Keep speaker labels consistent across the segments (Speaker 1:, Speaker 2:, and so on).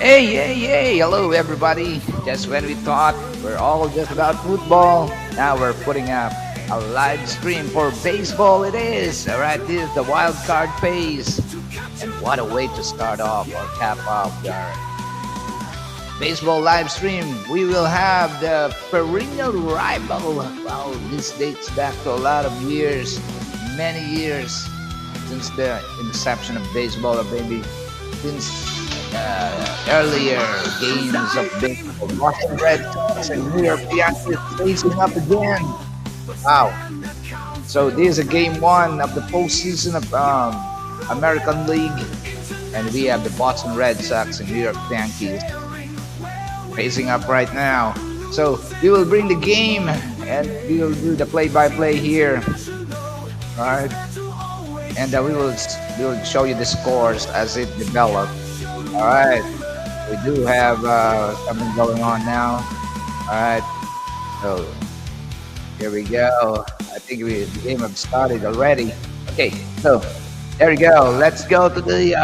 Speaker 1: Hey, hello everybody. Just when we thought we're all just about football, now we're putting up a live stream for baseball. It is. Alright, this is the wild card phase. And what a way to start off or cap off our baseball live stream. We will have the perennial rival. Wow, this dates back to a lot of years, many years since the inception of baseball, or maybe since earlier games of baseball. Boston Red Sox and New York Yankees facing up again. Wow. So this is a game one of the postseason of American League. And we have the Boston Red Sox and New York Yankees facing up right now. So we will bring the game and we will do the play-by-play here. All right. And we will show you the scores as it develops. All right. We do have something going on now. All right. So here we go. I think the game have started already. Okay. So there we go. Let's go to the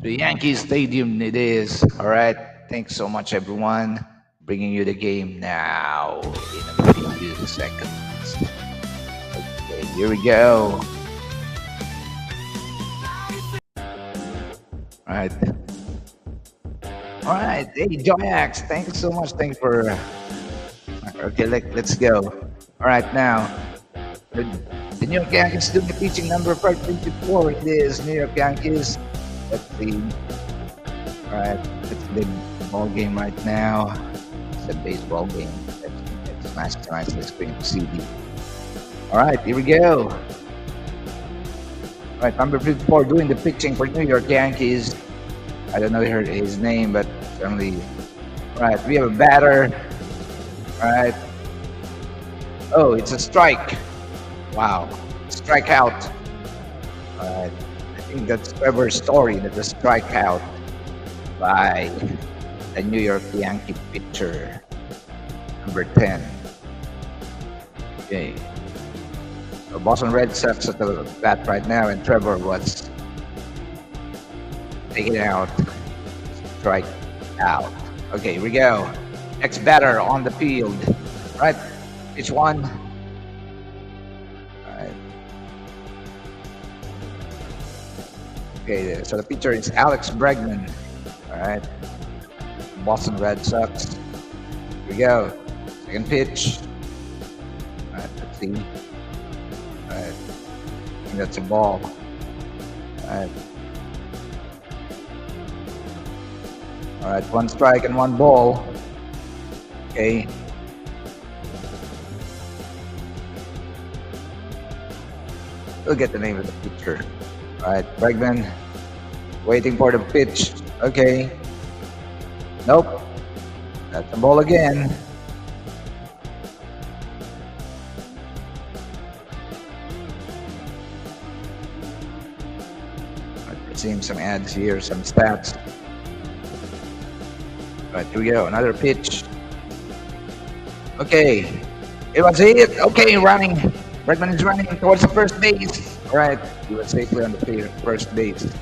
Speaker 1: Yankee Stadium. It is. All right. Thanks so much, everyone. Bringing you the game now in a few seconds. Okay, here we go. All right. All right. Hey, Joyax, thank you so much. Thanks for. Okay, let's go. All right, now. The New York Yankees do the pitching number 524. It is New York Yankees. Let's see. All right, it's the ball game right now. It's a baseball game. It's nice on the screen to see. All right, here we go. All right, number 54 doing the pitching for New York Yankees. I don't know his name, but certainly. All right, we have a batter. All right. Oh, it's a strike. Wow, strikeout. All right, I think that's Trevor's story. That's a strikeout by the New York Yankee pitcher, number 10. Okay. So Boston Red Sox at the bat right now, and Trevor was taken out. Strike out. Okay, here we go. Next batter on the field. Right, pitch one. All right. Okay, so the pitcher is Alex Bregman. All right. Boston Red Sox. Here we go. Second pitch. All right, let's see. All right. I think that's a ball. All right. All right, one strike and one ball. Okay. We'll get the name of the pitcher. All right, Bregman waiting for the pitch. Okay. Nope. That's the ball again. We're seeing some ads here, some stats. All right, here we go. Another pitch. Okay. It was it. Okay, running. Bregman is running towards the first base. All right. He was safely on the first base.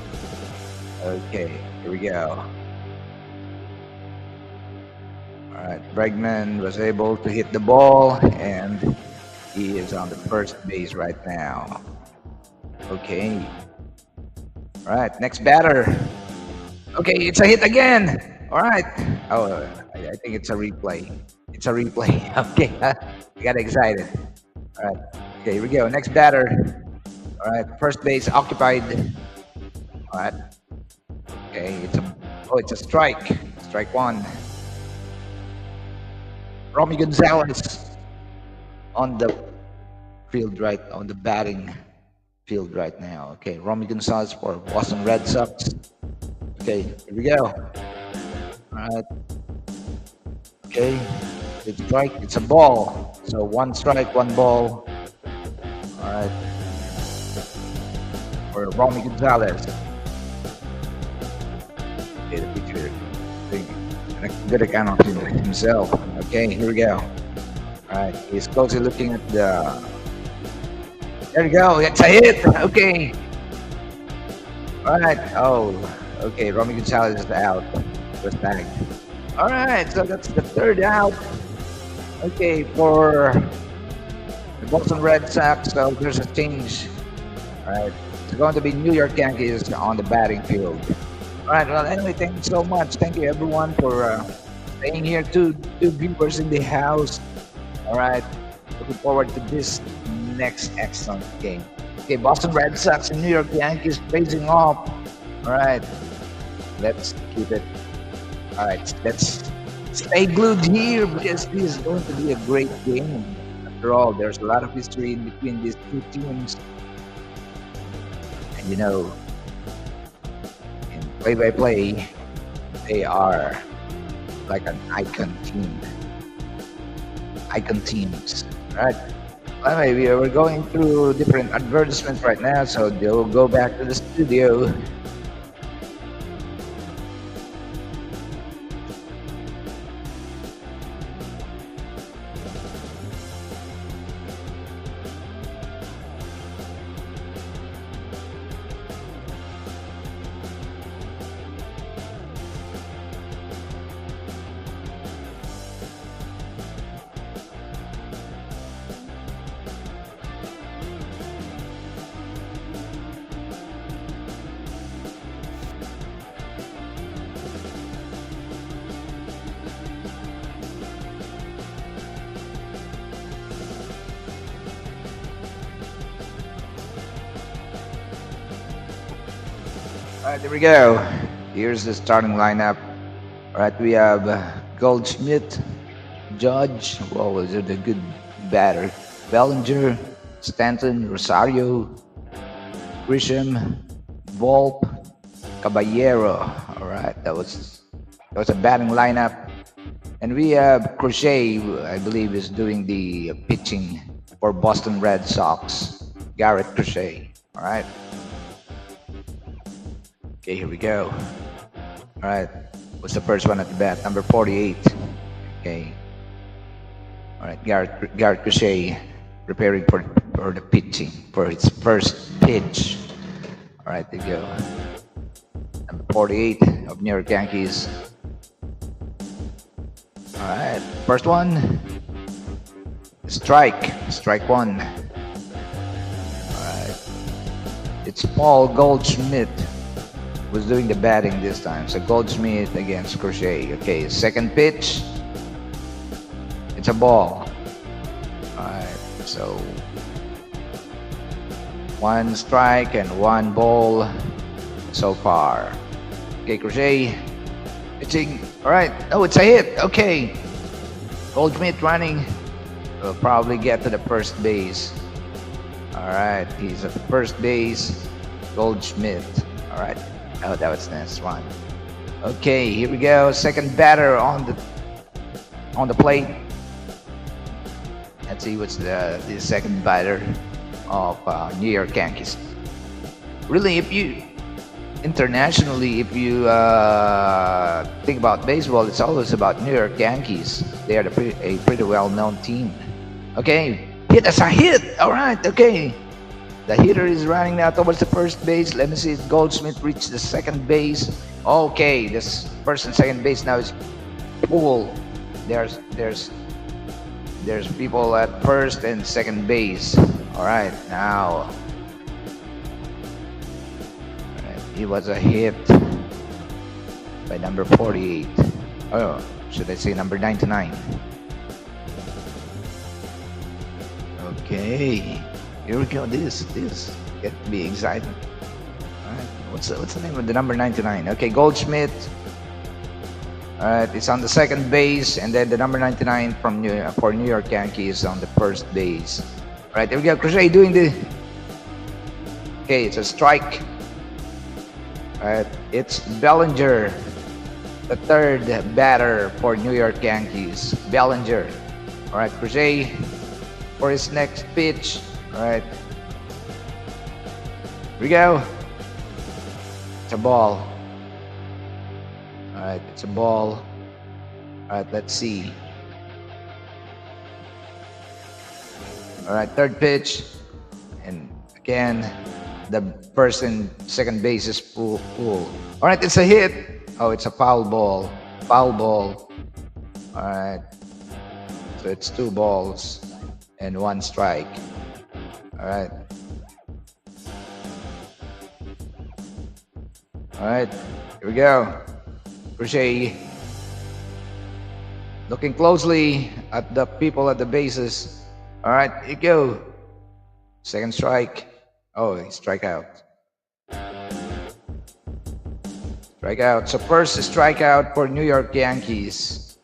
Speaker 1: Okay, here we go. All right, Bregman was able to hit the ball, and he is on the first base right now. Okay. All right, next batter. Okay, it's a hit again. All right. Oh, I think it's a replay. It's a replay. Okay, I got excited. All right. Okay, here we go. Next batter. All right, first base occupied. All right. Okay, it's a strike. Strike one. Romy Gonzalez on the field right on the batting field right now. Okay, Romy Gonzalez for Boston Red Sox. Okay, here we go. All right. Okay, it's a strike. It's a ball. So one strike, one ball. All right. For Romy Gonzalez. Okay, the pitcher. A good account of himself. Okay, here we go. All right, he's closely looking at the. There we go. It's a hit. Okay. All right. Oh, okay. Romy Gonzalez is out. Was tagged. All right, so that's the third out. Okay, for the Boston Red Sox. So there's a change. All right, it's going to be New York Yankees on the batting field. All right. Well, anyway, thank you so much. Thank you, everyone, for staying here. Two viewers in the house. All right. Looking forward to this next excellent game. Okay, Boston Red Sox and New York Yankees facing off. All right, let's keep it. All right, let's stay glued here because this is going to be a great game. After all, there's a lot of history in between these two teams, and in play-by-play, they are like an icon team, icon teams. All right. Anyway, we're going through different advertisements right now, so they'll go back to the studio. All right, there we go. Here's the starting lineup. All right, we have Goldschmidt, Judge. Well, is it a good batter? Bellinger, Stanton, Rosario, Grisham, Volpe, Caballero. All right, that was a batting lineup. And we have Crochet, who I believe is doing the pitching for Boston Red Sox. Garrett Crochet. All right. Okay, here we go. All right. What's the first one at the bat? Number 48. Okay. All right. Garrett Crochet preparing for the pitching for his first pitch. All right, there you go. Number 48 of New York Yankees. All right. First one. Strike one. All right. It's Paul Goldschmidt was doing the batting this time. So Goldschmidt against Crochet. Okay, second pitch. It's a ball. Alright, so one strike and one ball so far. Okay, Crochet pitching. Alright, oh, it's a hit. Okay, Goldschmidt running. Will probably get to the first base. Alright, he's at the first base. Goldschmidt. Alright. Oh, that was the next one. Okay, here we go. Second batter on the plate. Let's see what's the second batter of New York Yankees. Really, if you internationally, if you think about baseball, it's always about New York Yankees. They are a pretty well-known team. Okay, that's a hit. All right, okay. The hitter is running now towards the first base. Let me see if Goldschmidt reached the second base. Okay, this first and second base now is full. There's people at first and second base. All right, now. All right, it was a hit by number 48. Oh, should I say number 99? Okay. Here we go. This get to be exciting. All right. What's the name of the number 99? Okay, Goldschmidt. All right, it's on the second base, and then the number 99 for New York Yankees on the first base. All right, here we go. Crochet doing the. Okay, it's a strike. All right, it's Bellinger, the third batter for New York Yankees. Bellinger. All right, Crochet for his next pitch. All right, here we go. It's a ball. All right, it's a ball. All right, let's see. All right, third pitch, and again, the person second base is full. All right, it's a hit. Oh, it's a foul ball. Foul ball. All right, so it's 2 balls and 1 strike. All right. All right, here we go. Crochet looking closely at the people at the bases. All right, here you go. Second strike. Oh, strikeout. Strikeout. So first strikeout for New York Yankees.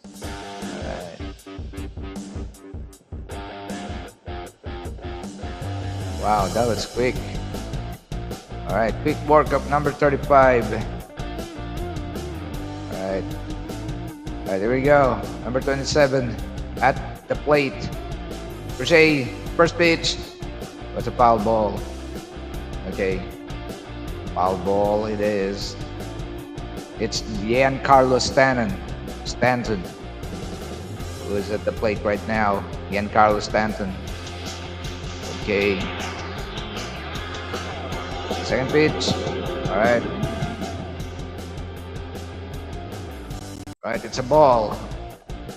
Speaker 1: Wow, that was quick. All right, quick work up number 35. All right. All right, there we go. Number 27 at the plate. Crochet, first pitch was a foul ball. Okay, foul ball it is. It's Giancarlo Stanton, who is at the plate right now. Giancarlo Stanton. Okay. Second pitch. All right. All right, it's a ball.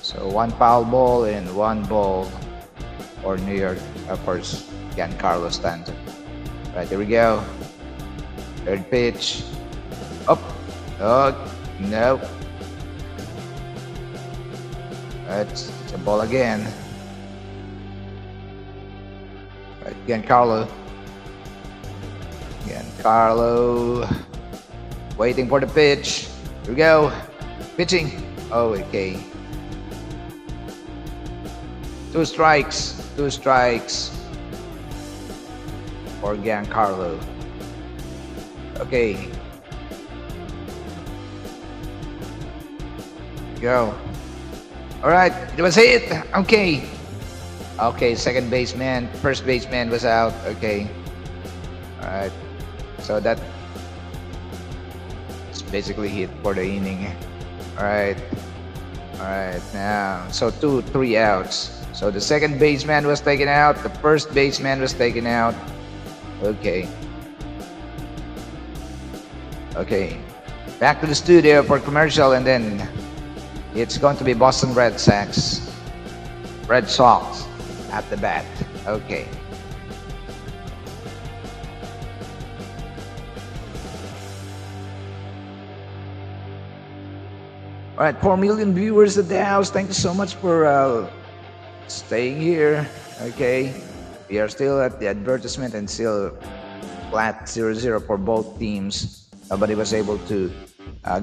Speaker 1: So one foul ball and one ball for New York, for Giancarlo Stanton. All right, there we go. Third pitch. Up. Oh, no. All right, it's a ball again. All right, Giancarlo, waiting for the pitch. Here we go. Pitching. Oh, okay. Two strikes for Giancarlo. Okay. Go. All right, it was hit. Okay. Okay, second baseman, first baseman was out. Okay. All right. So that is basically hit for the inning. All right. All right. Now, so 3 outs. So the second baseman was taken out. The first baseman was taken out. Okay. Okay. Back to the studio for commercial, and then it's going to be Boston Red Sox at the bat. Okay. All right, 4 million viewers at the house. Thank you so much for staying here. Okay, we are still at the advertisement and still flat 0-0 for both teams. Nobody was able to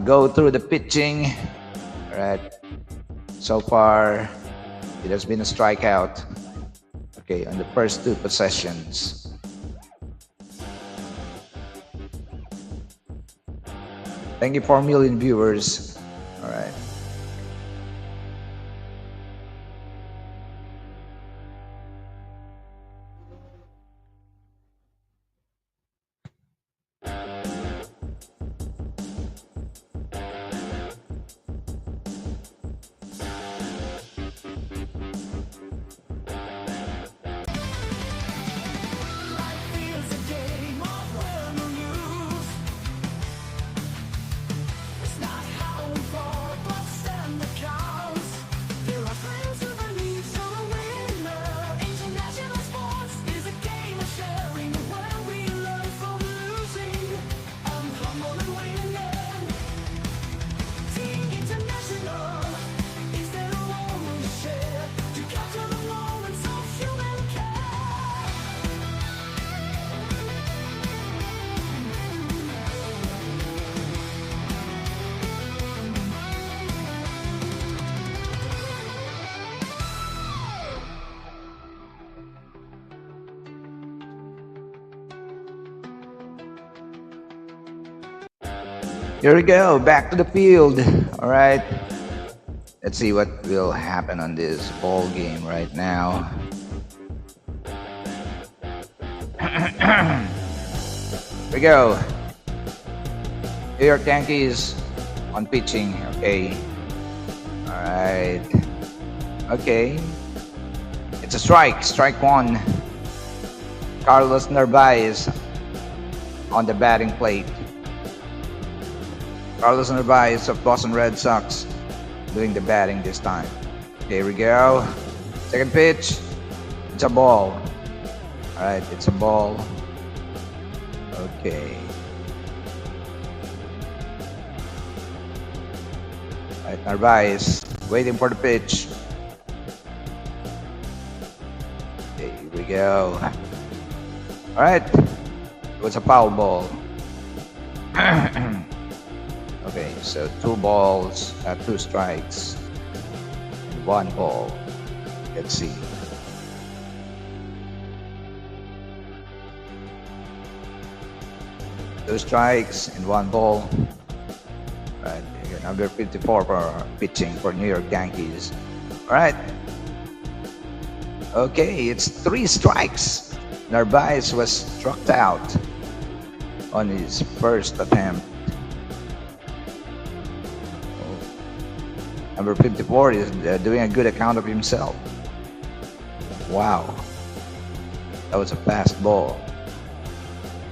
Speaker 1: go through the pitching. All right, so far it has been a strikeout. Okay, on the first 2 possessions. Thank you, 4 million viewers. All right. Here we go, back to the field. All right. Let's see what will happen on this ball game right now. Here we go. New York Yankees on pitching. Okay. All right. Okay. It's a strike. Strike 1. Carlos Narvaez on the batting plate. Carlos Narvaez of Boston Red Sox doing the batting this time. Here we go. Second pitch. It's a ball. All right, it's a ball. Okay. All right, Narvaez waiting for the pitch. Okay, here we go. All right. It was a foul ball. Okay, so two balls, two strikes, and one ball. Let's see. Two strikes and one ball. Right, number 54 for pitching for New York Yankees. All right. Okay, it's three strikes. Narvaez was struck out on his first attempt. Number 54 is doing a good account of himself. Wow. That was a fast ball.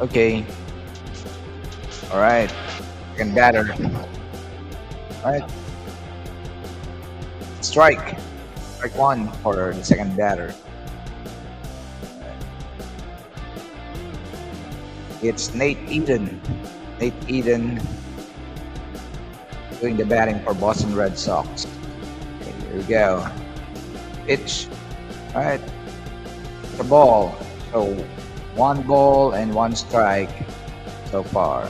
Speaker 1: Okay. All right. Second batter. All right. Strike. Strike one for the second batter. It's Nate Eden. Nate Eden doing the batting for Boston Red Sox. Okay, here we go. Pitch. All right. The ball. So one ball and one strike so far.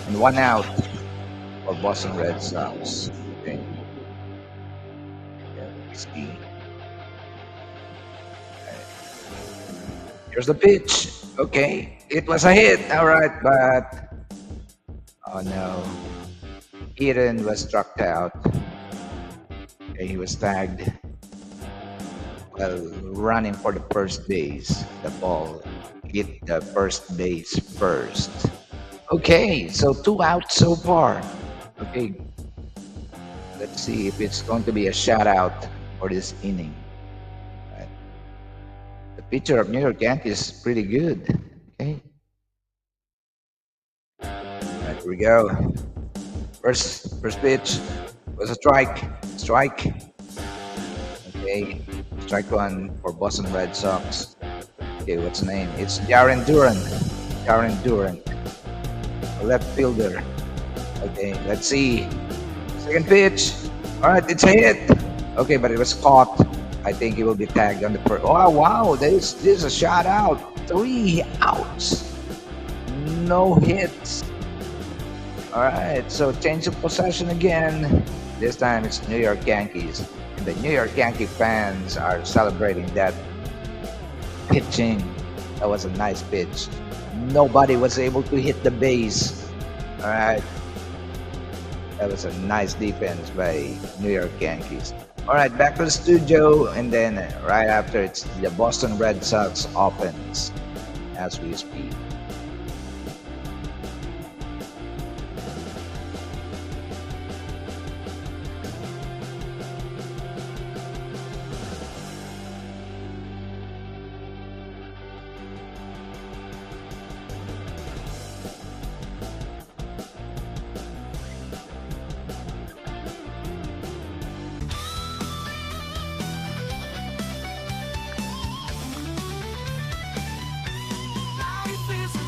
Speaker 1: And one out for Boston Red Sox. Okay. Let's see. Here's the pitch. Okay. It was a hit. All right, but oh no. Eden was struck out. Okay, he was tagged while running for the first base. The ball hit the first base first. Okay, so two outs so far. Okay, let's see if it's going to be a shutout for this inning. Right. The pitcher of New York Yankees is pretty good. Okay. Right, here we go. First pitch was a strike. Strike. Okay. Strike one for Boston Red Sox. Okay, what's the name? It's Jaren Duran. Jaren Duran. A left fielder. Okay, let's see. Second pitch. All right, it's a hit. Okay, but it was caught. I think he will be tagged on the first. Oh, wow. This is a shutout. 3 outs. No hits. All right, so change of possession again. This time it's New York Yankees. And the New York Yankee fans are celebrating that pitching. That was a nice pitch. Nobody was able to hit the base. All right. That was a nice defense by New York Yankees. All right, back to the studio. And then right after, it's the Boston Red Sox offense as we speak.
Speaker 2: Life is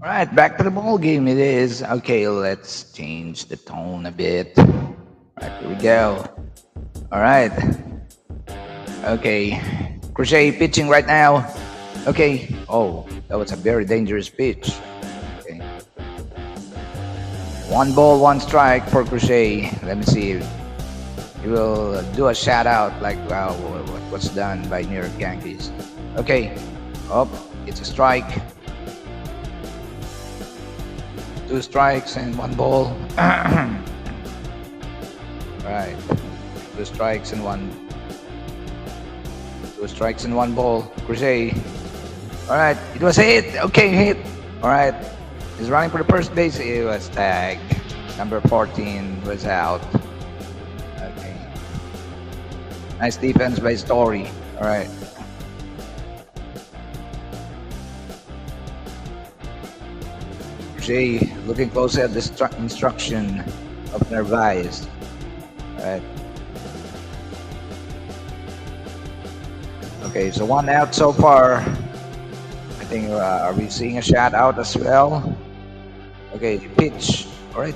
Speaker 1: All right, back to the ball game. It is okay. Let's change the tone a bit. All right, here we go. All right, okay. Crochet pitching right now. Okay. Oh, that was a very dangerous pitch. Okay. One ball, one strike for Crochet. Let me see. He will do a shout out like wow, what's done by New York Yankees. Okay. Oh, it's a strike. Two strikes and one ball. All right. Two strikes and one. Two strikes and one ball. Crochet. All right. It was a hit. Okay, hit. All right. He's running for the first base. It was tagged. Number 14 was out. Okay. Nice defense by Story. All right. Crochet looking closely at the instruction of Narvaez. All right. Okay, so one out so far. I think are we seeing a shout out as well? Okay, pitch. All right.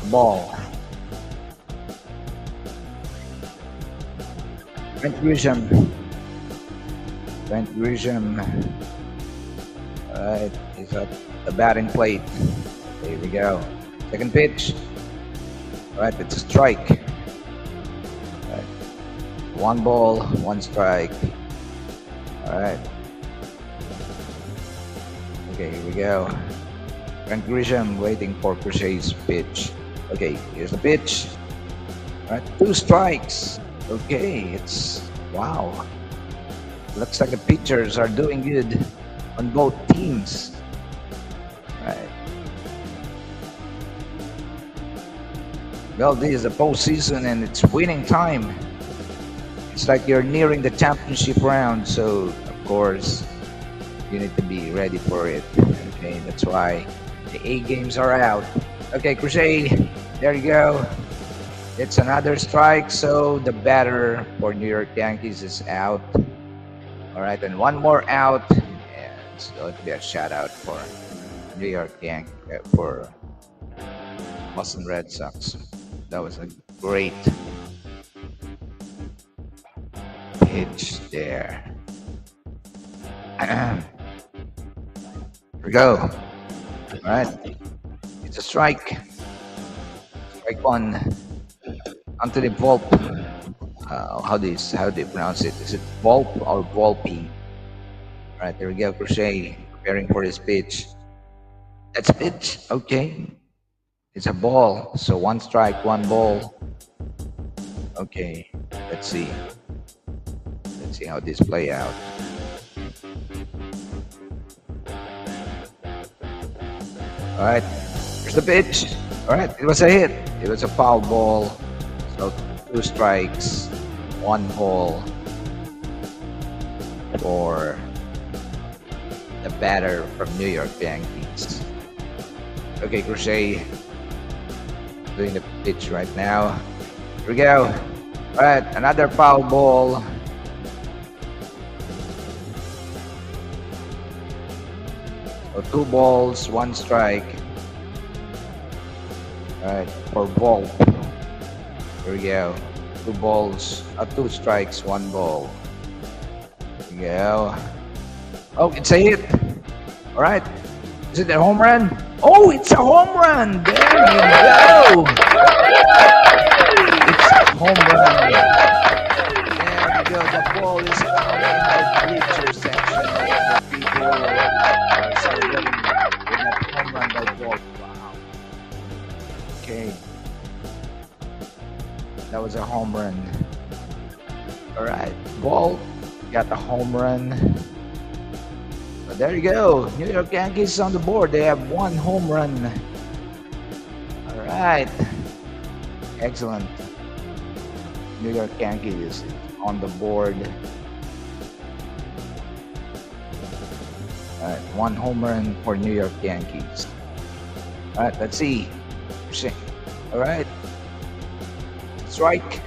Speaker 1: Ball. Trent Grisham. All right, he's at the batting plate. There we go. Second pitch. All right, it's a strike. All right. One ball, one strike. All right. Okay, here we go. Trent Grisham waiting for Crochet's pitch. Okay, here's the pitch. All right, two strikes. Okay, it's wow. Looks like the pitchers are doing good on both teams. Right. Well, this is the postseason and it's winning time. It's like you're nearing the championship round, so of course you need to be ready for it. Okay, that's why the A games are out. Okay, Crochet, there you go. It's another strike, so the batter for New York Yankees is out. All right, and one more out, and it's going to be a shout out for New York Yankees, for Boston Red Sox. That was a great pitch there. Here we go. All right, it's a strike. Strike one. Anthony Volpe. How do you pronounce it? Is it Volpe or Volpe? All right, there we go. Crochet preparing for his pitch. That's a pitch. Okay, it's a ball. So one strike, one ball. Okay, let's see. Let's see how this play out. All right, here's the pitch. All right, it was a hit. It was a foul ball. So two strikes, one ball for the batter from New York Yankees. Okay, Crochet doing the pitch right now. Here we go. All right, another foul ball. So two balls, one strike. All right, for Volpe. Here we go. Two balls, two strikes, one ball. Here we go. Oh, it's a hit. All right. Is it a home run? Oh, it's a home run. There you go. It's a home run. There you go. The ball is down in the bleacher section. The people are celebrating with that home run by Volpe. Wow. Okay. That was a home run. All right, Volpe got the home run. But there you go. New York Yankees on the board. They have one home run. All right, excellent. New York Yankees on the board. All right, one home run for New York Yankees. All right, let's see. All right. Strike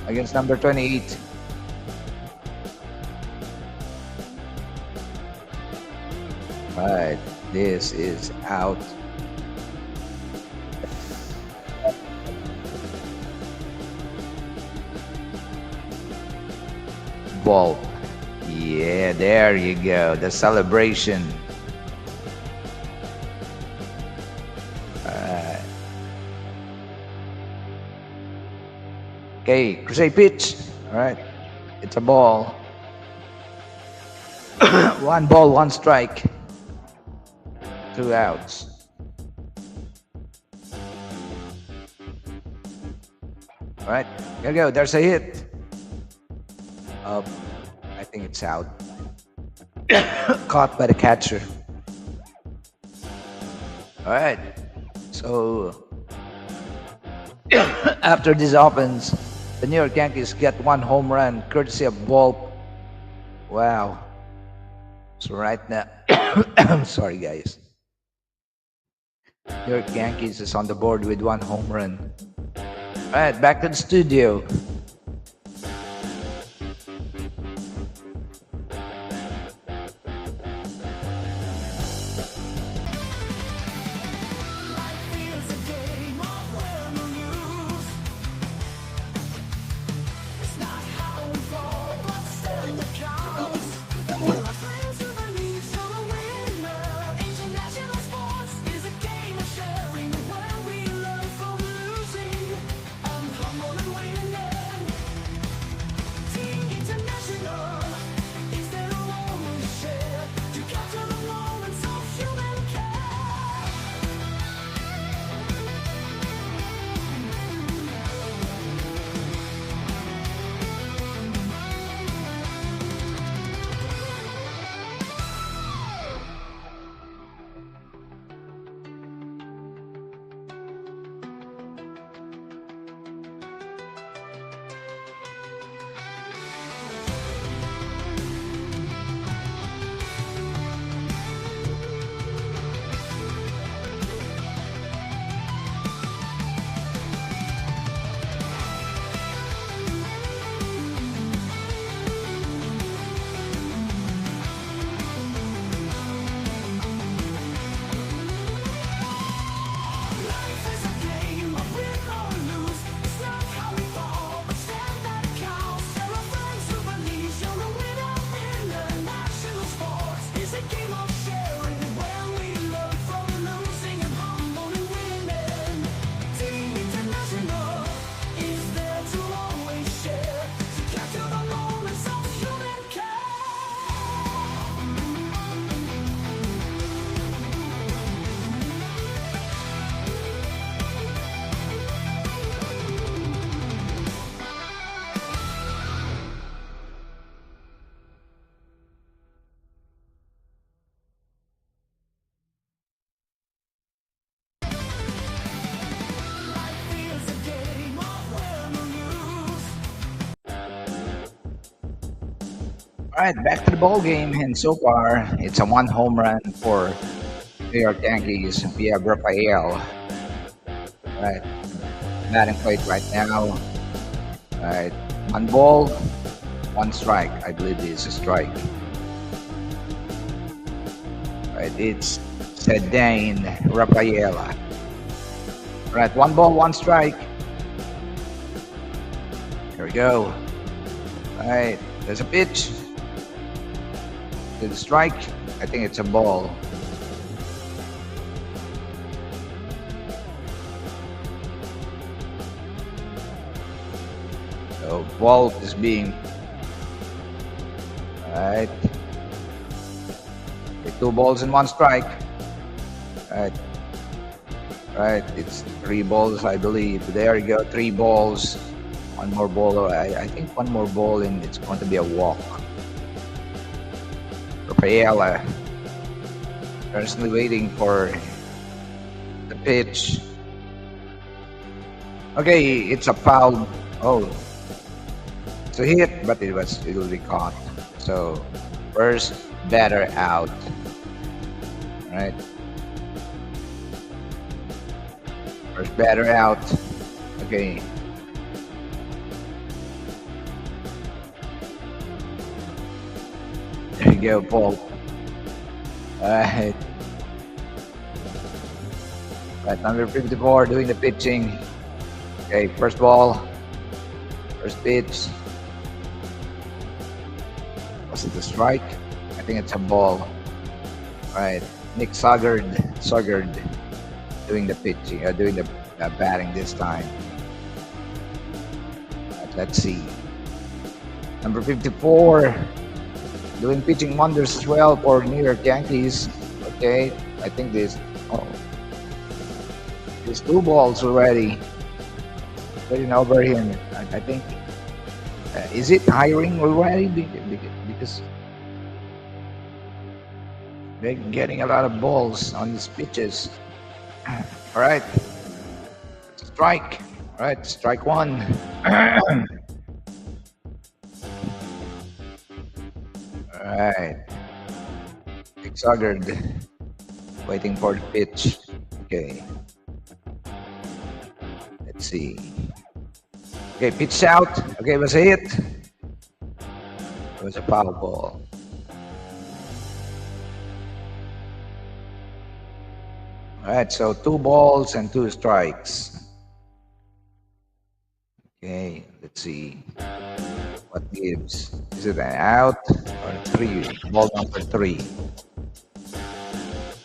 Speaker 1: against number 28. Right. This is out. Ball. Yeah, there you go. The celebration. Uh, okay, crusade pitch. All right. It's a ball. One ball, one strike. Two outs. All right. There you go. There's a hit. Up. I think it's out. Caught by the catcher. All right. So after this opens, the New York Yankees get one home run courtesy of ball. Wow. So right now, I'm sorry guys. New York Yankees is on the board with one home run. All right, back to the studio. All right, back to the ball game, and so far it's a one home run for New York Yankees. We have Rafael. All right, batting plate right now. All right, one ball, one strike. I believe it's a strike. All right, it's Sedane Rafaela. All right, one ball, one strike. Here we go. All right, there's a pitch. To the strike. I think it's a ball. So ball is being. All right. With two balls and one strike. All right. All right. It's three balls, I believe. There you go. Three balls. One more ball. I think one more ball, and it's going to be a walk. Rafaela currently waiting for the pitch. Okay, it's a foul. Oh, it's a hit, but it will be caught. So first batter out. All right. First batter out. Okay. There you go, Paul. All right. Right, number 54 doing the pitching. Okay, first ball, first pitch. Was it a strike? I think it's a ball. All right, Nick Sogard doing the pitching, doing the batting this time. Right, let's see. Number 54 doing pitching wonders as well for New York Yankees. Okay, I think this. Oh, there's two balls already. Getting over him. I think. Is it hiring already? Because they're getting a lot of balls on these pitches. All right. Strike. All right. Strike one. All right. Exhausted. Waiting for the pitch. Okay. Let's see. Okay, pitch out. Okay, was a hit. It was a foul ball. All right, so 2 balls and 2 strikes. Okay, let's see what gives. Is it an out or 3? Ball number 3.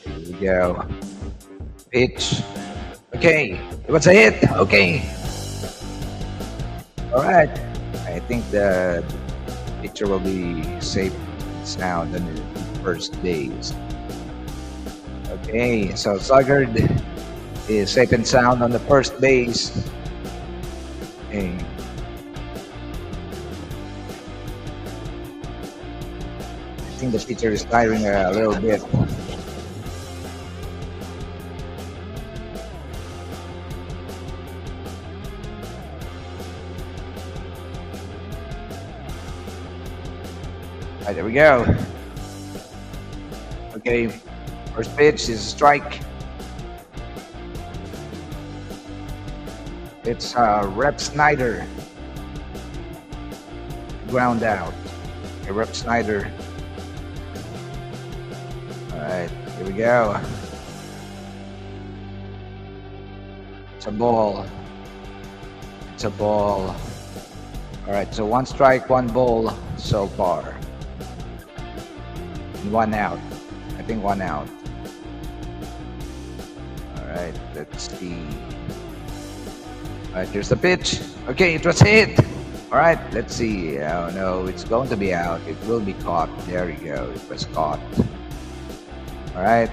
Speaker 1: Here we go. Pitch. Okay, it was a hit. Okay. All right. I think the pitcher will be safe and sound on the first base. Okay, so Sogard is safe and sound on the first base. Okay. I think the pitcher is tiring a little bit. Right, there we go. Okay, first pitch is a strike. It's Rep Snyder. Ground out. Okay, Rep Snyder. All right, here we go. It's a ball. It's a ball. All right, so 1 strike, 1 ball so far. 1 out. I think 1 out. All right, let's see. All right, here's the pitch. Okay, it was hit. All right, let's see. Oh no, it's going to be out. It will be caught. There we go. It was caught. All right.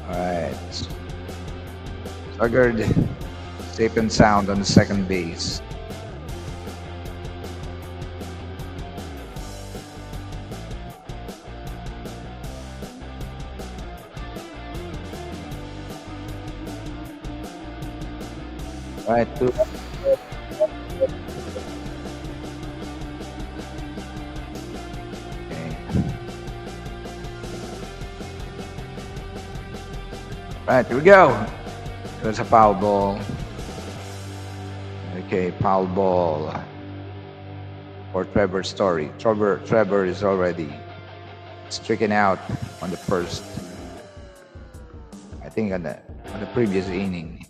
Speaker 1: All right. Sogard, safe and sound on the second base. Right, 2. Okay. Right, here we go. It was a foul ball. Okay, foul ball for Trevor Story. Trevor is already stricken out on the first. I think on the previous inning.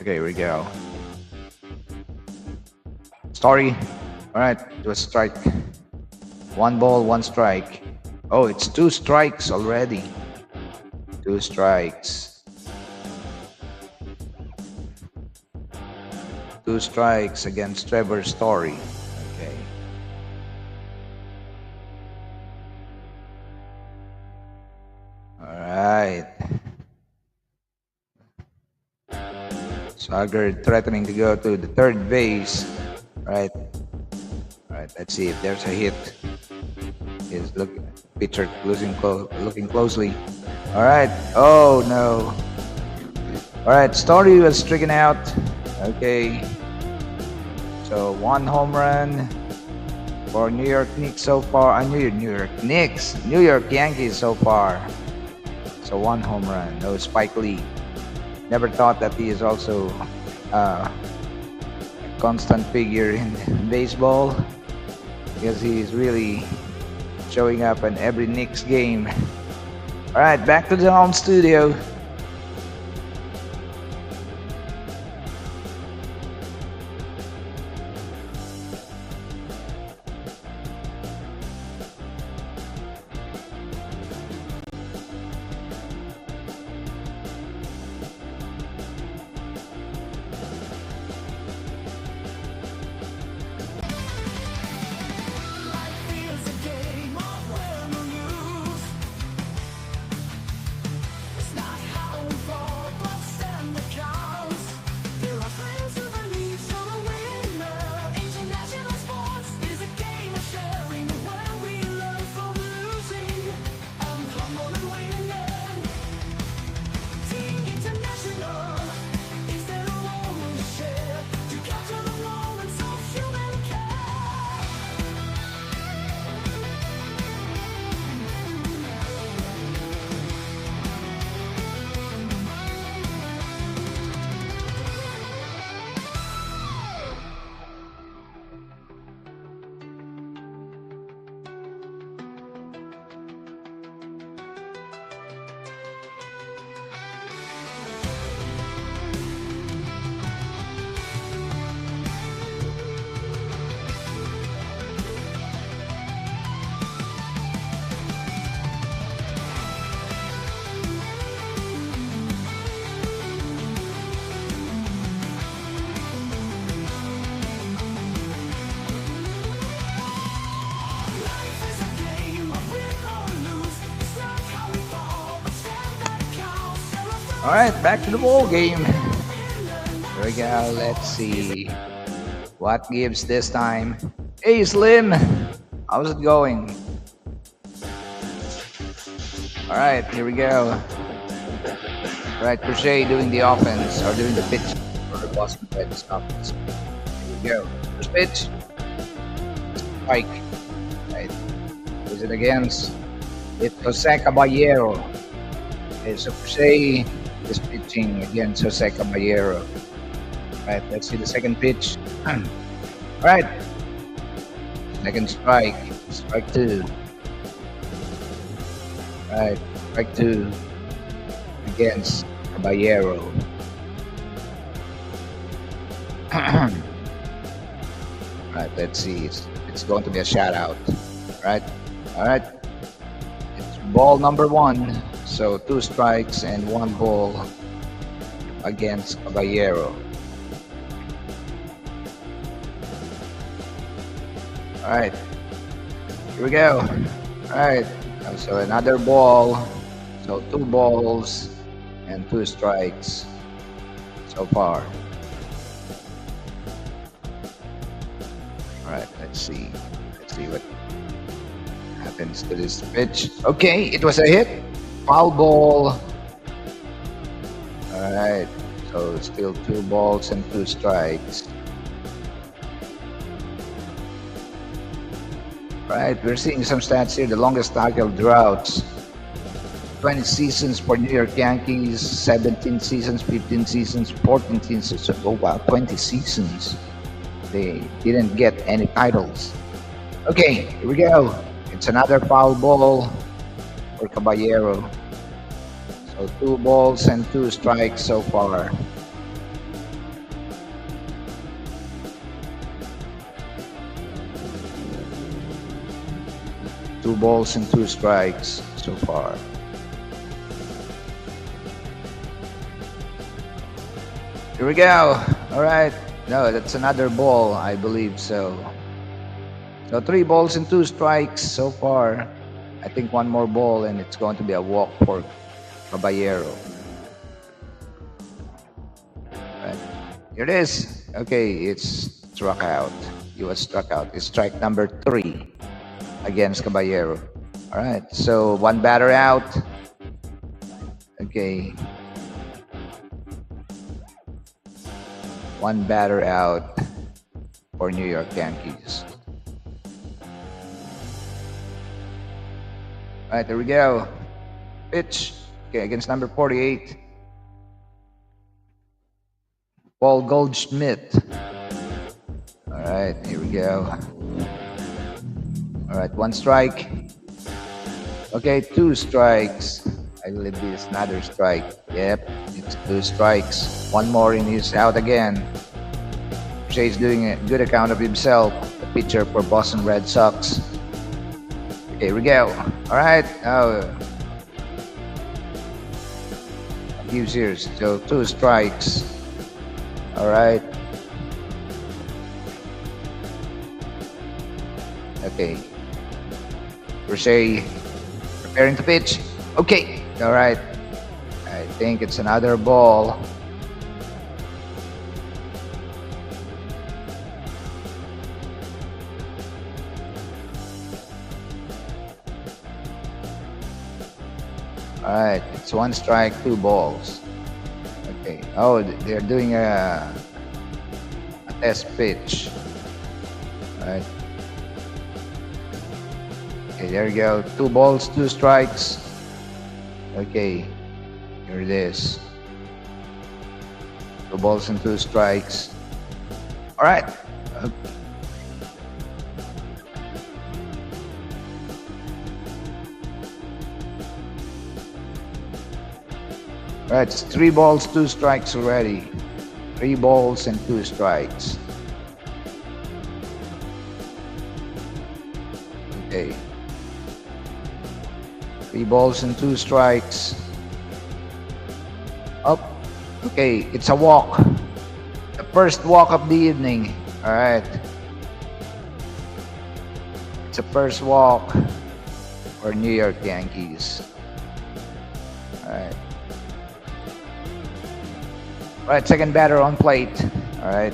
Speaker 1: Okay, here we go. Story. All right, it was strike. 1 ball, 1 strike. Oh, it's 2 strikes already. 2 strikes. 2 strikes against Trevor Story. Okay. All right. Sogard threatening to go to the third base. Right. All right. Let's see if there's a hit. Is pitcher looking closely. All right. Oh no. All right. Story was stricken out. Okay. So 1 home run for New York Knicks so far. New York Knicks. New York Yankees so far. So 1 home run. No Spike Lee. Never thought that he is also a constant figure in baseball. because he's really showing up in every Knicks game. All right, back to the home studio. All right, back to the ball game. Here we go. Let's see what gives this time. Hey, Slim, how's it going? All right, here we go. All right, Crochet doing the offense or doing the pitch for the Boston Red Sox. Here we go. First pitch. Strike. Right. Who's it against? It's Jose Caballero. Okay, so Crochet is pitching against Jose Caballero. All right, let's see the second pitch. All right. Second strike. Strike two. All right, strike two against Caballero. All right, let's see. It's going to be a shutout. All right. It's ball number one. So 2 strikes and 1 ball against Caballero. All right, here we go. All right, so another ball. So 2 balls and 2 strikes so far. All right, let's see what happens to this pitch. Okay, it was a hit. Foul ball. All right, so still 2 balls and 2 strikes. All right, we're seeing some stats here. The longest tackle droughts. 20 seasons for New York Yankees, 17 seasons, 15 seasons, 14 seasons. Oh wow, 20 seasons. They didn't get any titles. Okay, here we go. It's another foul ball for Caballero. So 2 balls and 2 strikes so far. Two balls and 2 strikes so far. Here we go. All right. No, that's another ball, I believe so. So 3 balls and 2 strikes so far. I think 1 more ball and it's going to be a walk for Caballero. Right. Here it is. Okay, it's struck out. He was struck out. It's strike number 3 against Caballero. All right, so 1 batter out. Okay. 1 batter out for New York Yankees. All right, there we go. Pitch. Okay, against number 48. Paul Goldschmidt. All right, here we go. All right, one strike. Okay, two strikes. I believe this is another strike. Yep, it's two strikes. One more and he's out again. Shay's doing a good account of himself, the pitcher for Boston Red Sox. Okay, here we go. All right, now gives here. So two strikes. All right. Okay. Crochet preparing to pitch. Okay. All right. I think it's another ball. All right. It's one strike, two balls. Okay. Oh, they're doing a test pitch. All right. Okay, there you go. Two balls, two strikes. Okay, here it is. Two balls and two strikes. All right. All right, it's three balls, two strikes already. Three balls and two strikes. Okay. Three balls and two strikes. Up. Okay, it's a walk. The first walk of the evening. All right. It's a first walk for New York Yankees. All right. All right, second batter on plate. All right.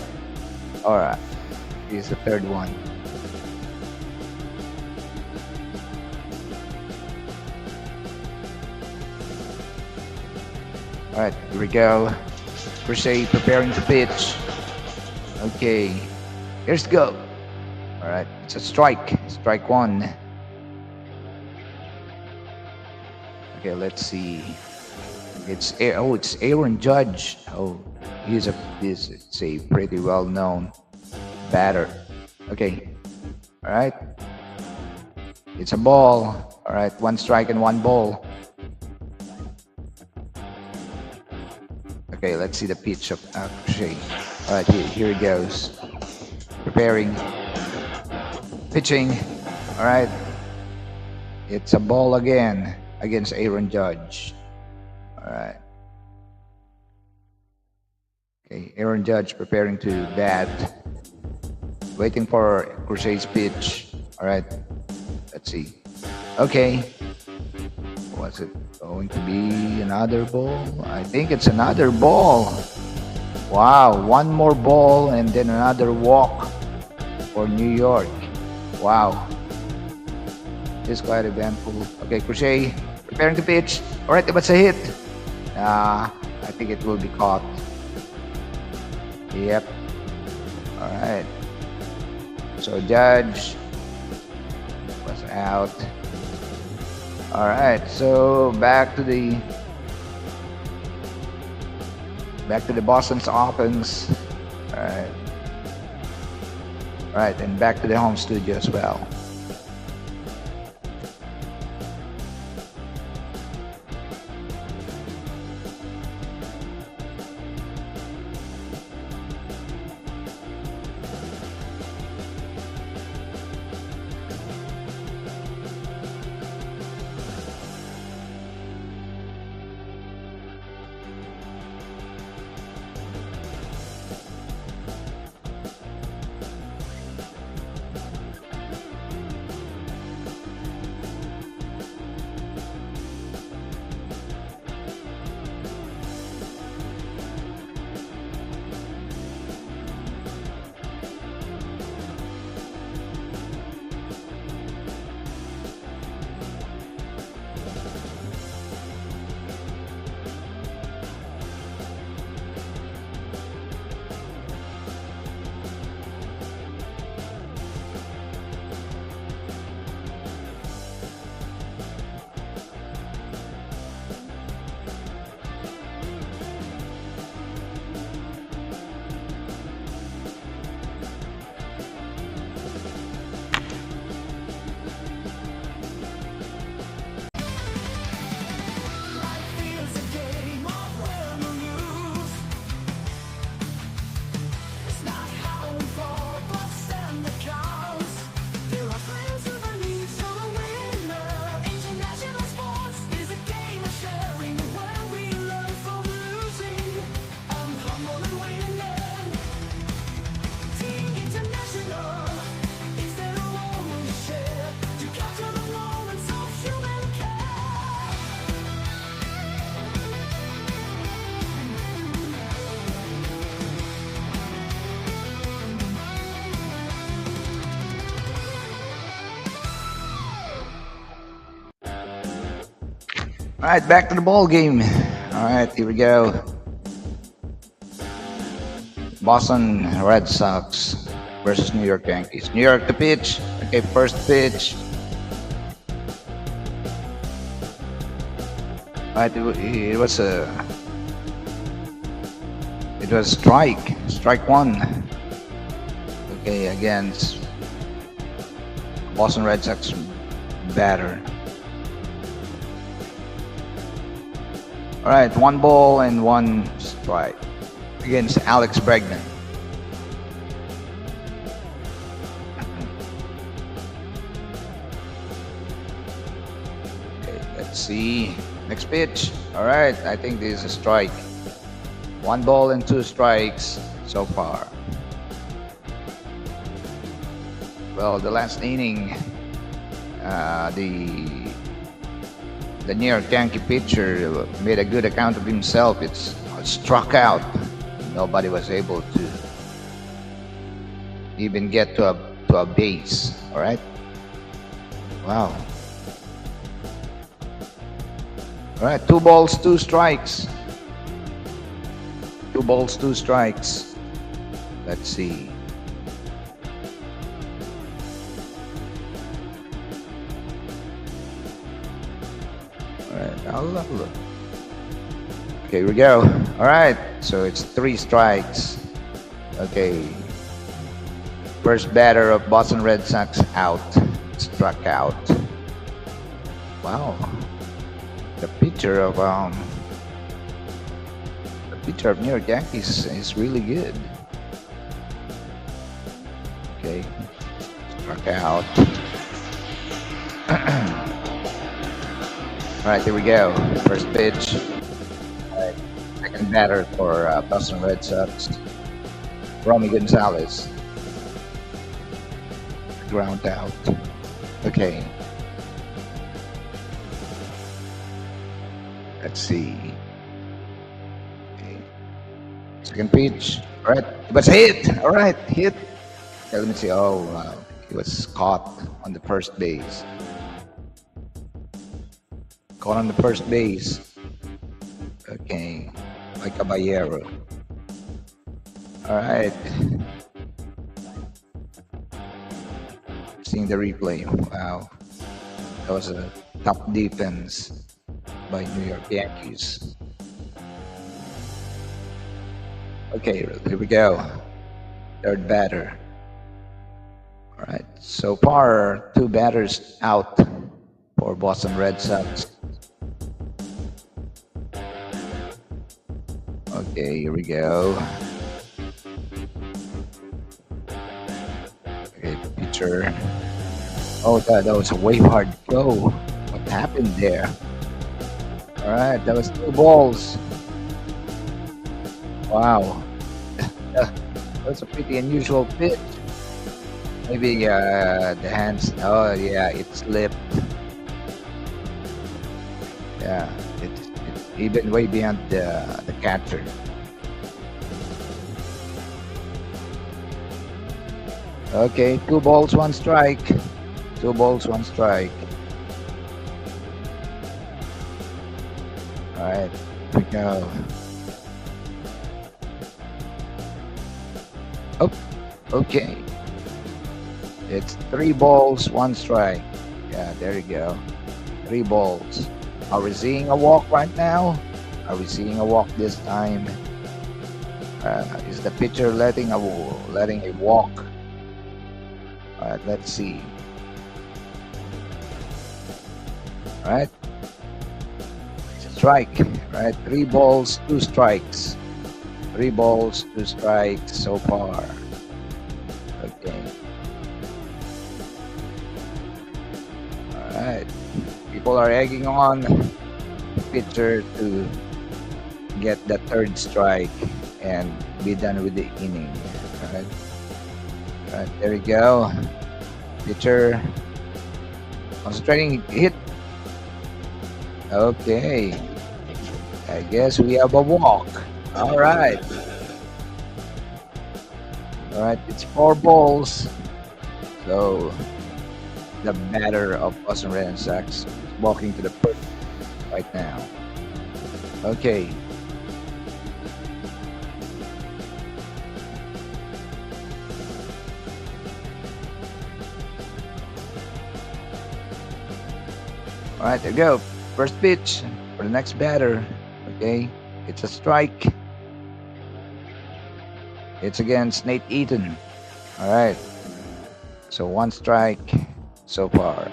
Speaker 1: All right. Here's the third one. All right, here we go. Crochet preparing to pitch. Okay, here's go. All right, it's a strike. Strike one. Okay, let's see. It's Aaron Judge. Oh, he's a pretty well-known batter. Okay, all right. It's a ball. All right, one strike and one ball. Okay, let's see the pitch of Crochet. All right, here he goes. Preparing. Pitching. All right. It's a ball again against Aaron Judge. All right. Okay, Aaron Judge preparing to bat. Waiting for Crochet's pitch. All right. Let's see. Okay. Was it going to be another ball? I think it's another ball. Wow, one more ball and then another walk for New York. Wow. This is quite eventful. Okay, Crochet preparing to pitch. All right, that's a hit. I think it will be caught. Yep. All right. So Judge was out. All right, so back to the Boston's offense. All right, and back to the home studio as well. All right, back to the ball game. All right, here we go. Boston Red Sox versus New York Yankees. New York to pitch. Okay, first pitch. All right, it was strike one. Okay, against Boston Red Sox batter. All right, one ball and one strike against Alex Bregman. Okay, let's see. Next pitch. All right, I think this is a strike. One ball and two strikes so far. Well, the last inning, the New York Yankee pitcher made a good account of himself. It's struck out. Nobody was able to even get to a base. All right. Wow. All right. 2 balls, 2 strikes. 2 balls, 2 strikes. Let's see. I'll look. Okay, here we go. All right, so it's 3 strikes. Okay, first batter of Boston Red Sox out, struck out. Wow, the pitcher of New York Yankees is really good. Okay, struck out. All right, here we go. First pitch. All right, second batter for Boston Red Sox, Romy Gonzalez. Ground out. Okay. Let's see. Okay. Second pitch. All right, it was hit. All right, hit. Okay, let me see. Oh, wow. He was caught on the first base. Caught on the first base. Okay, like Caballero. All right. Seeing the replay. Wow, that was a top defense by New York Yankees. Okay, here we go. Third batter. All right. So far, 2 batters out for Boston Red Sox. Okay, here we go. Okay, pitcher. Oh, that was a way hard throw. What happened there? All right, that was 2 balls. Wow. That's a pretty unusual pitch. Maybe the hands. Oh, yeah, it slipped. Yeah, it's even way beyond the catcher. Okay, 2 balls, 1 strike. 2 balls, 1 strike. All right, here we go. Oh, okay. It's 3 balls, 1 strike. Yeah, there you go. 3 balls. Are we seeing a walk right now? Are we seeing a walk this time? Is the pitcher letting a walk? All right, let's see. All right, strike. All right, 3 balls, 2 strikes. 3 balls, 2 strikes so far. Okay. All right. People are egging on the pitcher to get the 3rd strike and be done with the inning. All right. All right, there we go. Pitcher concentrating, hit. Okay. I guess we have a walk. All right. All right, it's 4 balls. So the batter of Boston Red Sox walking to the first. right now. Okay. All right, there you go. First pitch for the next batter. Okay, it's a strike. It's against Nate Eaton. All right, so one strike so far.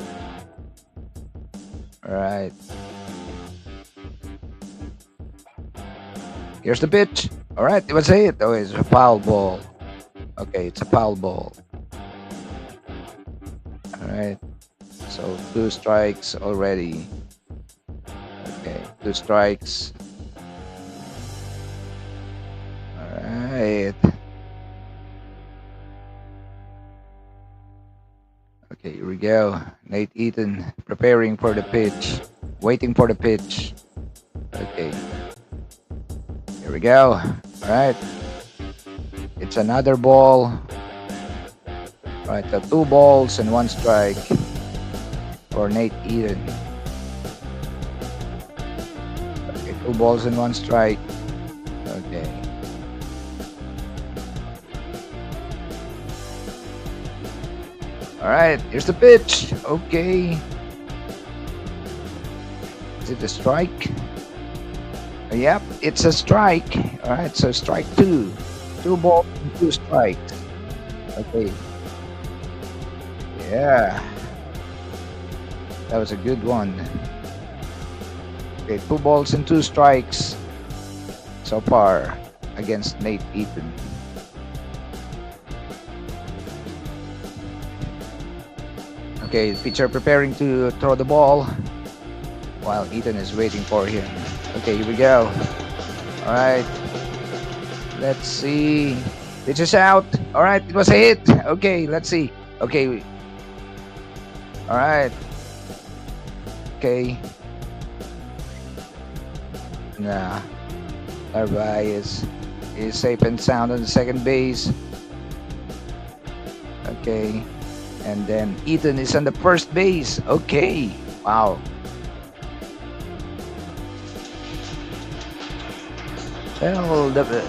Speaker 1: All right, here's the pitch. All right, it was a hit. Oh, it's a foul ball. Okay, it's a foul ball. All right, so two strikes already. Okay, two strikes. All right. Okay, here we go. Nate Eaton preparing for the pitch, waiting for the pitch. Okay, here we go. All right, it's another ball. All right, so two balls and one strike for Nate Eaton. Okay, two balls and one strike. Okay. All right, here's the pitch. Okay. Is it a strike? Yep, it's a strike. All right, so strike two. Two balls and two strikes. Okay. Yeah. That was a good one. Okay, two balls and two strikes so far against Nate Eaton. Okay, pitcher preparing to throw the ball while Eaton is waiting for him. Okay, here we go. All right. Let's see. Pitch is out. All right, it was a hit. Okay, let's see. Okay. All right. Okay. Nah. Everybody is safe and sound on the second base. Okay. And then Eaton is on the first base. Okay. Wow. Well, the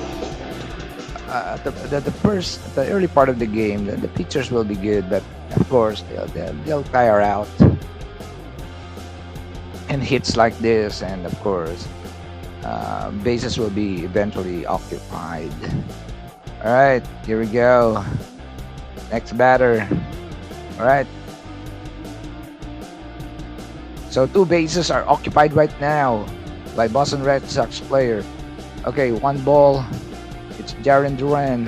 Speaker 1: early part of the game, the pitchers will be good, but of course they'll tire out. And hits like this, and of course, bases will be eventually occupied. All right, here we go. Next batter. All right. So two bases are occupied right now by Boston Red Sox player. Okay, one ball. It's Jarren Duran.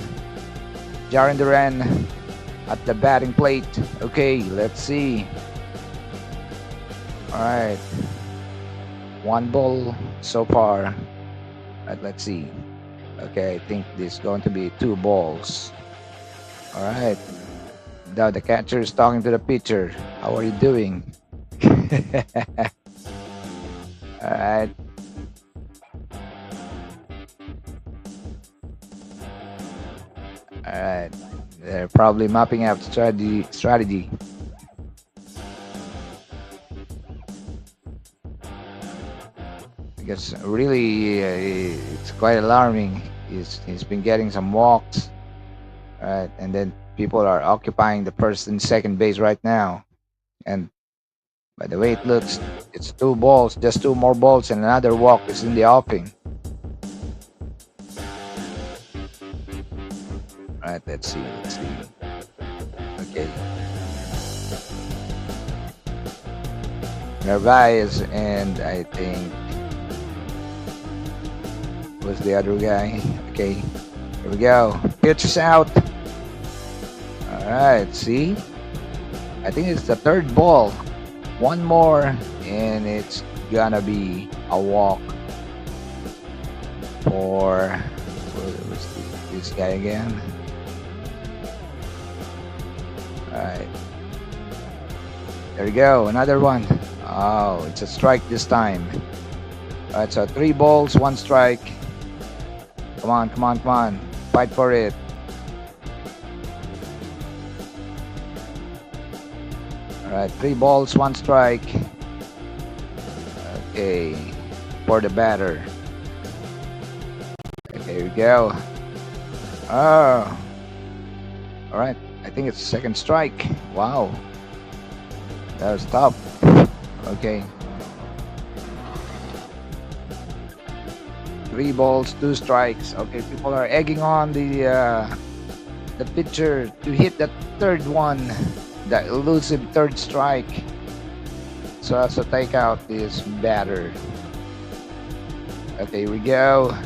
Speaker 1: Jarren Duran at the batting plate. Okay, let's see. All right. One ball so far. All right, let's see. Okay, I think this is going to be two balls. All right. Now the catcher is talking to the pitcher. How are you doing? All right. All right. They're probably mapping out strategy. Because really, it's quite alarming. He's been getting some walks. All right, and then people are occupying the first and second base right now. And by the way it looks, it's two balls, just two more balls, and another walk is in the offing. All right, let's see. Okay. Narvaez and I think was the other guy. Okay, here we go. Pitch is out. All right, see? I think it's the third ball. One more, and it's gonna be a walk for this guy again. All right, there we go. Another one. Oh, it's a strike this time. All right, so three balls, one strike. Come on. Fight for it. All right, three balls, one strike. Okay, for the batter. Okay, here we go. Oh, all right. I think it's second strike. Wow, that was tough. Okay, 3 balls, 2 strikes. Okay, people are egging on the pitcher to hit that third one, that elusive third strike. So as to take out this batter. Okay, here we go.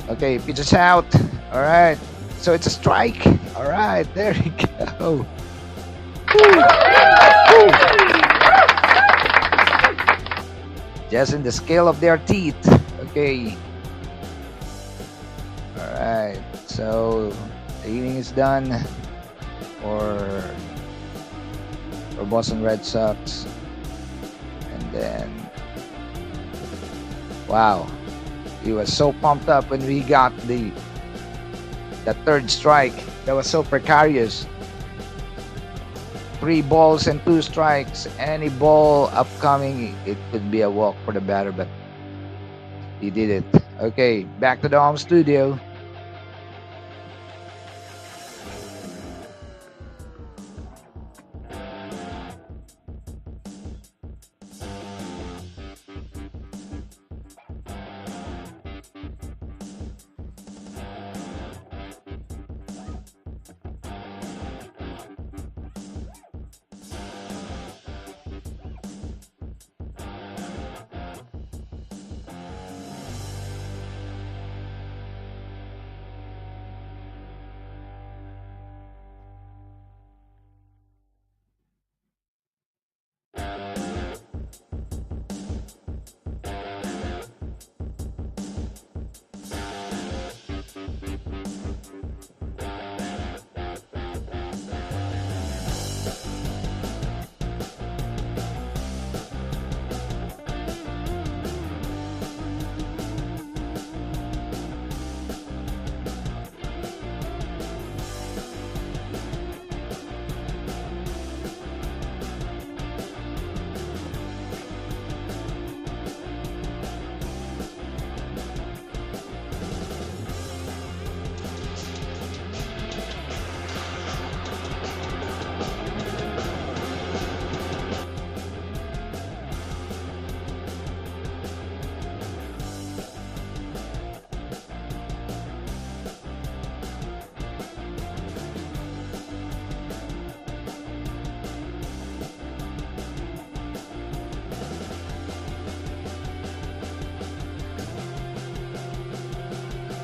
Speaker 1: Okay, pitches out. All right. So it's a strike. All right, there we go. Just in the scale of their teeth. Okay. All right. So the inning is done for Boston Red Sox. And then, wow, he was so pumped up when we got the third strike. That was so precarious. 3 balls and 2 strikes. Any ball upcoming, it could be a walk for the batter, but he did it. Okay, back to the home studio.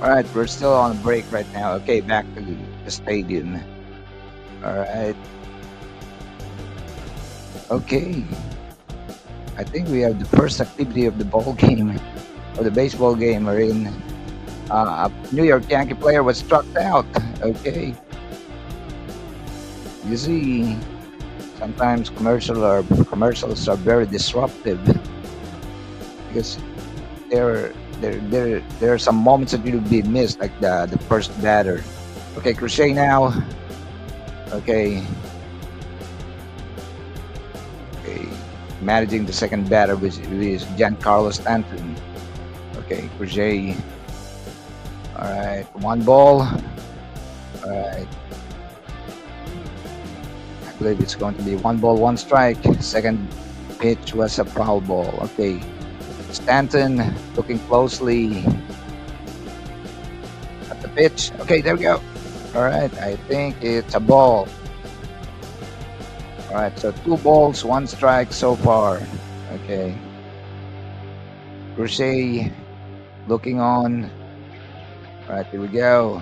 Speaker 1: All right, we're still on break right now. Okay, back to the stadium. All right. Okay. I think we have the first activity of the ball game, of the baseball game, wherein a New York Yankee player was struck out. Okay. You see, sometimes commercials are very disruptive because there are some moments that you'll be missed, like the first batter. Okay, Crochet now. Okay. Okay. Managing the second batter, which is Giancarlo Stanton. Okay, Crochet. All right, 1 ball. All right. I believe it's going to be 1 ball, 1 strike. Second pitch was a foul ball. Okay. Stanton looking closely at the pitch. Okay, there we go. All right, I think it's a ball. All right, so 2 balls, 1 strike so far. Okay. Crochet looking on. All right, here we go.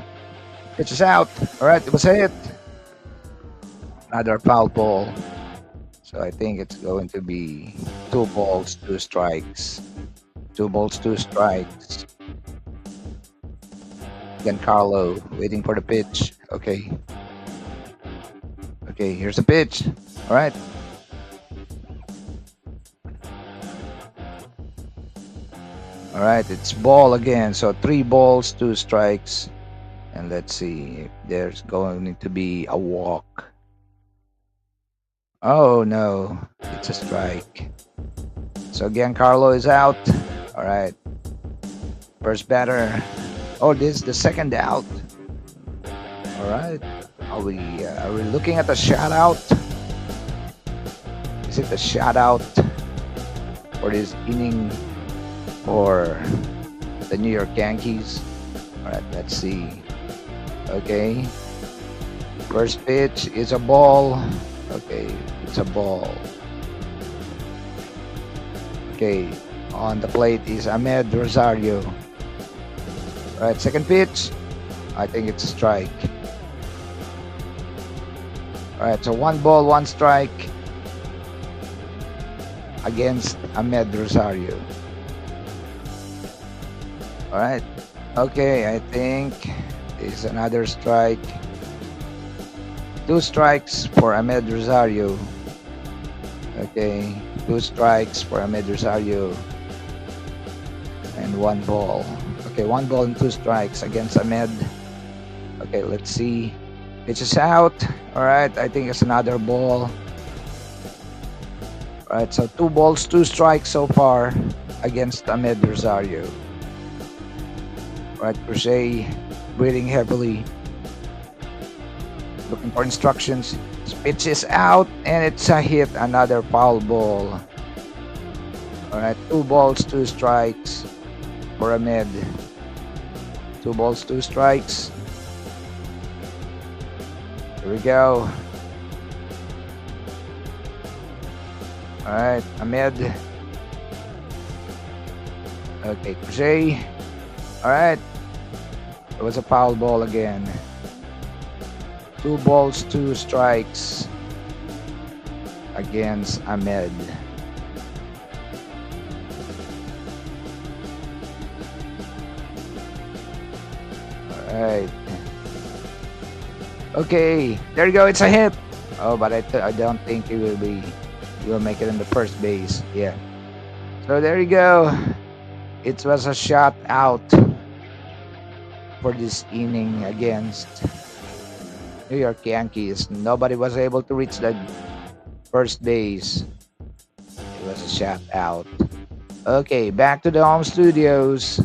Speaker 1: Pitch is out. All right, it was hit. Another foul ball. So I think it's going to be 2 balls, 2 strikes. 2 balls, 2 strikes. Giancarlo waiting for the pitch. Okay. Okay, here's the pitch. All right. All right, it's ball again. So 3 balls, 2 strikes. And let's see if there's going to be a walk. Oh no, it's a strike. So Giancarlo is out. All right. First batter. Oh, this is the second out. All right. Are we looking at the shutout? Is it the shutout for this inning for the New York Yankees? All right. Let's see. Okay. First pitch is a ball. Okay, it's a ball. Okay, on the plate is Ahmed Rosario. All right, second pitch. I think it's a strike. All right, so one ball, one strike against Ahmed Rosario. All right. Okay, I think this is another strike. Two strikes for Ahmed Rosario. Okay, two strikes for Ahmed Rosario. And one ball. Okay, one ball and two strikes against Ahmed. Okay, let's see. Pitch is out. All right, I think it's another ball. All right, so two balls, two strikes so far against Ahmed Rosario. All right, Crochet breathing heavily, looking for instructions. Pitch is out and it's a hit, another foul ball. All right, two balls, two strikes for Ahmed. Two balls, two strikes. Here we go. All right, Ahmed. Okay, Crochet. All right, it was a foul ball again. Two balls, two strikes against Ahmed. All right. Okay, there you go. It's a hit. Oh, but I don't think he will make it in the first base. Yeah. So there you go. It was a shot out for this inning against New York Yankees. Nobody was able to reach the first base. It was a shot out. Okay, back to the home studios.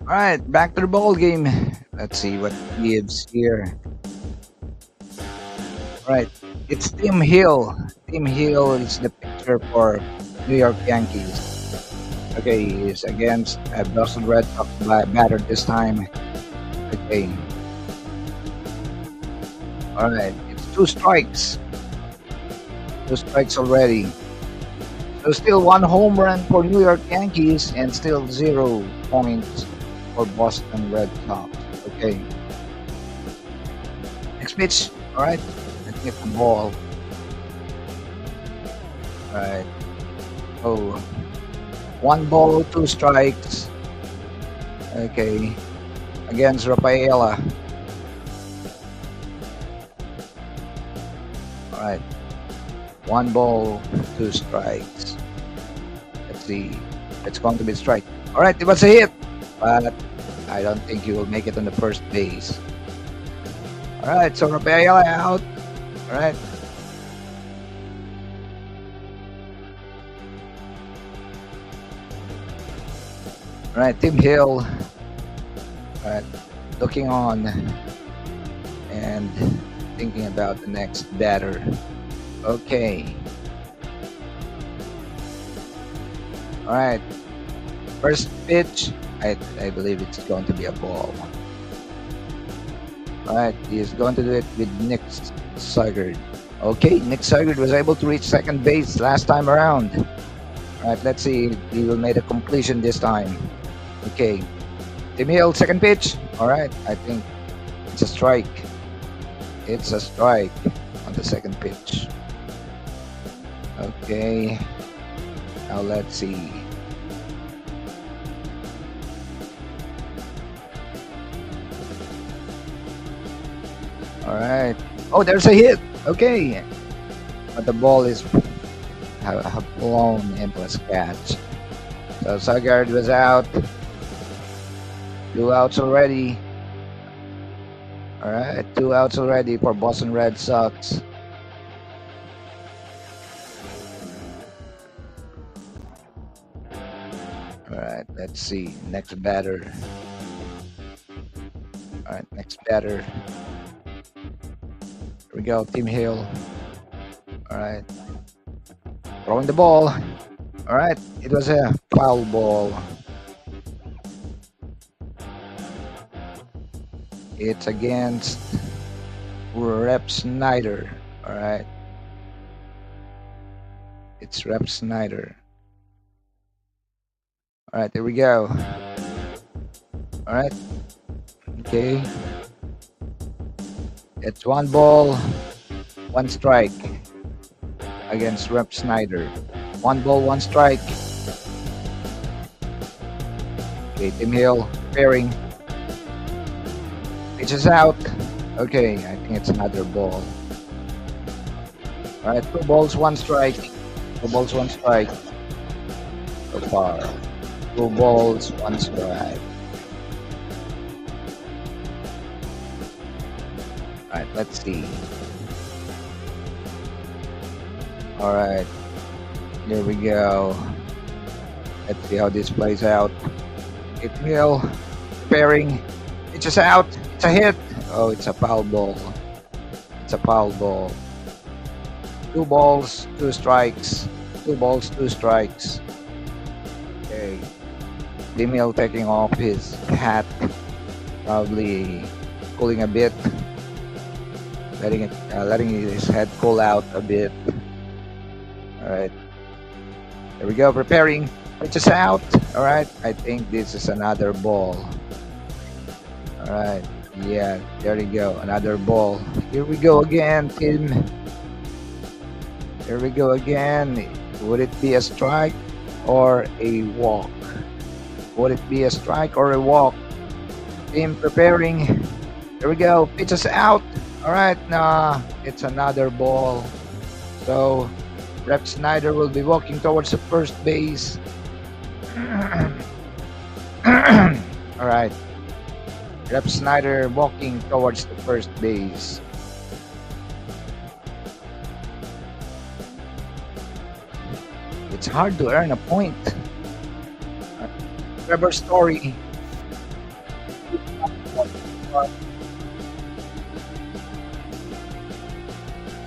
Speaker 1: All right, back to the ball game. Let's see what gives here. Right. It's Tim Hill. Tim Hill is the pitcher for New York Yankees. Okay, he's against Boston Red Sox batter this time. Okay. All right. It's two strikes. Two strikes already. So still one home run for New York Yankees and still 0 points for Boston Red Sox. Okay. Next pitch. All right. Let's get the ball. All right. Oh, 1 ball, 2 strikes. Okay. Against Rafaela. All right. 1 ball, 2 strikes. Let's see. It's going to be a strike. All right. It was a hit, but I don't think he will make it on the first base. All right. So Rafaela out. All right. All right. Tim Hill. All right. Looking on and thinking about the next batter. Okay. All right. First pitch. I believe it's going to be a ball. All right. He is going to do it with Nick Sugard. Okay. Nick Sugard was able to reach second base last time around. All right. Let's see if he will make a completion this time. Okay. Tim Hill, second pitch. All right. I think it's a strike. It's a strike on the second pitch. Okay. Now let's see. All right. Oh, there's a hit. Okay. But the ball is have blown into a catch. So Sugard was out. 2 outs already. All right. 2 outs already for Boston Red Sox. All right. Let's see. Next batter. All right. Next batter. Here we go. Tim Hill. All right. Throwing the ball. All right. It was a foul ball. It's against Rep Snyder. All right. It's Rep Snyder. All right. There we go. All right. Okay. It's 1 ball, 1 strike against Rep Snyder. 1 ball, 1 strike. Okay, Tim Hill preparing. Pitches out. Okay, I think it's another ball. All right, 2 balls, 1 strike. 2 balls, 1 strike. So far, 2 balls, 1 strike. All right, let's see. All right, here we go. Let's see how this plays out. Tim Hill preparing. Pitches out. It's a hit. Oh, it's a foul ball. It's a foul ball. 2 balls, 2 strikes. 2 balls, 2 strikes. Okay. Tim Hill taking off his hat. Probably cooling a bit. Letting his head cool out a bit. All right. There we go. Preparing. Pitches out. All right. I think this is another ball. All right. Yeah. There you go. Another ball. Here we go again, Tim. Here we go again. Would it be a strike or a walk? Would it be a strike or a walk? Tim preparing. Here we go. Pitches out. All right, nah, it's another ball. So, Rep Snyder will be walking towards the first base. All right, Rep Snyder walking towards the first base. It's hard to earn a point. Trevor Story.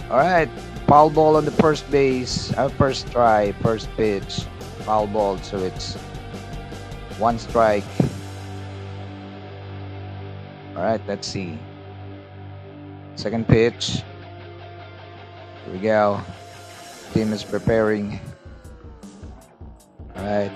Speaker 1: All right, foul ball on the first base. First try, first pitch, foul ball. So it's one strike. All right, let's see. Second pitch. Here we go. Team is preparing. All right.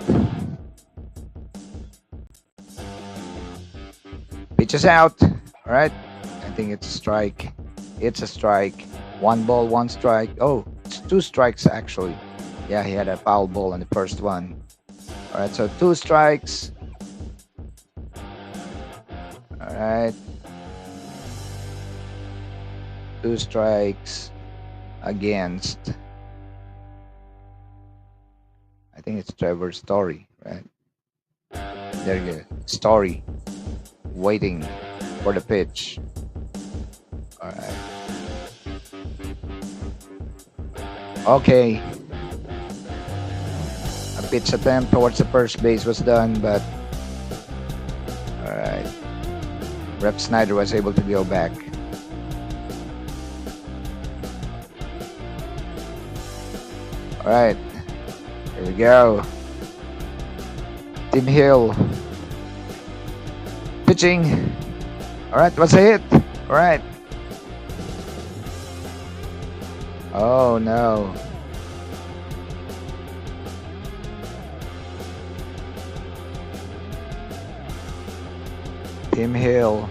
Speaker 1: Pitches out. All right. I think it's a strike. It's a strike. One ball, one strike. Oh, it's two strikes actually. Yeah, he had a foul ball on the first one. All right, so two strikes. All right. Two strikes against. I think it's Trevor Story, right? There you go. Story waiting for the pitch. All right. Okay. A pitch attempt towards the first base was done, but all right. Rep Snyder was able to go back. All right. Here we go. Tim Hill pitching. All right, what's a hit? All right. Oh no. Tim Hill.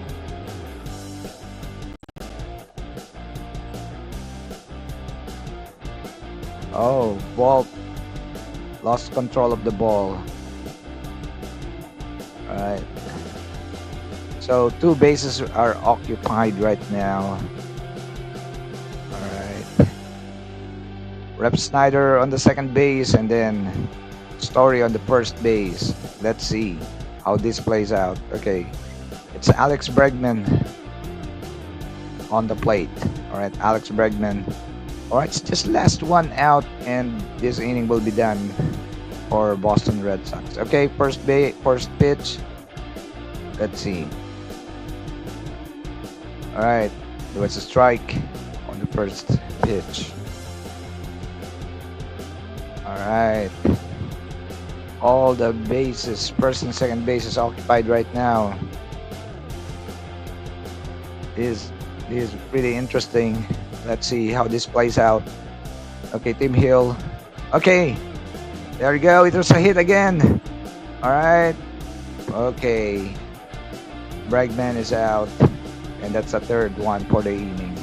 Speaker 1: Oh, ball. Lost control of the ball. All right. So two bases are occupied right now. All right. Rep Snyder on the second base and then Story on the first base. Let's see how this plays out. Okay. It's Alex Bregman on the plate. All right, Alex Bregman. All right, it's just last one out, and this inning will be done for Boston Red Sox. Okay, first pitch. Let's see. All right, there was a strike on the first pitch. All right. All the bases, first and second base is occupied right now. This is pretty interesting. Let's see how this plays out. Okay, Tim Hill. Okay, there you go. It was a hit again. All right. Okay. Bregman is out, and that's a third one for the inning.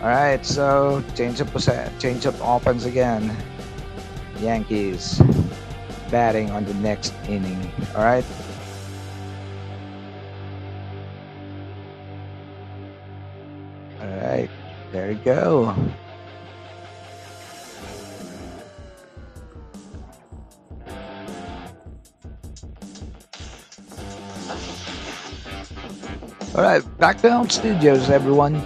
Speaker 1: All right, so change of offense again. Yankees batting on the next inning. All right. All right, there you go. All right, back to home studios, everyone.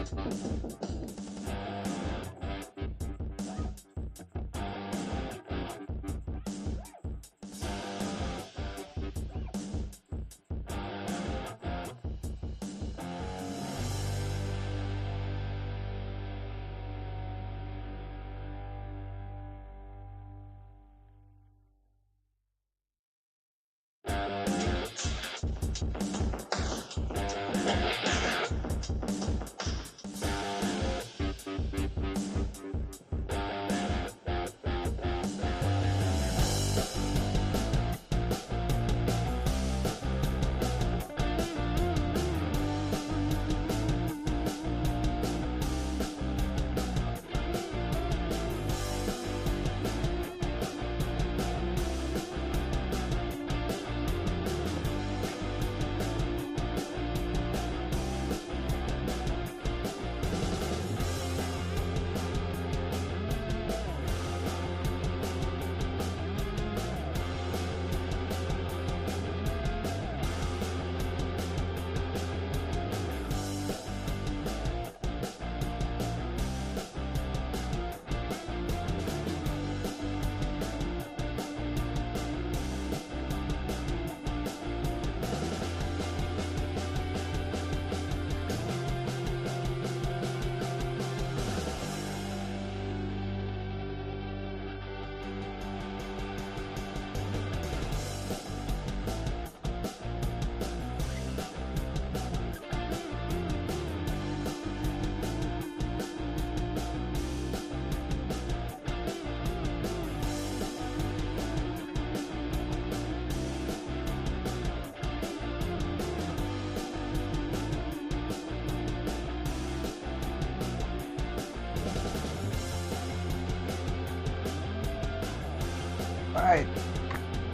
Speaker 1: right,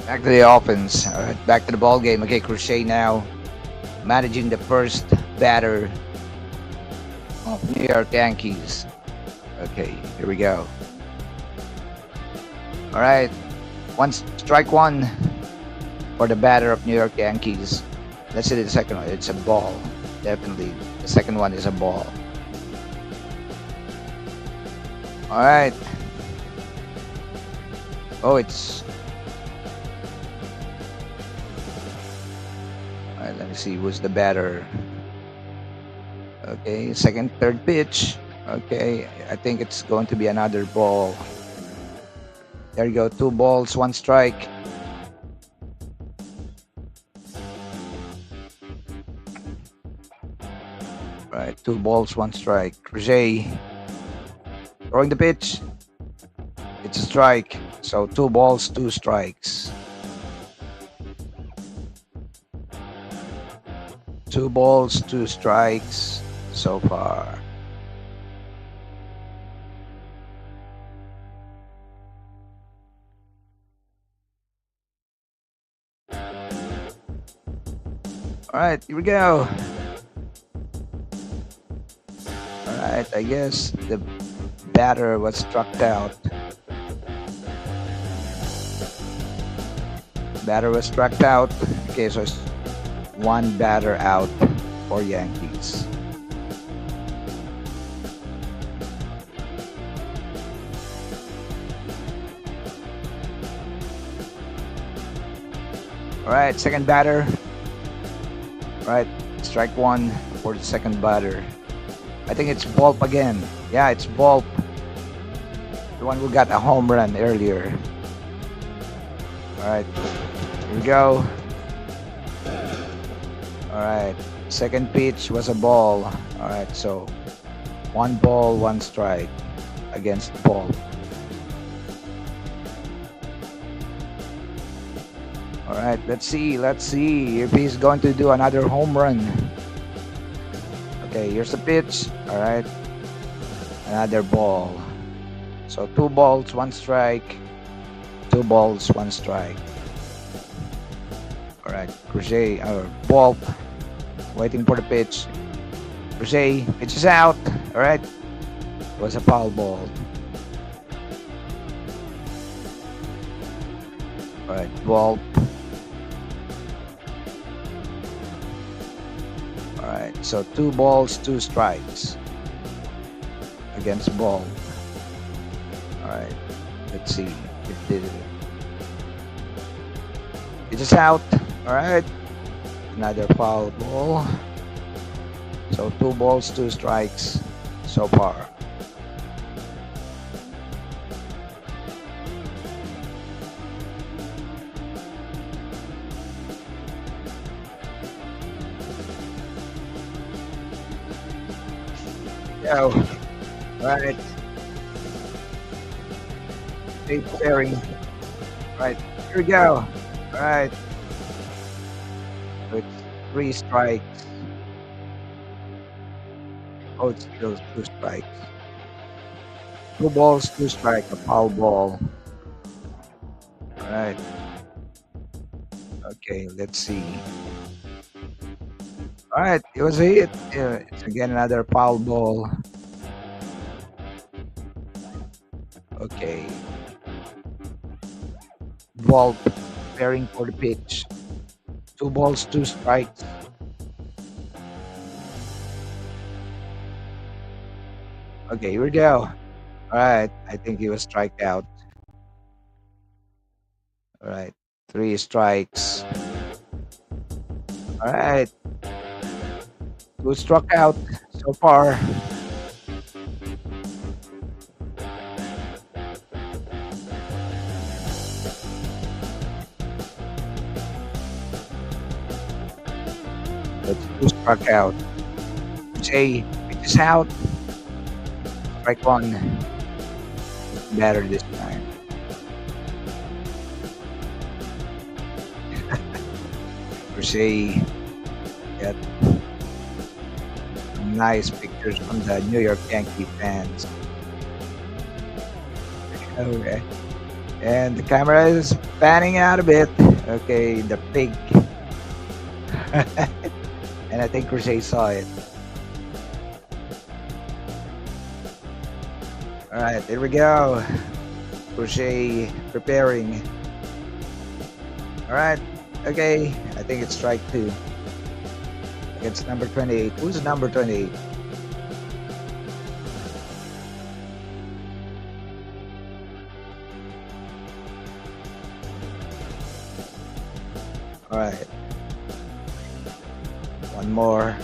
Speaker 1: back to the offense. All right, back to the ball game. Okay, Crochet now managing the first batter of New York Yankees. Okay, here we go. All right, strike one for the batter of New York Yankees. Let's see the second one. It's a ball. Definitely, the second one is a ball. All right. Oh, it's. All right, let me see who's the batter. Okay, second, third pitch. Okay, I think it's going to be another ball. There you go, 2 balls, 1 strike. Right, 2 balls, 1 strike. Crochet throwing the pitch. It's a strike. So 2 balls, 2 strikes. 2 balls, 2 strikes so far. All right, here we go. All right, I guess the batter was struck out. Batter was struck out. Okay, so it's 1 batter out for Yankees. All right, second batter. All right, strike one for the second batter. I think it's Volp again. Yeah, it's Volp. The one who got a home run earlier. All right, here we go. All right, second pitch was a ball. All right, so 1 ball, 1 strike against Volp. All right, let's see if he's going to do another home run. Okay, here's the pitch. All right, another ball. So 2 balls, 1 strike. 2 balls, 1 strike. All right, Crochet or Volp waiting for the pitch. Crochet pitches out. All right, it was a foul ball. All right, Volp. All right, so 2 balls, 2 strikes against Ball. All right, let's see if did it. It is out. All right, another foul ball. So 2 balls, 2 strikes so far. Go. Right. Safe pairing. Right. Here we go. Right. So it's 3 strikes. Oh, it's still 2 strikes. 2 balls, 2 strikes, a foul ball. All right. Okay, let's see. All right, it was a hit. Yeah, it's again another foul ball. Okay. Ball preparing for the pitch. 2 balls, 2 strikes. Okay, here we go. All right, I think he was strike out. All right, 3 strikes. All right, 2 struck out so far. That's 2 struck out. Jay pitches out. Strike one. Better this time. Crochet got nice pictures from the New York Yankee fans. Okay. And the camera is panning out a bit. Okay, the pig. And I think Crochet saw it. All right, here we go. Crochet preparing. All right. Okay, I think it's strike two against number 28. Who's number 28? All right. One more.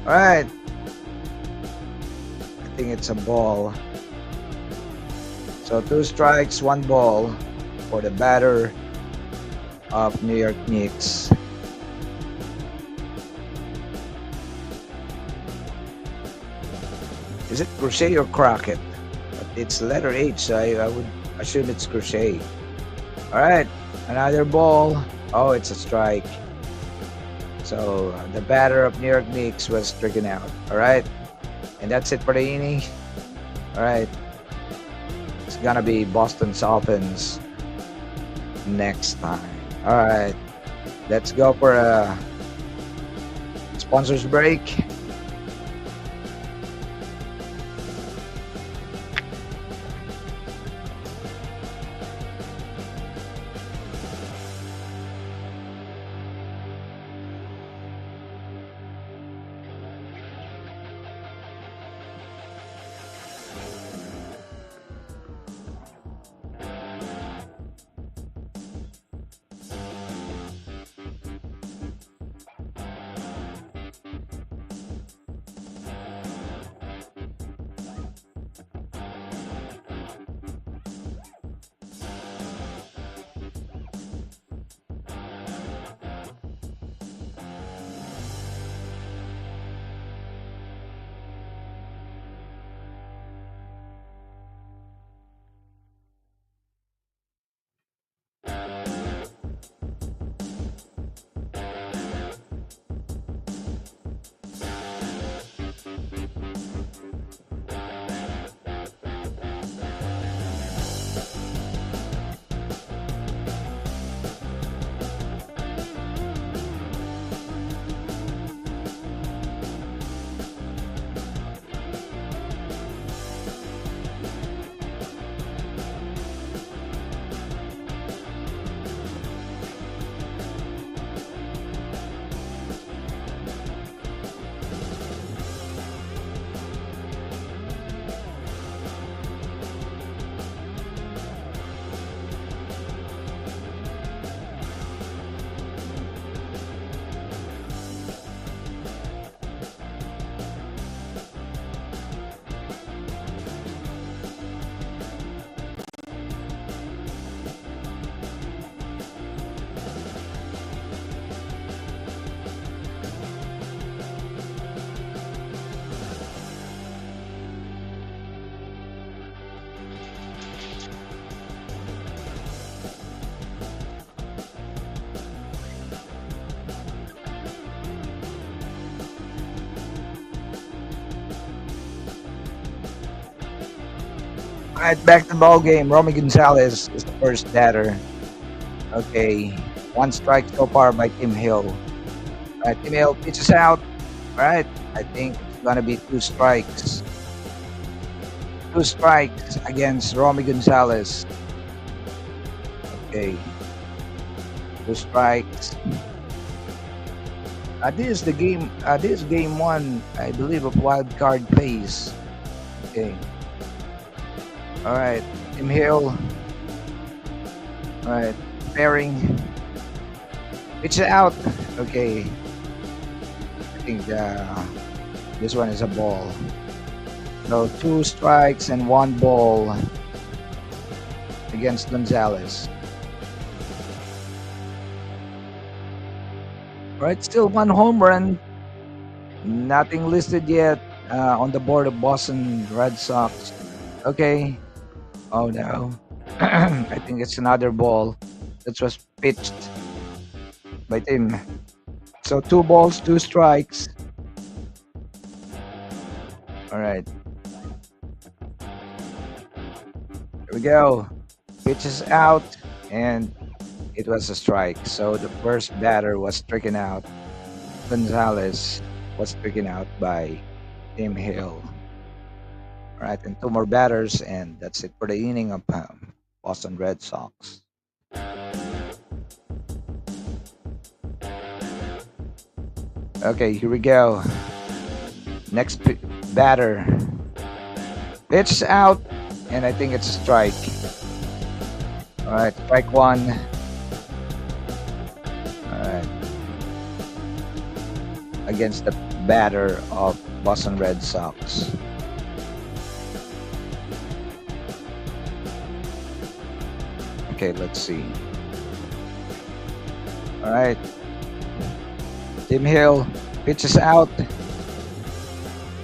Speaker 1: All right. I think it's a ball. So two strikes, one ball for the batter of New York Knicks. Is it Crochet or Crockett? It's letter H, so I would assume it's Crochet. All right, another ball. Oh, it's a strike. So the batter of New York Knicks was stricken out. All right, and that's it for the inning. All right, it's gonna be Boston's offense next time. All right, let's go for a sponsors break. All right, back to the ball game. Romy Gonzalez is the first batter. Okay, one strike so far by Tim Hill. All right, Tim Hill pitches out. All right, I think it's gonna be two strikes. Two strikes against Romy Gonzalez. Okay, two strikes. This is the game. This is game one, I believe, of wild card phase. Okay. All right, Tim Hill. All right, pairing. Pitch out. Okay, I think this one is a ball. So two strikes and one ball against Gonzalez. All right, still one home run. Nothing listed yet on the board of Boston Red Sox. Okay. Oh no. I think it's another ball that was pitched by Tim. So two balls, two strikes. All right. Here we we go. Pitch is out, and it was a strike. So the first batter was stricken out. Gonzalez was stricken out by Tim Hill. All right, and two more batters, and that's it for the inning of Boston Red Sox. Okay, here we go. Next batter. Pitch out, and I think it's a strike. All right, strike one. All right. Against the batter of Boston Red Sox. Okay, let's see. All right. Tim Hill pitches out.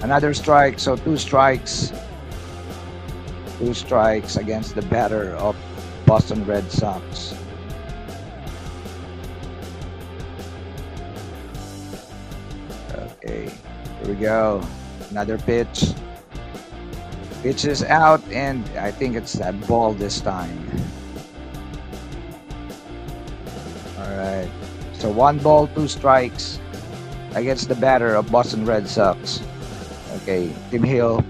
Speaker 1: Another strike, so two strikes. Two strikes against the batter of Boston Red Sox. Okay, here we go. Another pitch. Pitch is out, and I think it's that ball this time. All right. So one ball, two strikes against the batter of Boston Red Sox. Okay, Tim Hill,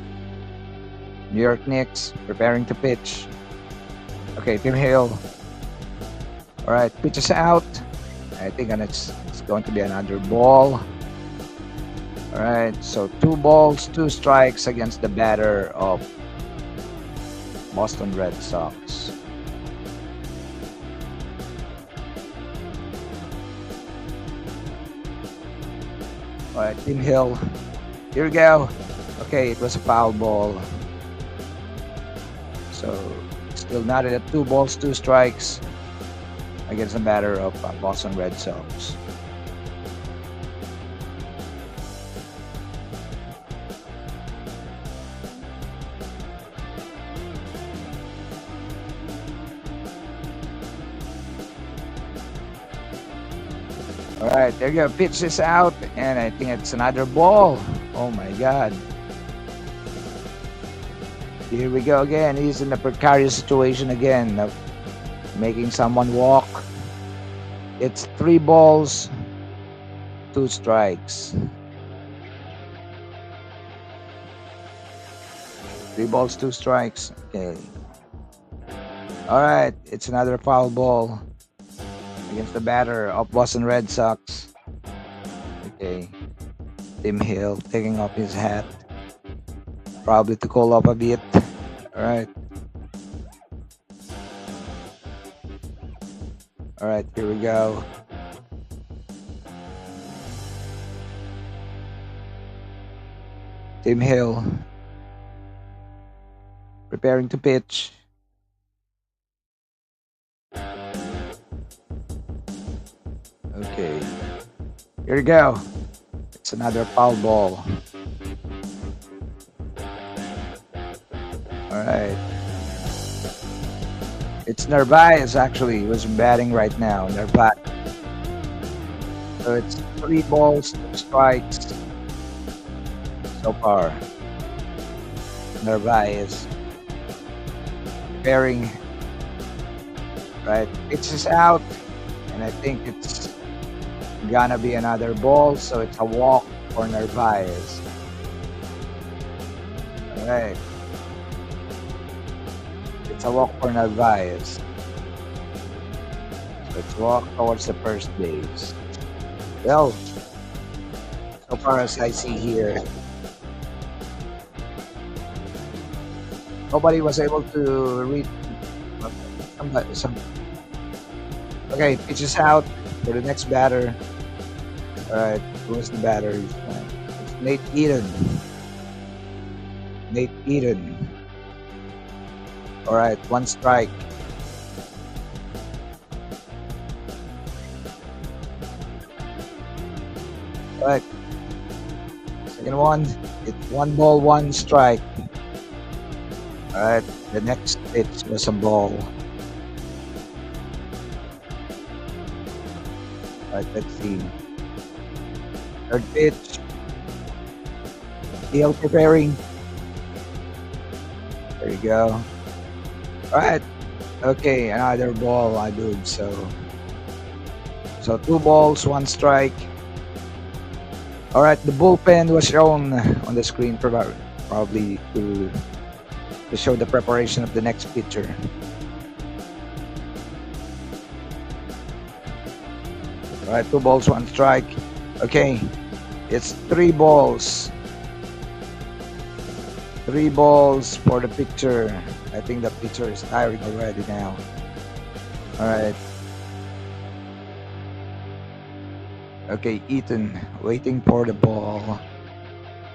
Speaker 1: New York Knicks, preparing to pitch. Okay, Tim Hill. All right, pitch is out. I think it's going to be another ball. All right, so two balls, two strikes against the batter of Boston Red Sox. All right, Tim Hill. Here we go. Okay, it was a foul ball. So still not at two balls, two strikes against the batter of Boston Red Sox. All right, there you go. Pitch is out, and I think it's another ball. Oh my God. Here we go again. He's in a precarious situation again of making someone walk. It's three balls, two strikes. Three balls, two strikes. Okay. All right, it's another foul ball against the batter of Boston Red Sox. Okay. Tim Hill taking off his hat. Probably to cool off a bit. Alright. Alright, here we go. Tim Hill preparing to pitch. Okay. Here we go. It's another foul ball. Alright. It's Narvaez actually who's batting right now. Narvaez. So it's three balls, two strikes so far. Narvaez preparing. Right. Pitch is out, and I think it's gonna be another ball, so it's a walk for Narvaez. Alright. It's a walk for Narvaez. Let's walk towards the first base. Well, so far as I see here, nobody was able to read. Okay, pitch is out for the next batter. Alright, who's the batter? It's Nate Eden. Nate Eden. Alright, one strike. Alright. Second one, it's one ball, one strike. Alright, the next pitch was a ball. Alright, let's see. Third pitch. Hill preparing. There you go. All right. Okay, another ball, I believe. So two balls, one strike. All right, the bullpen was shown on the screen, probably to show the preparation of the next pitcher. All right, two balls, one strike. Okay, it's three balls. Three balls for the pitcher. I think the pitcher is tiring already now. All right. Okay, Ethan, waiting for the ball,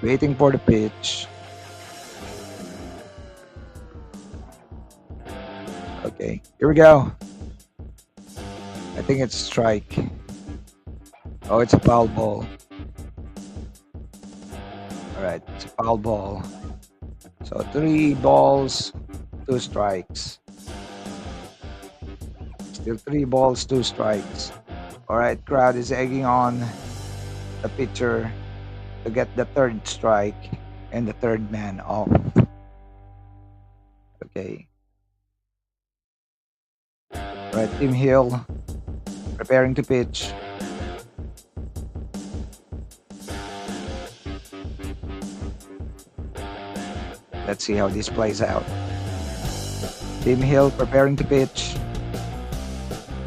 Speaker 1: waiting for the pitch. Okay, here we go. I think it's strike. Oh, it's a foul ball. All right, it's a foul ball. So three balls, two strikes. Still three balls, two strikes. All right, crowd is egging on the pitcher to get the third strike and the third man off. Okay. All right, Tim Hill preparing to pitch. Let's see how this plays out. Tim Hill preparing to pitch.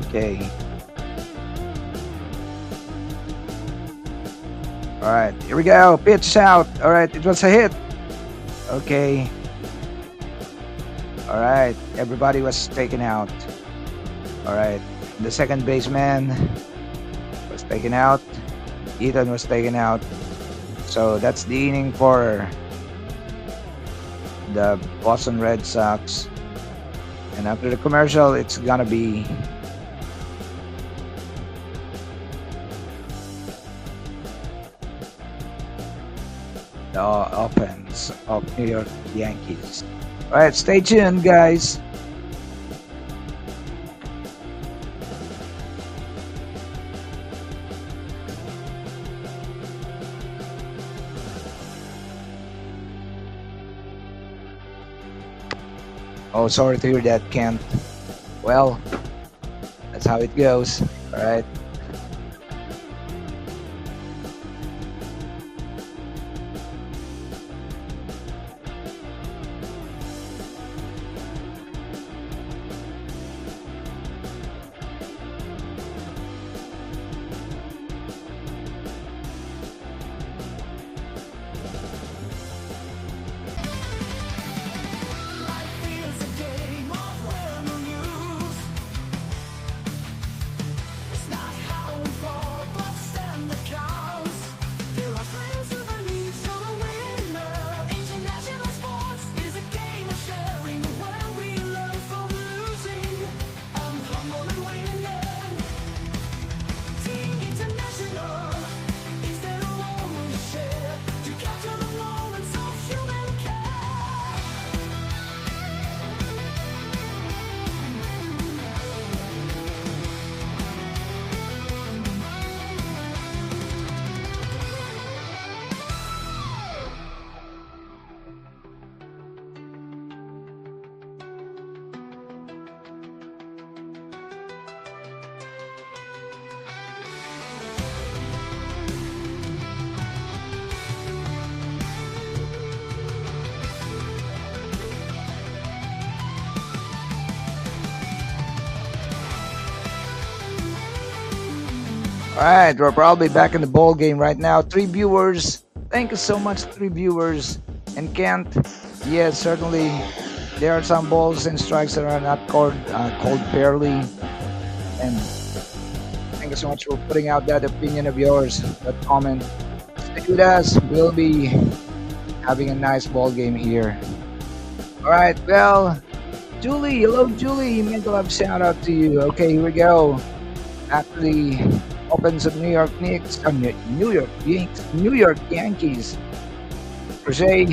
Speaker 1: Okay. All right, here we go. Pitch out. All right, it was a hit. Okay. All right, everybody was taken out. All right, the second baseman was taken out. Ethan was taken out. So that's the inning for the Boston Red Sox. And after the commercial, it's gonna be the offense of New York Yankees. All right, stay tuned, guys. Oh, sorry to hear that, Kent. Well, that's how it goes. All right. All right, we're probably back in the ball game right now. Three viewers. Thank you so much, three viewers. And Kent, yes, certainly there are some balls and strikes that are not called fairly. And thank you so much for putting out that opinion of yours, that comment. Stay with us. We'll be having a nice ball game here. All right, well, Julie, hello, Julie. Mental love shout out to you. Okay, here we go. After the opens of New York Knicks, New York Yankees, New York Yankees. Crochet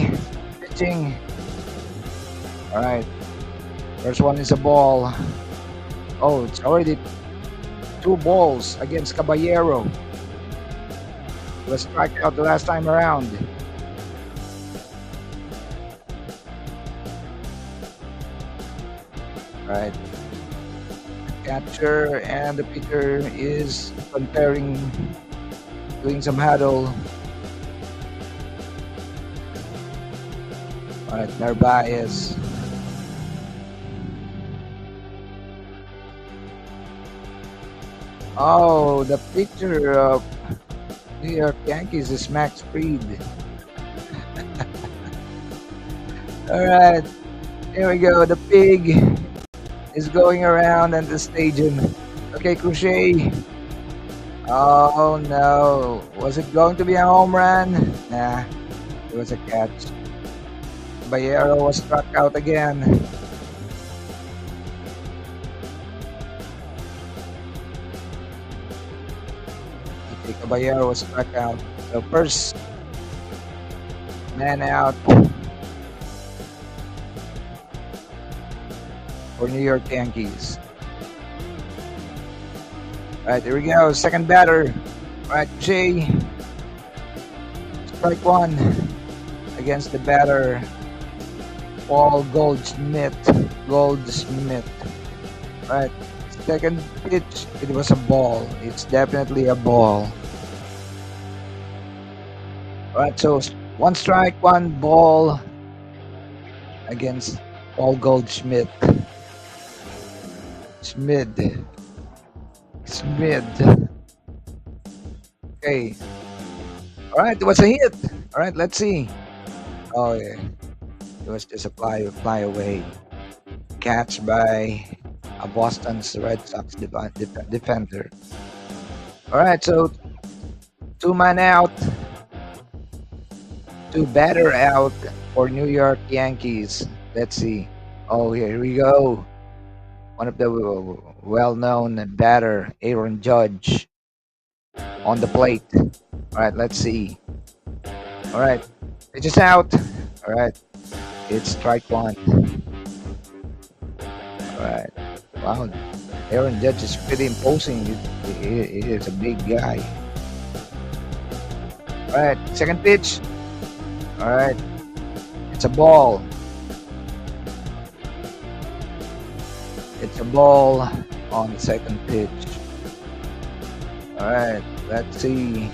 Speaker 1: pitching. All right, first one is a ball. Oh, it's already two balls against Caballero. He was struck out the last time around. Right. Catcher and the pitcher is comparing, doing some huddle. All right, Narvaez. Oh, the pitcher of New York Yankees is Max Fried. All right, here we go. The pig is going around in the stadium. Okay, Crochet. Oh no. Was it going to be a home run? Nah, it was a catch. Bayero was struck out again. I think Bayero was struck out. So first man out for New York Yankees. All right, here we go. Second batter. All right, Jay. Strike one against the batter, Paul Goldsmith. Goldsmith. All right, second pitch. It was a ball. It's definitely a ball. All right, so one strike, one ball against Paul Goldschmidt. Smith. Okay. All right, it was a hit. All right, let's see. Oh yeah, it was just a fly away catch by a Boston's Red Sox defender. All right, so two man out, two batter out for New York Yankees. Let's see. Oh, here we go. One of the well-known batter, Aaron Judge, on the plate. All right, let's see. All right, pitch is out. All right, it's strike one. All right, wow, Aaron Judge is pretty imposing. He is a big guy. All right, second pitch. All right, it's a ball. It's a ball on the second pitch. All right, let's see.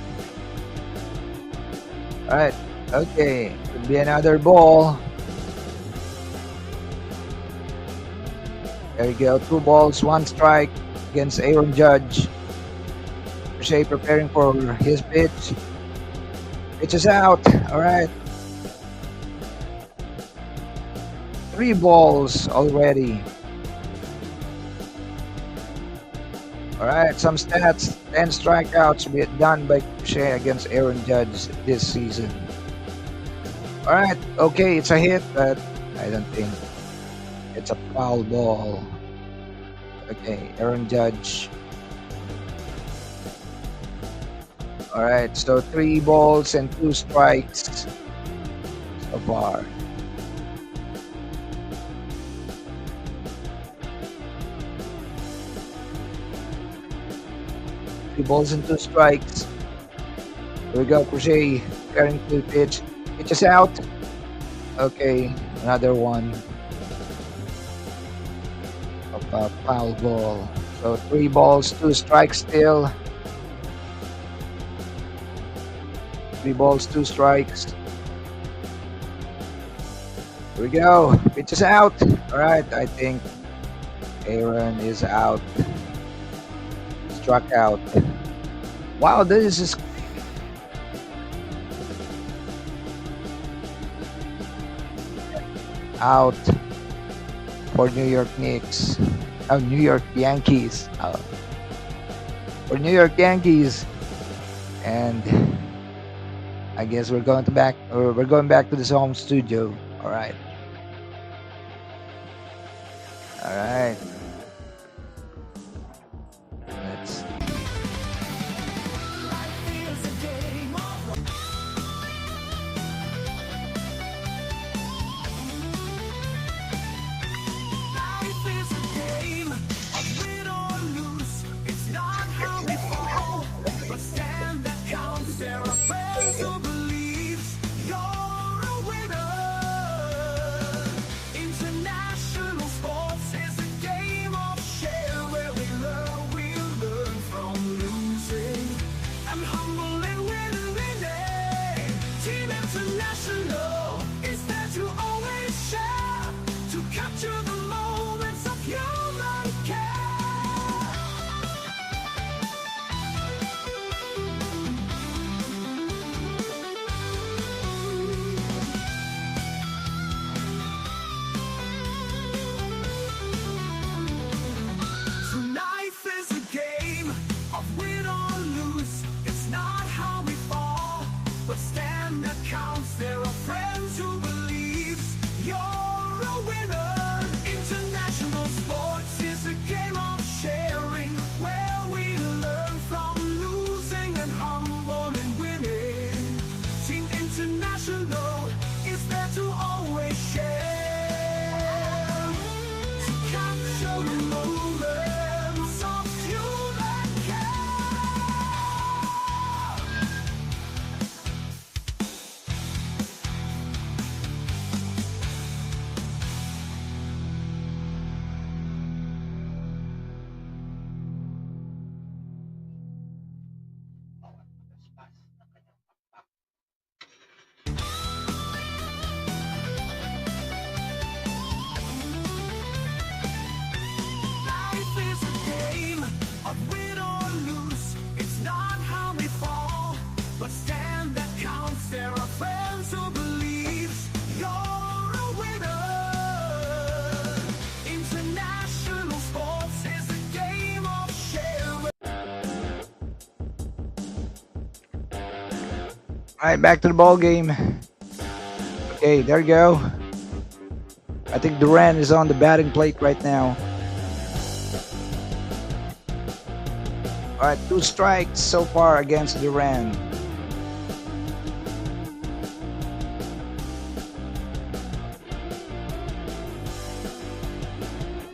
Speaker 1: All right, okay, could be another ball. There you go, 2 balls, 1 strike against Aaron Judge. Shea preparing for his pitch. Pitch is out. All right, 3 balls already. All right, some stats: 10 strikeouts done by Shea against Aaron Judge this season. All right, okay, it's a hit, but I don't think it's a foul ball. Okay, Aaron Judge. All right, so 3 balls and 2 strikes so far. Three balls and 2 strikes. Here we go, Crochet preparing to pitch. Pitches out. Okay, another one of a foul ball. So 3 balls, 2 strikes still. 3 balls, 2 strikes. Here we go. Pitches out. All right, I think Aaron is out. Struck out. Wow, this is out for New York Knicks. Oh, New York Yankees. For New York Yankees, and I guess we're going back to this home studio. All right. All right. Let's.
Speaker 2: International sports is a game. There are fans who believe you're a winner. International sports is a game of share.
Speaker 1: All right, back to the ball game. Okay, there you go. I think Duran is on the batting plate right now. All right, 2 strikes so far against Duran.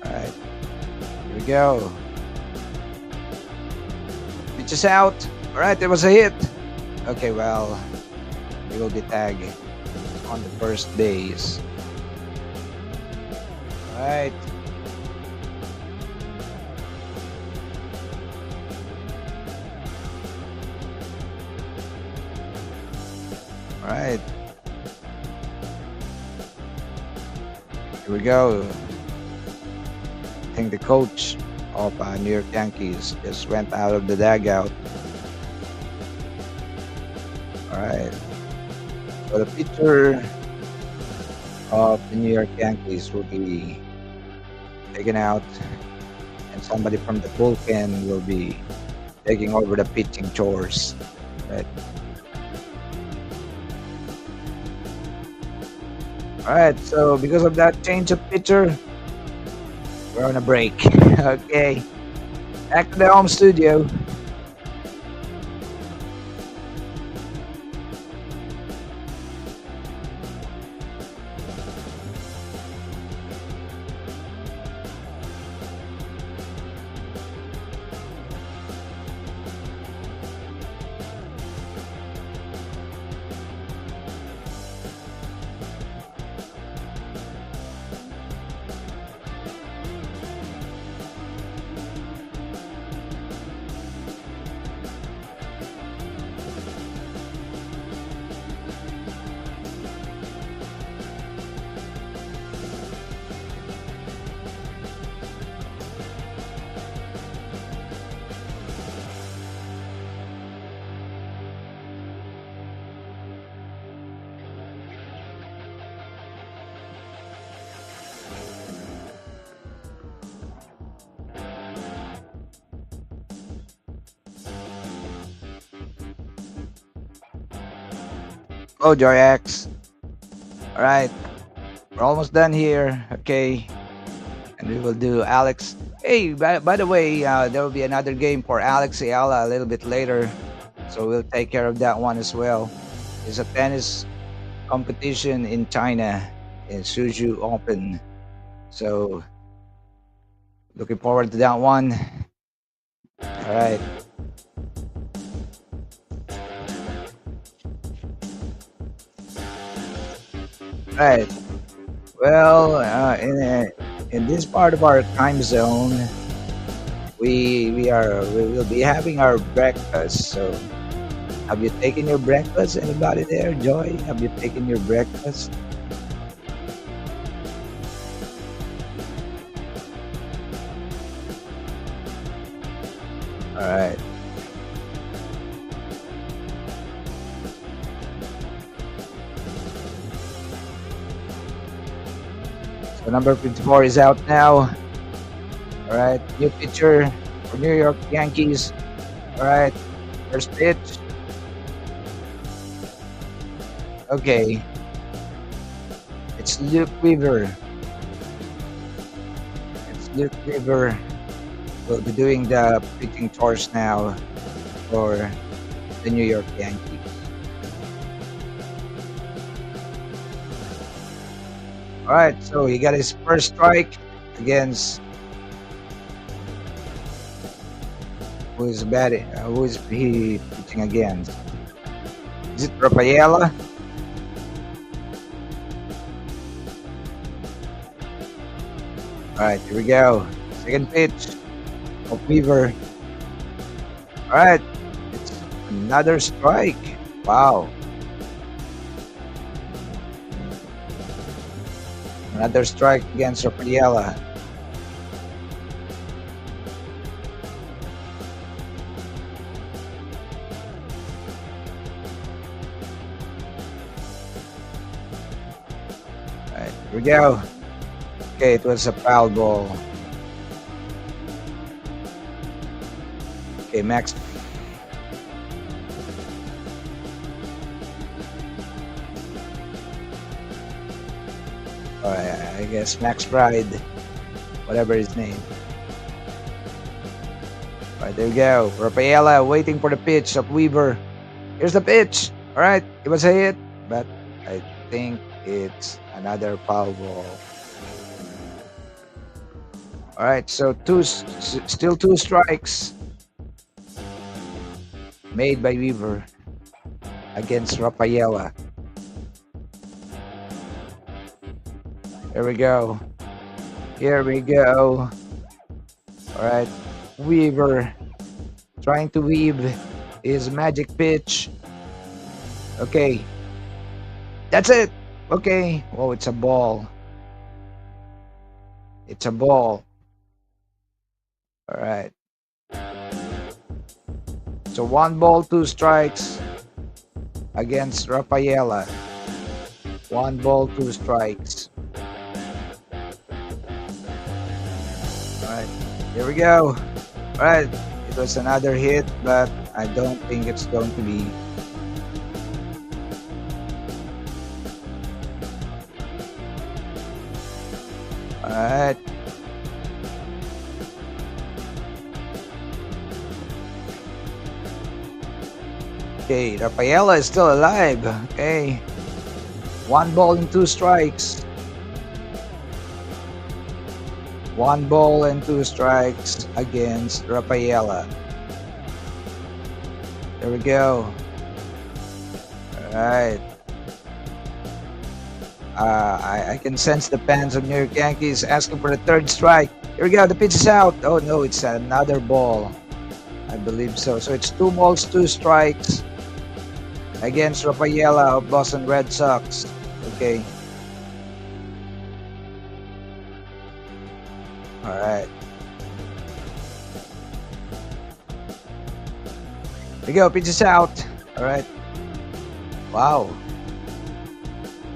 Speaker 1: All right, here we go. Pitches out. All right, there was a hit. Okay, well, he will be tagged on the first base. All right. All right. Here we go. I think the coach of New York Yankees just went out of the dugout. All right. So the pitcher of the New York Yankees will be taken out, and somebody from the bullpen will be taking over the pitching chores. Right. All right. So because of that change of pitcher, we're on a break. Okay. Back to the home studio. Oh, Joy X. All right. We're almost done here. Okay. And we will do Alex. Hey, by the way, there will be another game for Alex Ayala a little bit later. So we'll take care of that one as well. It's a tennis competition in China, in Suzhou Open. So looking forward to that one. All right. All right. Well, in this part of our time zone, we will be having our breakfast. So, have you taken your breakfast? Anybody there, Joy? Have you taken your breakfast? All right. So number 54 is out now. All right. New pitcher for New York Yankees. All right. First pitch. Okay. It's Luke Weaver. It's Luke Weaver. Will be doing the pitching chores now for the New York Yankees. All right, so he got his first strike against who is batting? Who is he pitching against? Is it Rafaela? All right, here we go. Second pitch of Weaver. All right, it's another strike. Wow. Another strike against Rafaela. Here we go. Okay, it was a foul ball. Okay, Max. I guess Max Pride, whatever his name. All right, there we go. Rafaela waiting for the pitch of Weaver. Here's the pitch. All right, it was a hit, but I think it's another foul ball. All right, so still two strikes made by Weaver against Rafaela. Here we go. Here we go. All right, Weaver trying to weave his magic pitch. Okay, that's it. Okay. Oh, it's a ball. It's a ball. All right. So 1 ball, 2 strikes against Rafaela. 1 ball, 2 strikes. All right. Here we go. All right. It was another hit, but I don't think it's going to be. All right. Okay, Rafaela is still alive. Okay. 1 ball and 2 strikes. 1 ball and 2 strikes against Rafaela. There we go. All right. I can sense the fans of New York Yankees asking for the 3rd strike. Here we go. The pitch is out. Oh no, it's another ball. I believe so. So it's 2 balls, 2 strikes against Rafaela of Boston Red Sox. Okay. All right. Here we go. Pitch is out. All right. Wow.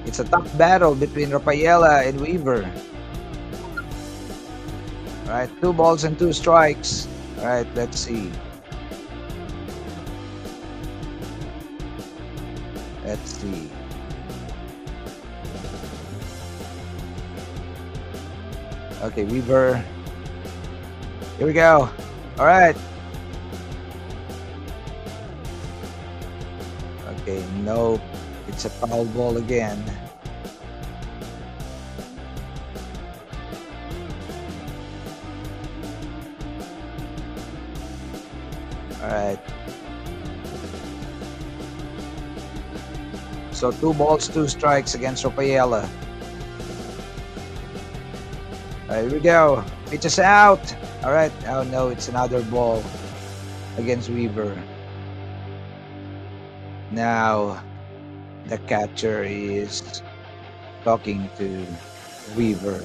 Speaker 1: It's a tough battle between Rafaela and Weaver. All right. 2 balls and 2 strikes. All right. Let's see. Let's see. Okay, Weaver. Here we go. All right. Okay, nope. It's a foul ball again. All right. So 2 balls, 2 strikes against Rafaela. All right, here we go. Pitch is out. All right. Oh no, it's another ball against Weaver. Now the catcher is talking to Weaver.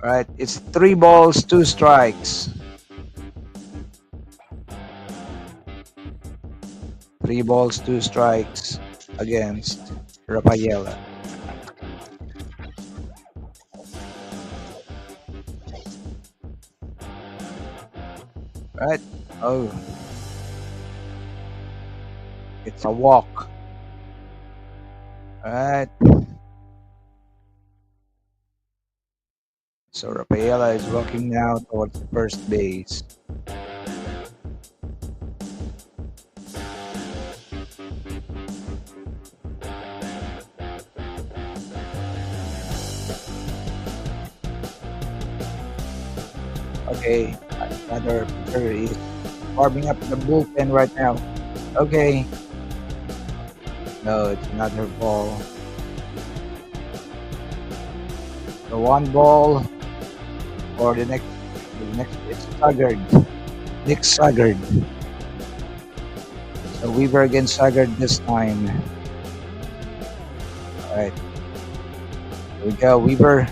Speaker 1: All right, it's 3 balls, 2 strikes. 3 balls, 2 strikes against Rafaela. All right. Oh. It's a walk. All right. So Rafaela is walking now towards first base. Okay, another pitcher is warming up the bullpen right now. Okay. No, it's another ball. So 1 ball for the next is Suggard. Nick Suggard. So Weaver against Suggard this time. Alright. Here we go, Weaver.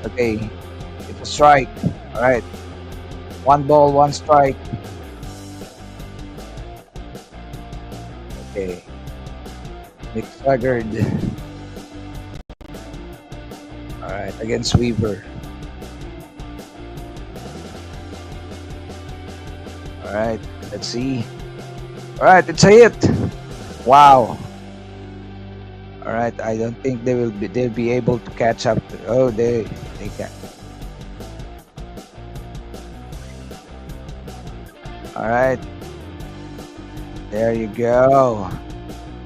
Speaker 1: Okay. It's a strike. Alright. 1 ball, 1 strike. Okay. McSuggard. All right, against Weaver. All right, let's see. All right, it's a hit. Wow. All right, I don't think they'll be able to catch up. Oh, they can. All right, there you go.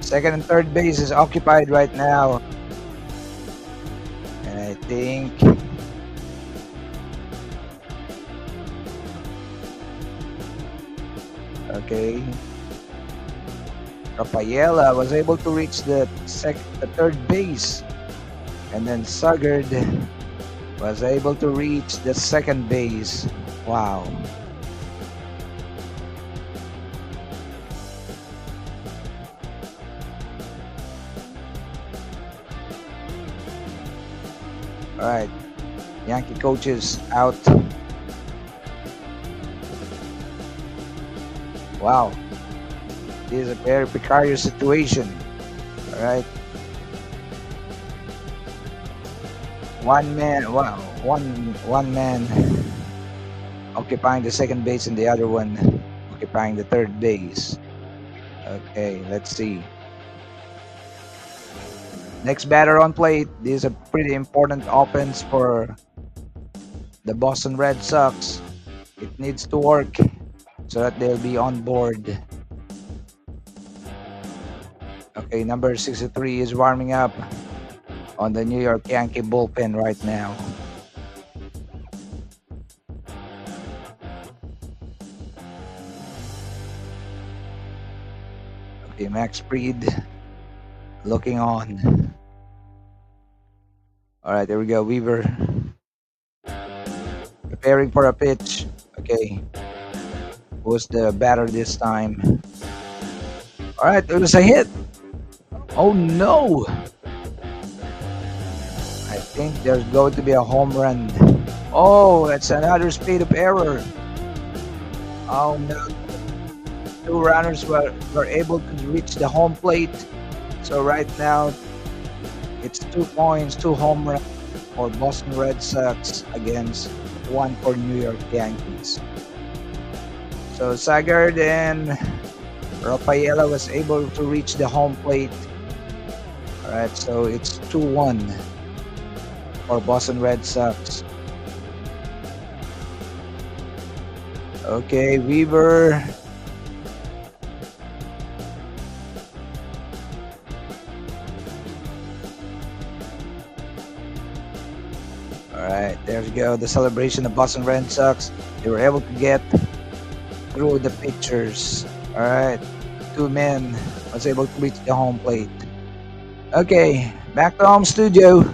Speaker 1: Second and third base is occupied right now, and I think okay. Rapayella was able to reach the third base, and then Suggard was able to reach the second base. Wow. All right, Yankee coaches out. Wow, this is a very precarious situation. All right, one man, wow, one man occupying the second base and the other one occupying the third base. Okay, let's see. Next batter on plate. This is a pretty important offense for the Boston Red Sox. It needs to work so that they'll be on board. Okay, number 63 is warming up on the New York Yankee bullpen right now. Okay, Max Fried looking on. All right, there we go. Weaver preparing for a pitch. Okay, who's the batter this time? All right, it was a hit. Oh no! I think there's going to be a home run. Oh, it's another speed of error. Oh no! Two runners were able to reach the home plate. So right now, it's 2 points, 2 home runs for Boston Red Sox against 1 for New York Yankees. So Sagard and Rapayella was able to reach the home plate. All right, so it's 2-1 for Boston Red Sox. Okay, Weaver. All right, there we go. The celebration of Boston Red Sox. They were able to get through the pitchers. All right, 2 men was able to reach the home plate. Okay, back to home studio.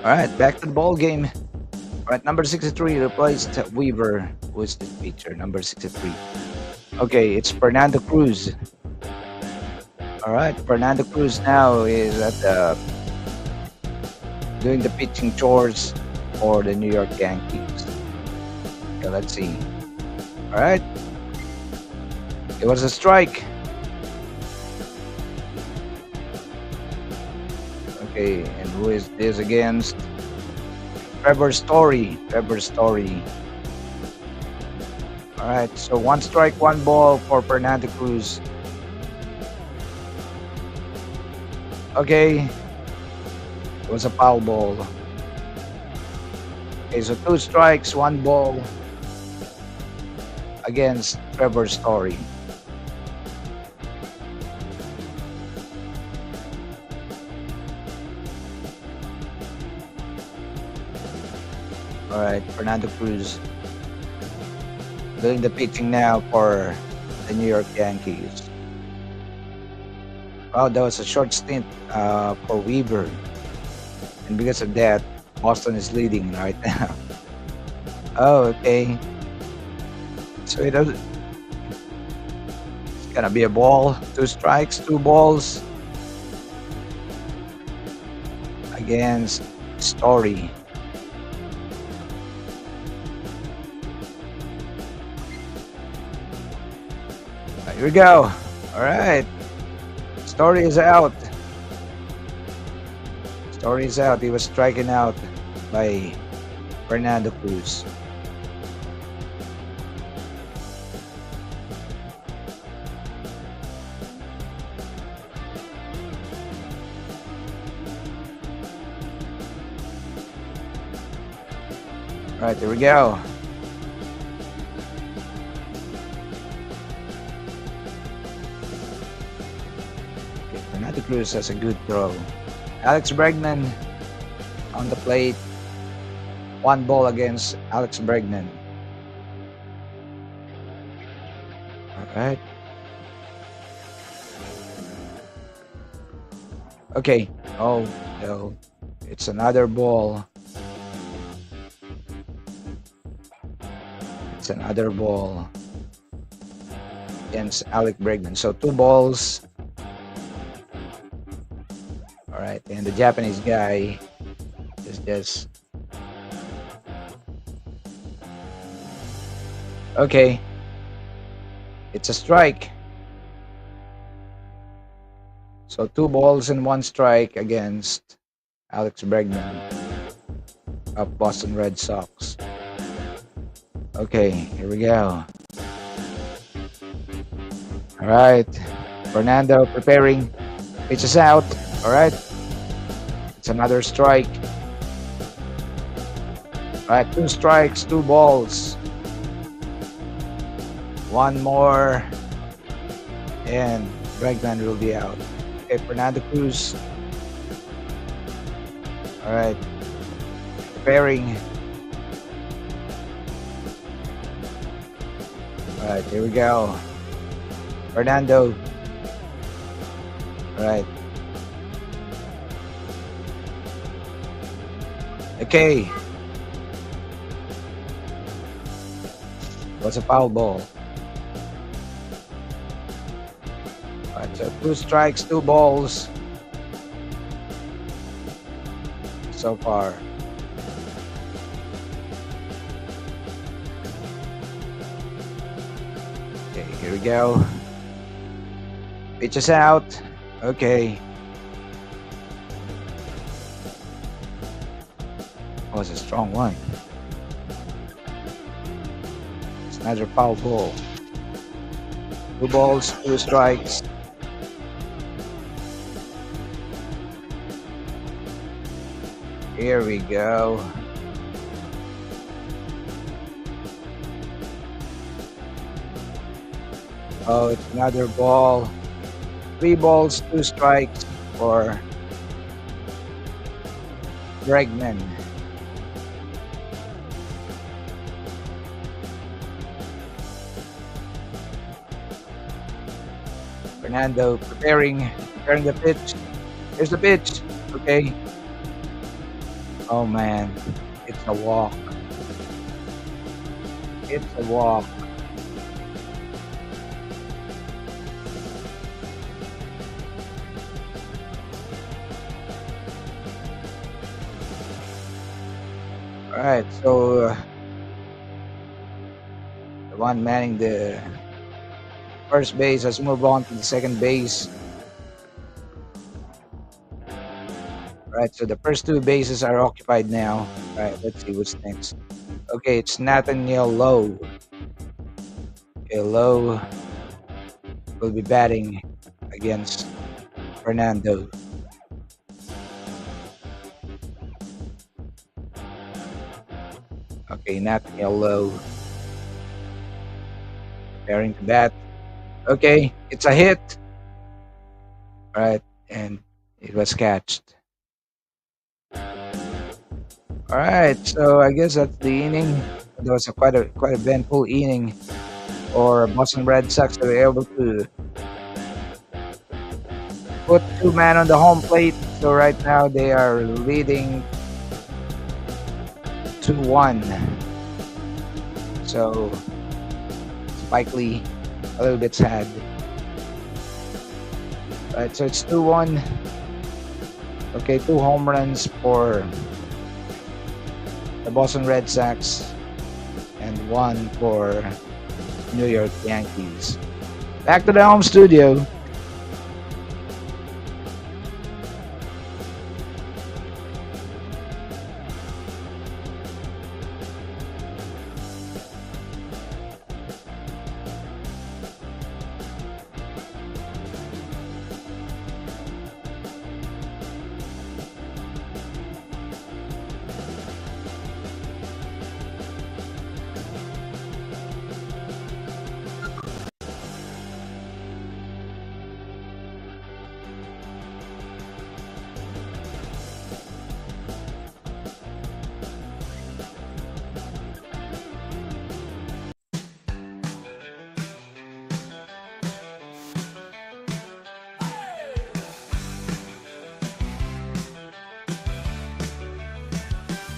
Speaker 1: All right, back to the ball game. All right, number 63 replaced Weaver. Who is this pitcher? Number 63. Okay, it's Fernando Cruz. All right, Fernando Cruz now is at the doing the pitching chores for the New York Yankees. Okay, let's see. All right, it was a strike. Okay, and who is this against? Trevor Story. Trevor Story. All right, so one strike, one ball for Fernando Cruz. Okay, it was a foul ball. Okay, so two strikes, one ball against Trevor Story. All right, Fernando Cruz doing the pitching now for the New York Yankees. Wow, that was a short stint for Weaver. And because of that, Boston is leading right now. Oh, okay. So it's gonna be a ball, two strikes, two balls against Story. Here we go. All right. Story is out. Story is out. He was striking out by Fernando Cruz. All right, there we go. Okay, Fernando Cruz has a good throw. Alex Bregman on the plate. One ball against Alex Bregman. All right. Okay. Oh, no. It's another ball. It's another ball against Alex Bregman. So two balls. All right. And the Japanese guy is just... Okay. It's a strike. So two balls and one strike against Alex Bregman of Boston Red Sox. Okay, here we go. All right. Fernando preparing. Pitches out. All right. It's another strike. All right, two strikes, two balls. One more. And Bregman will be out. Okay, Fernando Cruz. All right. Preparing. All right, here we go. Fernando. All right. Okay. What's a foul ball? All right, so two strikes, two balls so far. Okay, here we go. Pitches out. Okay. Oh, it's a strong one. It's another foul ball. Two balls, two strikes. Here we go. Oh, it's another ball. Three balls, two strikes for Bregman. Fernando preparing the pitch. Here's the pitch. Okay. Oh man, it's a walk. It's a walk. All right, so the one manning the first base has moved on to the second base. All right, so the first two bases are occupied now. All right, let's see what's next. Okay, it's Nathaniel Lowe. Okay, Lowe will be batting against Fernando. Okay, Nathaniel Lowe preparing to bat. Okay, it's a hit. All right, and it was catched. All right, so I guess that's the inning. That was quite a eventful inning for Boston Red Sox. They were able to put two men on the home plate. So right now they are leading 2-1. So Spike Lee a little bit sad. Right, so it's 2-1. Okay, two home runs for the Boston Red Sox and one for New York Yankees. Back to the home studio.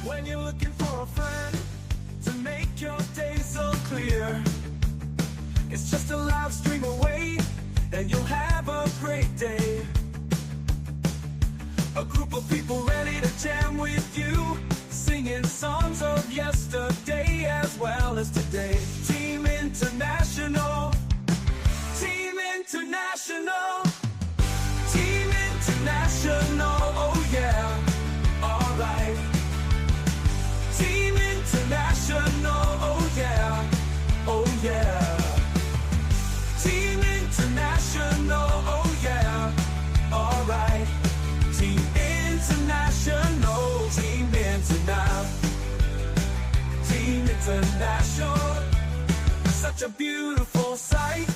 Speaker 2: When you're looking for a friend to make your day so clear, it's just a live stream away, and you'll have a great day. A group of people ready to jam with you, singing songs of yesterday as well as today. Team International, Team International, Team International, oh yeah, alright. Team International, oh yeah, oh yeah. Team International, oh yeah, alright. Team International, Team International, Team International. Such a beautiful sight.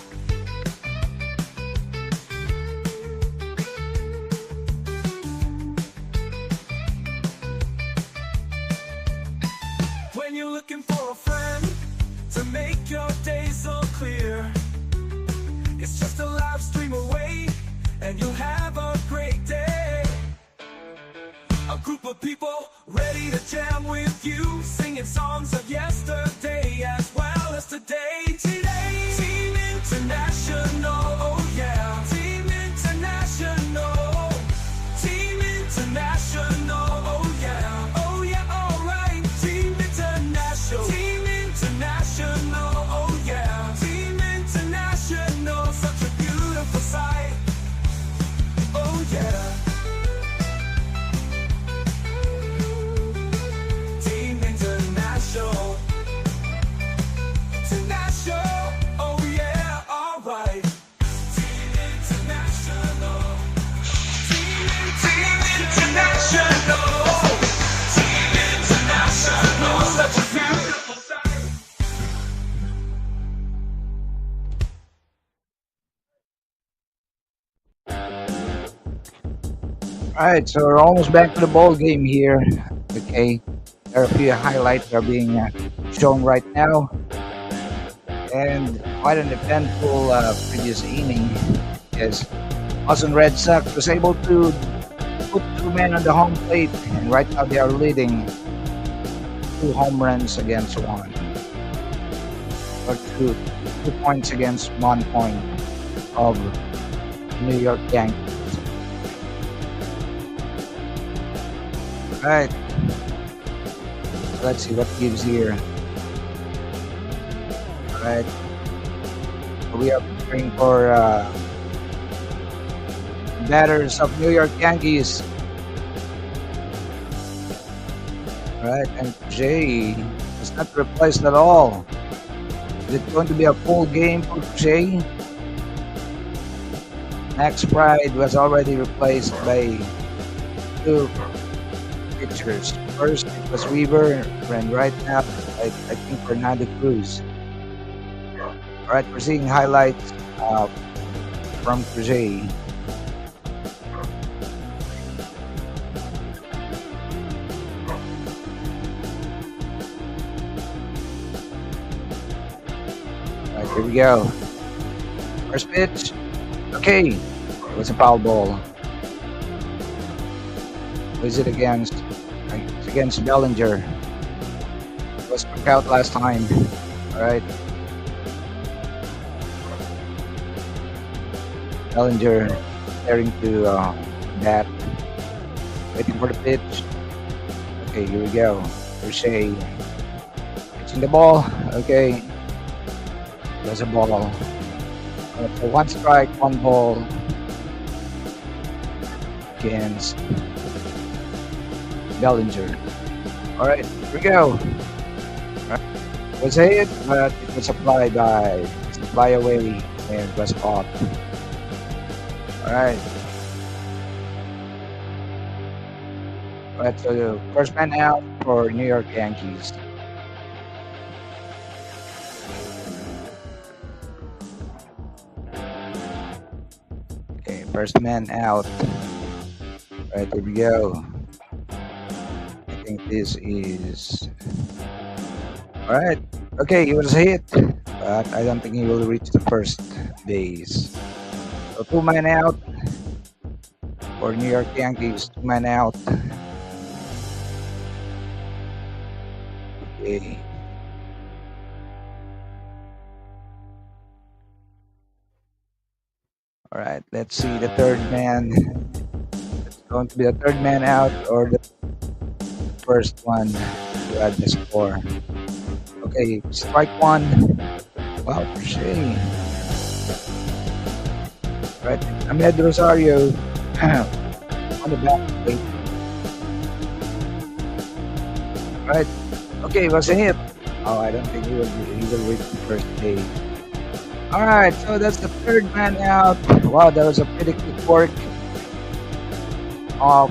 Speaker 2: When you're looking for a friend to make your day so clear, it's just a live stream away, and you'll have a great day. A group of people ready to jam with you, singing songs of yesterday as well as today. Today, Team International, oh yeah. Team International, Team International, oh yeah. Oh yeah, alright. Team International, Team International, oh yeah. Team International, such a beautiful sight. Oh yeah. Team International, International, oh yeah, alright. Team International, Team International, Team International, such a beautiful sight.
Speaker 1: All right, so we're almost back to the ball game here. Okay, there are a few highlights that are being shown right now, and quite an eventful previous inning. Yes, Boston Red Sox was able to put two men on the home plate, and right now they are leading two home runs against one, or two points against 1 point of New York Yankees. Right. Let's see what gives here. Alright. We are preparing for batters of New York Yankees. Right, and Jay is not replaced at all. Is it going to be a full game for Jay? Max Pride was already replaced by two pitchers. First it was Weaver, and right now I think Fernando Cruz. Alright, we're seeing highlights from Jay. Alright, here we go. First pitch. Okay. It was a foul ball. Who is it against? It's against Bellinger. It was struck out last time. Alright. Bellinger staring to bat. Waiting for the pitch. Okay, here we go. Crochet. Pitching the ball. Okay. There's a ball. So 1 strike, 1 ball against Bellinger. Alright, here we go. Right. Was a hit, but it was applied by fly away and was caught. Alright. Alright, so the first man out for New York Yankees. Okay, first man out. Alright, here we go. I think this is... Alright, okay, he was hit, but I don't think he will reach the first base. So 2 men out for New York Yankees, 2 men out. Okay. Alright, let's see the third man. It's going to be the third man out or the first one to add the score. Okay, strike 1. Wow, shame. Right, Ahmed Rosario on the back plate. Right, okay, it was a hit. Oh, I don't think he will reach the first base. Alright, so that's the third man out. Wow, that was a pretty quick work of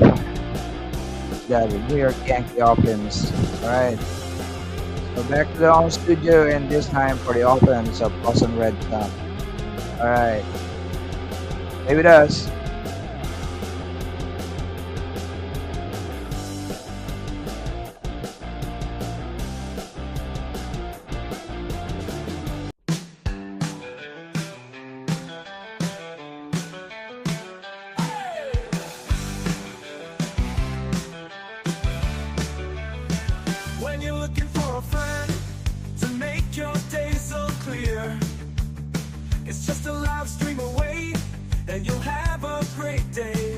Speaker 1: the New York Yankee offense. Alright, so back to the home studio, and this time for the offense of Boston Red Sox. Alright, stay with us.
Speaker 2: When you're looking for a friend to make your day so clear, it's just a live stream away and you'll have a great day.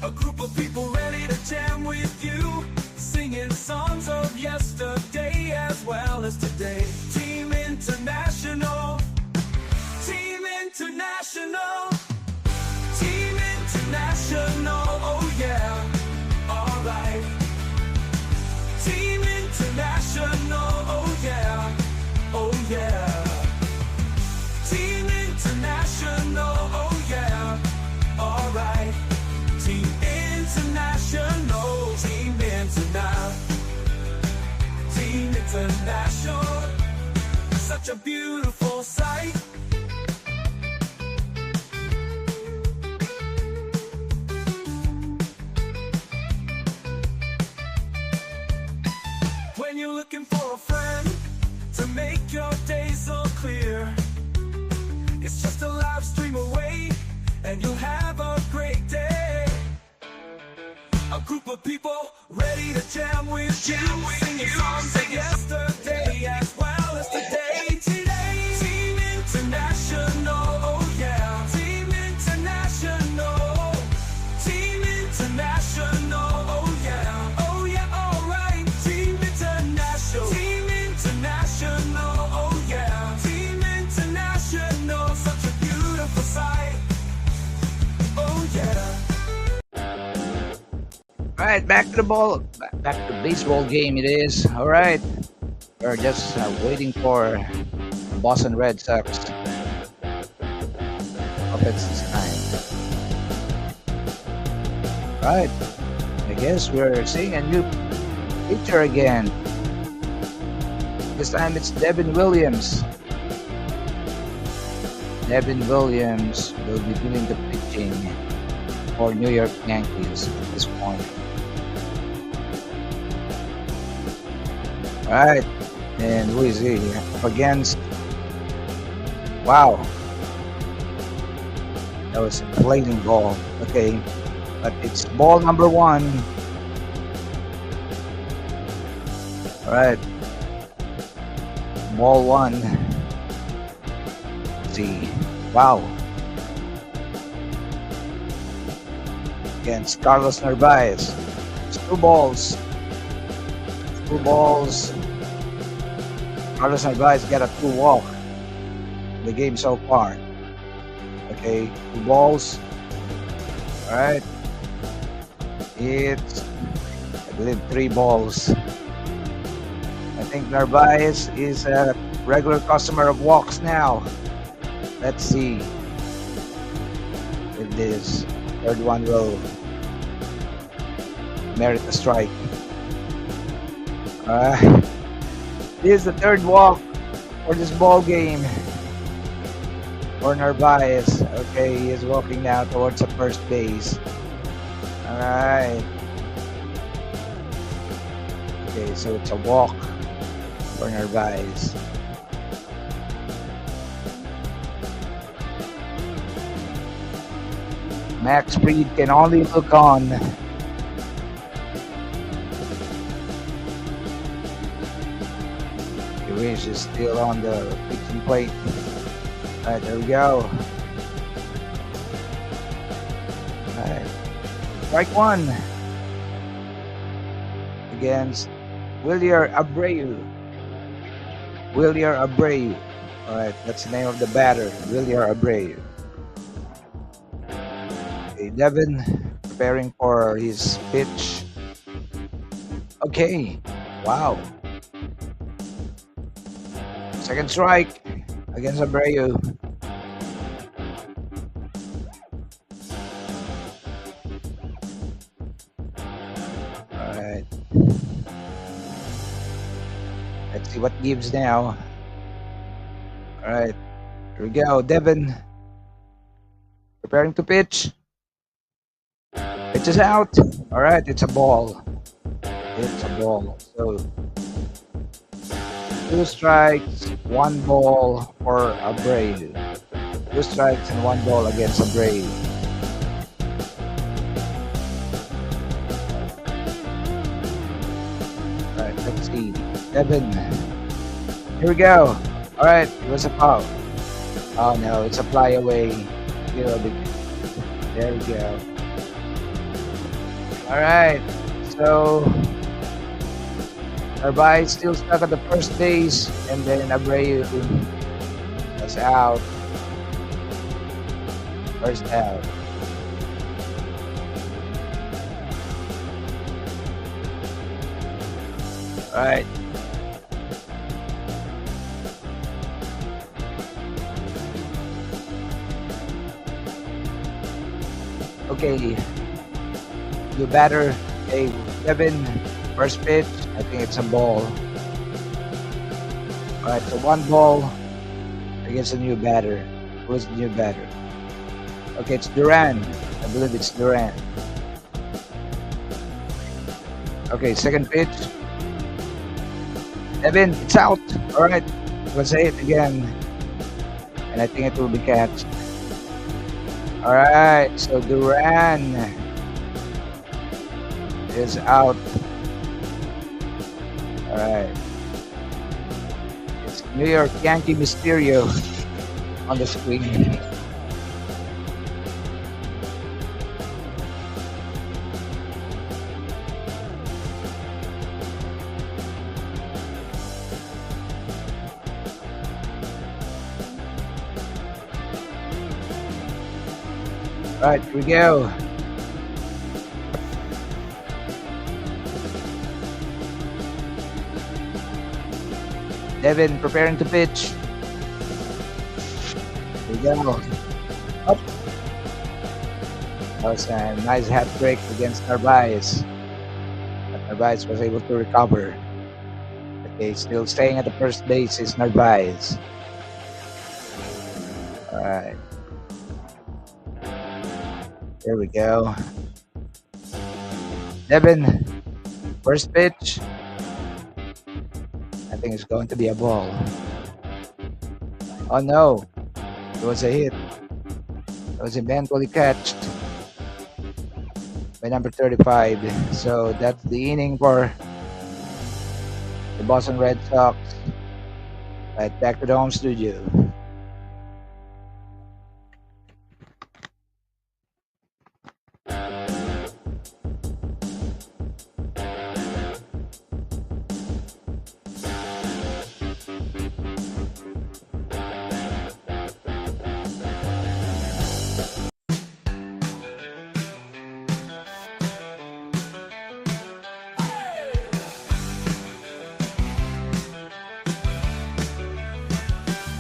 Speaker 2: A group of people ready to jam with you, singing songs of yesterday as well as today. Team International, Team International, Team International, oh yeah, alright. Team International, oh yeah, oh yeah. Team International, oh yeah, alright. Team International, Team International, Team International. Such a beautiful sight. When you're looking for a friend to make your day so clear, it's just a live stream away and you'll have a great day. of people ready to jam with you, singing songs of yesterday as well as today. Today, Team International, oh yeah. Team International, Team International, oh yeah. Oh yeah, alright. Team International, Team International, oh yeah. Team International, such a beautiful sight. Oh yeah.
Speaker 1: All right, back to the ball. Back to the baseball game. It is all right. We're just waiting for Boston Red Sox offense this time. All right. I guess we're seeing a new pitcher again. This time it's Devin Williams. Devin Williams will be doing the pitching for New York Yankees at this point. All right, and who is he? Up against? Wow, that was a flaming ball. Okay, but it's ball number one. All right, ball one. Let's see, wow. Against Carlos Narvaez. It's two balls. Two balls. Carlos Narvaez got a 2-walk in the game so far. Okay, 2 balls. Alright. It's, I believe, 3 balls. I think Narvaez is a regular customer of walks now. Let's see if this third one will merit a strike. This is the third walk for this ball game for Narvaez. Okay, he is walking now towards the first base. Alright. Okay, so it's a walk for Narvaez. Max Fried can only look on. Wish is still on the pitching plate. Alright, there we go. Alright. Strike one against Wilyer Abreu. Wilyer Abreu. Alright, that's the name of the batter. Wilyer Abreu. Okay, Devin preparing for his pitch. Okay. Wow. Second strike against Abreu. Alright. Let's see what gives now. Alright. Here we go. Devin preparing to pitch. Pitch is out. Alright, it's a ball. It's a ball. So 2 strikes, 1 ball for Abreu. 2 strikes and 1 ball against Abreu. Alright, let's see. Devin. Here we go. Alright, it was a foul. Oh no, it's a fly away. There we go. Alright, so Narvaez still stuck at the first base, and then Abreu was out. First out. Alright. Okay. New batter. Okay, Devin. First pitch. I think it's a ball. Alright, so 1 ball against a new batter. Who is the new batter? Okay, it's Duran. I believe it's Duran. Okay, second pitch. Devin, it's out. Alright, we'll say it again. And I think it will be catched. Alright, so Duran is out. All right. It's New York Yankee Mysterio on the screen. All right, here we go. Devin preparing to pitch. Here we go. Up. That was a nice hat trick against Narvaez. But Narvaez was able to recover. Okay, still staying at the first base is Narvaez. All right. There we go. Devin, first pitch. I think it's going to be a ball. Oh no, it was a hit. It was eventually catched by number 35. So that's the inning for the Boston Red Sox. Right back to the home studio.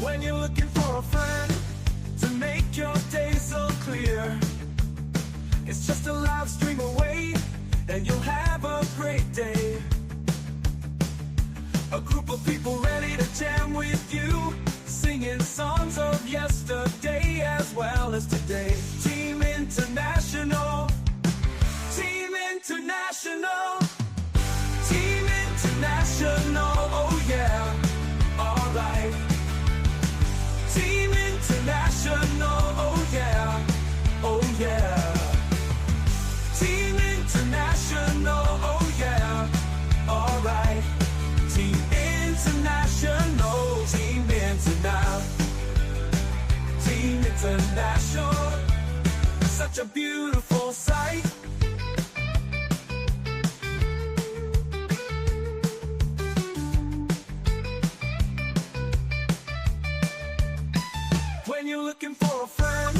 Speaker 2: When you're looking for a friend to make your day so clear, it's just a live stream away, and you'll have a great day. A group of people ready to jam with you, singing songs of yesterday as well as today. Team International, Team International, Team International, oh yeah, alright. Team International, oh yeah, oh yeah. Team International, oh yeah, alright. Team International, Team International, Team International. Such a beautiful sight. When you're looking for a friend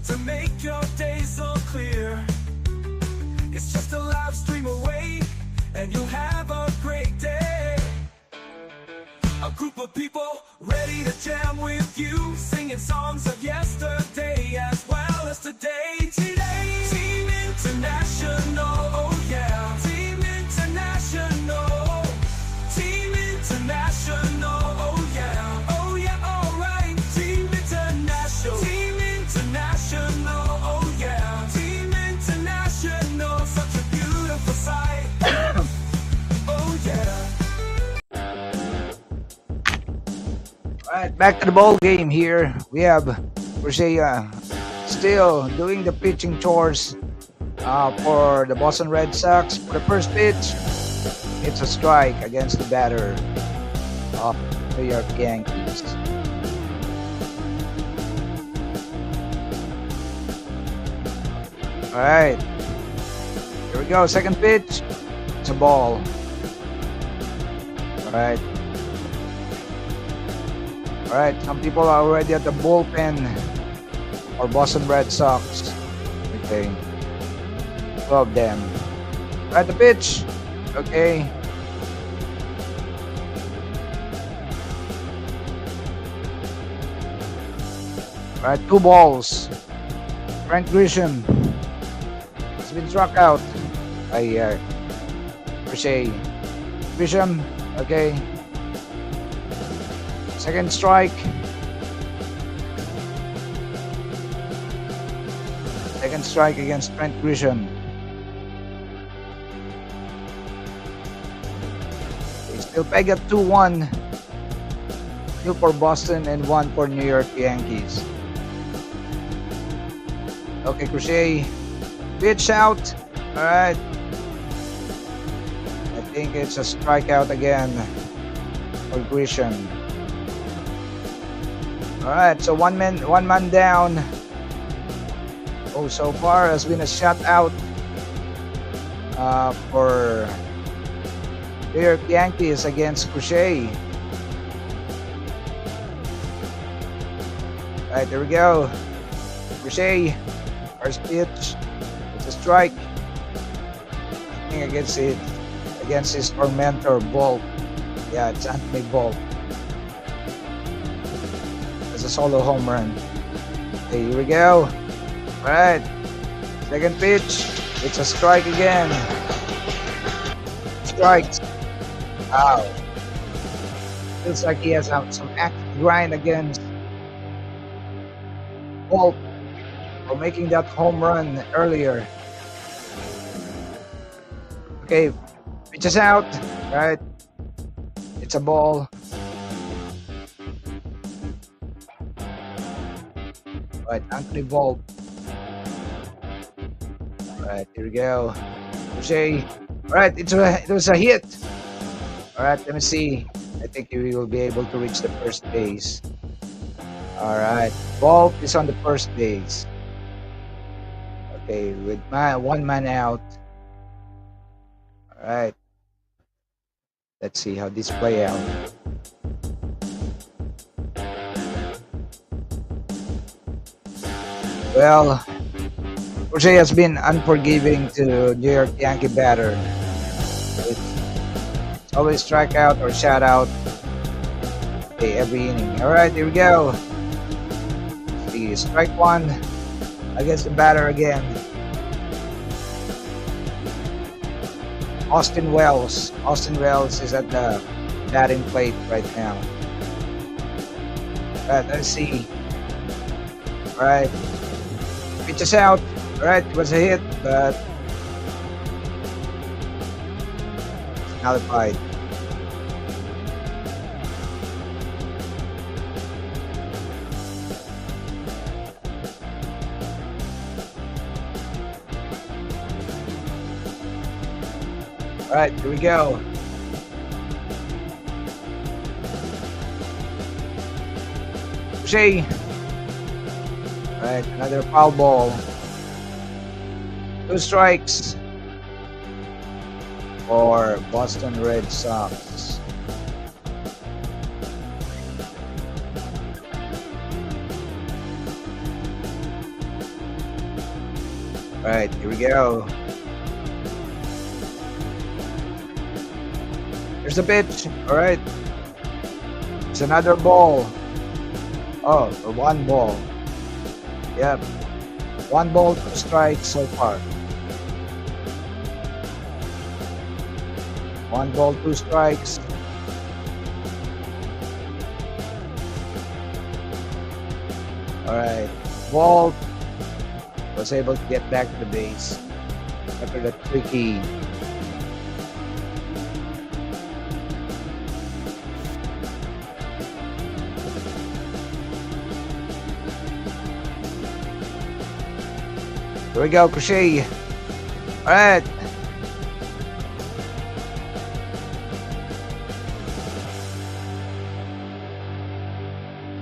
Speaker 2: to make your day so clear, it's just a live stream away, and you'll have a great day. A group of people ready to jam with you, singing songs of yesterday as well as today. Today, Team International, oh yeah. Team International, Team International, oh yeah. Oh yeah, alright. Team International, Team International, oh yeah. Team International, such a beautiful sight. Oh yeah.
Speaker 1: All right, back to the ball game here. We have Corsia still doing the pitching chores for the Boston Red Sox. For the first pitch, it's a strike against the batter of the York Yankees. All right, here we go. Second pitch, it's a ball. All right. All right, some people are already at the bullpen for Boston Red Sox. Okay, 2 of them. All right, the pitch. Okay. All right, 2 balls. Frank Grisham has been struck out by Crochet. Grisham, okay. Second strike. Second strike against Trent Grisham. They still peg at 2-1. 2 for Boston and 1 for New York Yankees. Okay, Crochet. Pitch out. Alright. think it's a strikeout again for Grisham. All right, so one man down. Oh, so far has been a shutout for the York Yankees against Crochet. All right, there we go. Crochet, first pitch. It's a strike. I think against his tormentor, Bolt. Yeah, it's Anthony Bolt. It's a solo home run. Okay, here we go. All right, second pitch. It's a strike again. Strikes. Wow. Feels like he has some active grind against Bolt for making that home run earlier. Okay, pitches out. Right. It's a ball. Right, Anthony Bolt. Alright, here we go. Jose. Alright, it was a hit. Alright, let me see. I think we will be able to reach the first base. Alright, Bolt is on the first base. Okay, with one man out. Alright. Let's see how this play out. Well, Jose has been unforgiving to New York Yankee batter. It's always strikeout or shutout. Okay, every inning. Alright, here we go. See, strike one against the batter again. Austin Wells. Austin Wells is at the batting plate right now. Alright, let's see. Alright. Pitches out. Alright, it was a hit, but nullified. Alright, here we go. Jose. Alright, another foul ball. 2 strikes for Boston Red Sox. Alright, here we go. Here's the pitch. Alright. It's another ball. Oh, or 1 ball. Yep. 1 ball, 2 strikes so far. 1 ball, 2 strikes. Alright. Walt was able to get back to the base after the tricky Here we go, Crochet. Alright.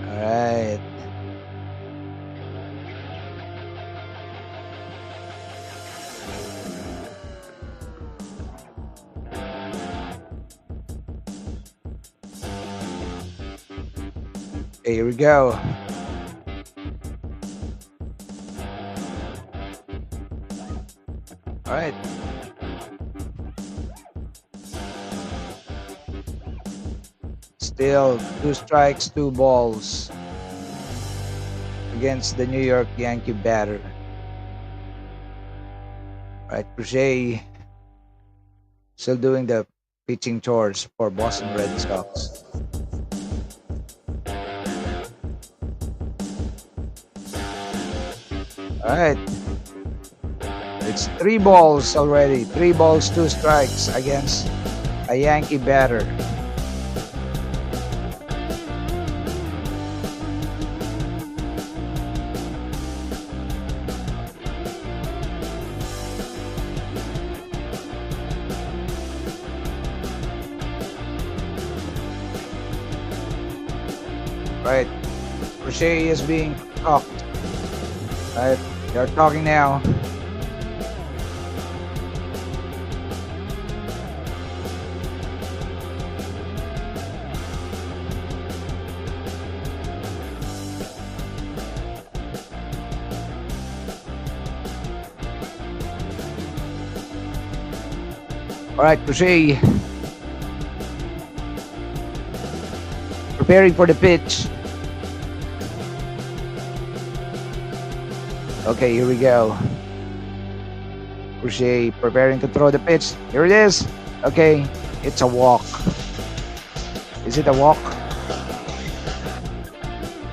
Speaker 1: Alright. Okay, here we go. All right. Still 2 strikes, 2 balls against the New York Yankee batter. All right, Crochet still doing the pitching chores for Boston Red Sox. All right. It's 3 balls already. 3 balls, 2 strikes against a Yankee batter. Right. Crochet is being talked. Right. They're talking now. All right, Crochet. Preparing for the pitch. Okay, here we go. Crochet preparing to throw the pitch. Here it is. Okay, it's a walk. Is it a walk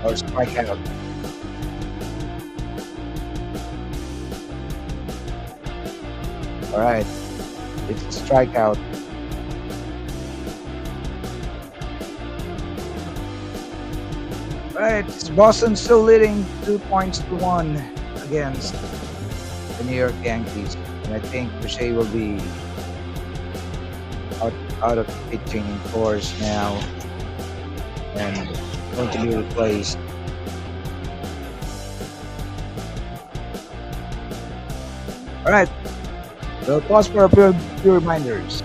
Speaker 1: or strikeout? All right, it's a strikeout. All right, it's Boston still leading 2 points to 1 against the New York Yankees, and I think Crochet will be out of pitching force now and going to be replaced. All right, we'll pause for a few reminders.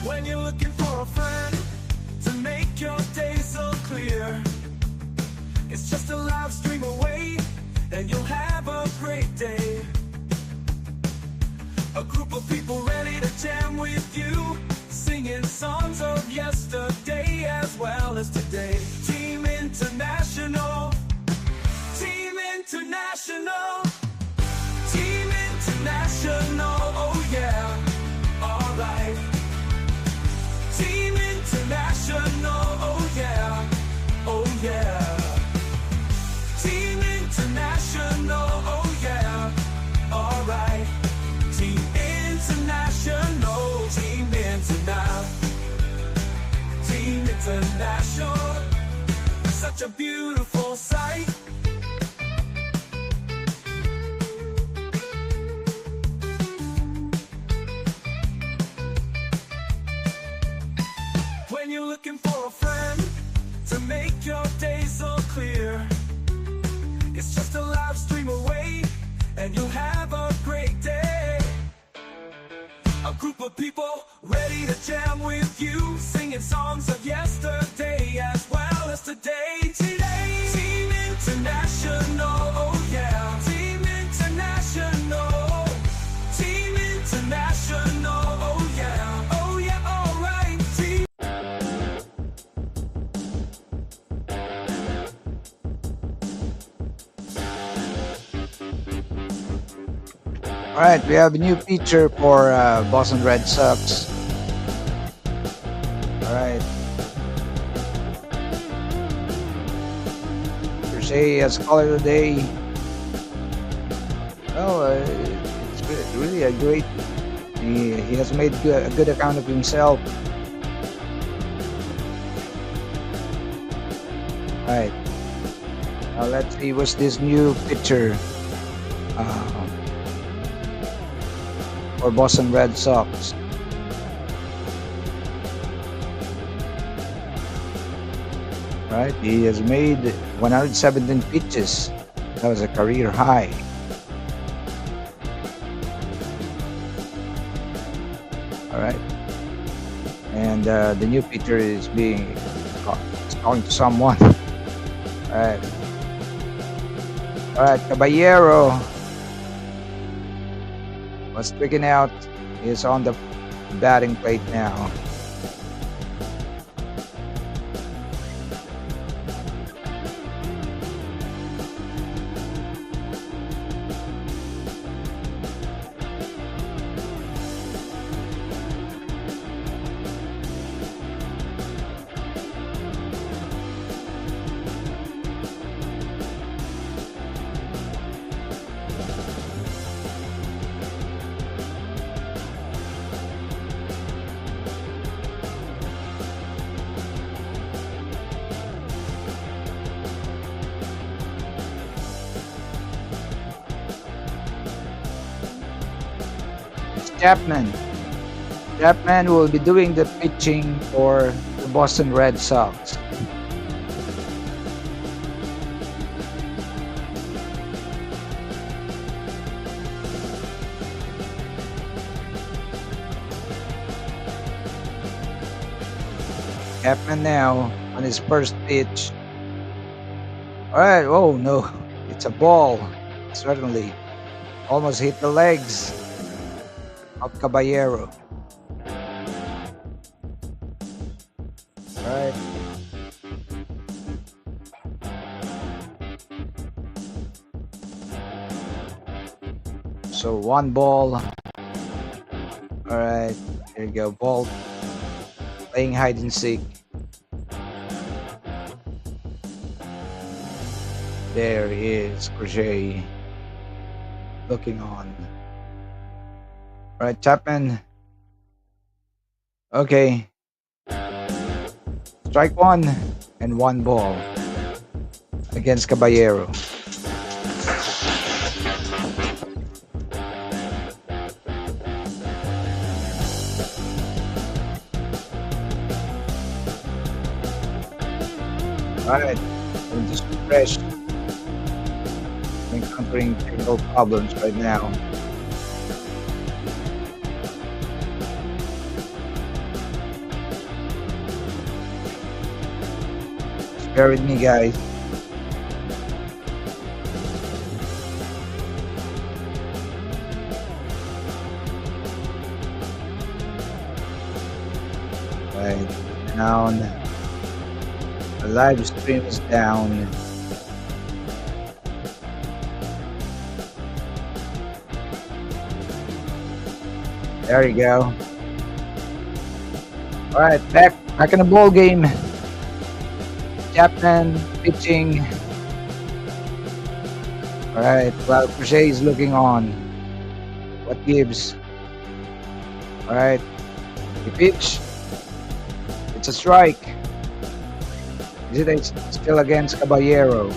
Speaker 2: When you're looking for a friend to make your day so clear, it's just a live stream away, and you'll have a great day. A group of people ready to jam with you, singing songs of yesterday as well as today. Team International, Team International, Team International, oh yeah, alright. Team International, oh yeah, oh yeah. Team International, oh yeah, alright. Team International, Team International, Team International. Such a beautiful sight. When you're looking for a friend to make your day so clear, it's just a live stream away, and you'll have a great day. A group of people ready to jam with you, singing songs of yesterday as well as today. Today, Team International, oh yeah. Team International, Team International, oh yeah. Oh yeah, alright. Team.
Speaker 1: All right, we have a new feature for Boston Red Sox. All right. Crochet has caller today. Oh, it's really a great. He has made a good account of himself. All right. Now let's see what's this new picture for Boston Red Sox. All right, he has made 117 pitches. That was a career high. All right, and the new pitcher is being talking to someone. All right, Caballero was stricken out. He is on the batting plate now. Chapman. Chapman will be doing the pitching for the Boston Red Sox. Chapman now on his first pitch. All right. Oh no, it's a ball. Certainly, almost hit the legs of Caballero. All right. So one ball. All right. There you go. Ball playing hide and seek. There is Crochet looking on. All right, Chapman. Okay. Strike one and one ball against Caballero. All right. I'm just refreshed. Encountering technical problems right now. Just bear with me, guys. Right down. The live stream is down. There you go. All right, back in the ball game. Chapman pitching. All right, while Crochet is looking on. What gives? All right, he pitch. It's a strike. Is it still against Caballero?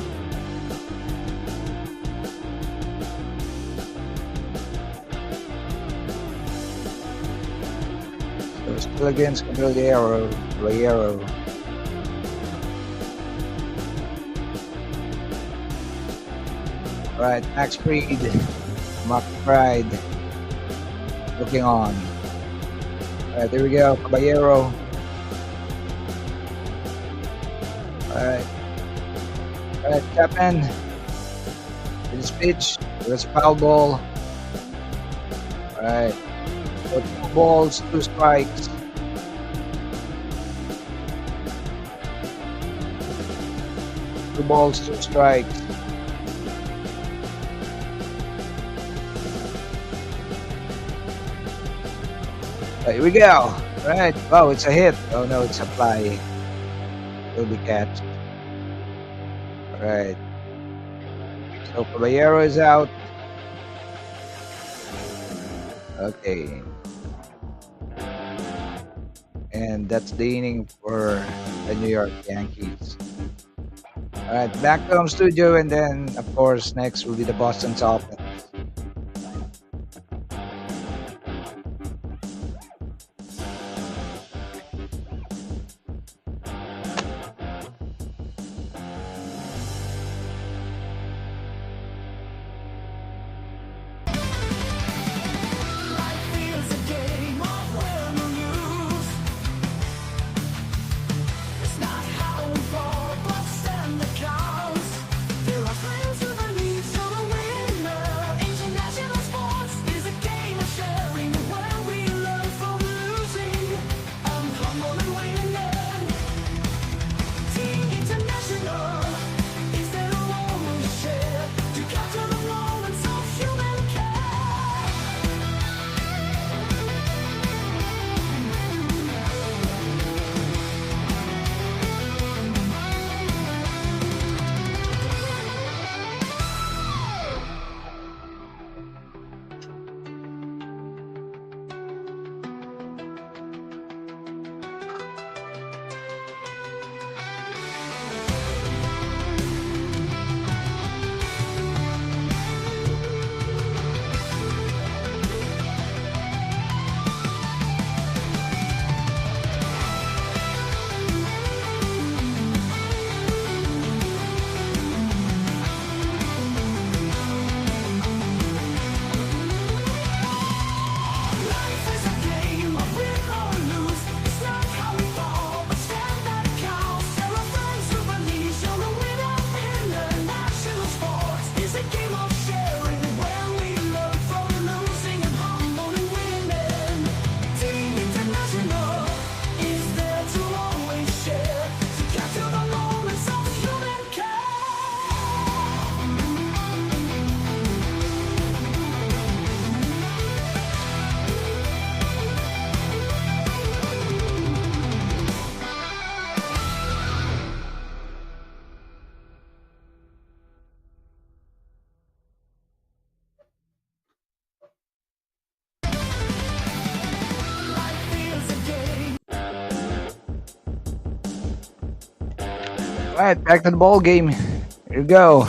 Speaker 1: Still against Caballero. Right, Max Fried, Mark Pride, looking on. Alright, there we go, Caballero. Alright, Chapman. With his pitch, there's a foul ball. Alright, so 2 balls, 2 strikes. Two balls, 2 strikes. Here we go. Right. Oh, it's a hit. Oh no, it's a fly. Will be catched. All right. So Caballero is out. Okay. And that's the inning for the New York Yankees. All right, back to home studio, and then of course next will be the Boston Celtics.
Speaker 2: There are friends with a need, so the winner.
Speaker 1: All right, back to the ball game. Here we go.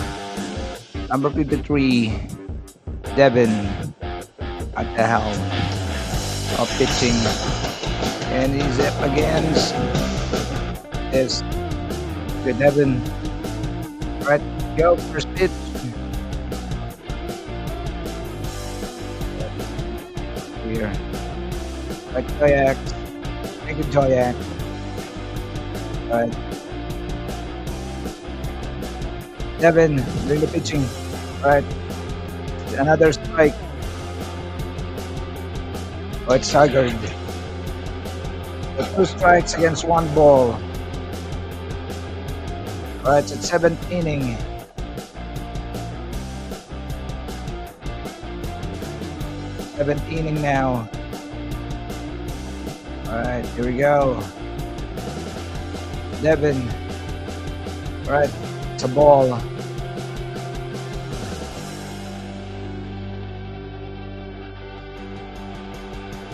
Speaker 1: Number 53, Devin at the helm of pitching. And he's up against this good Devin. All right, go. First pitch. Here. Right, Joyak. Thank you, Joyak. All right. Devin doing the pitching. All right. Another strike. Oh, it's staggered. So 2 strikes against 1 ball. All right, it's 7th inning. 7th inning now. All right, here we go. Devin. All right, it's a ball.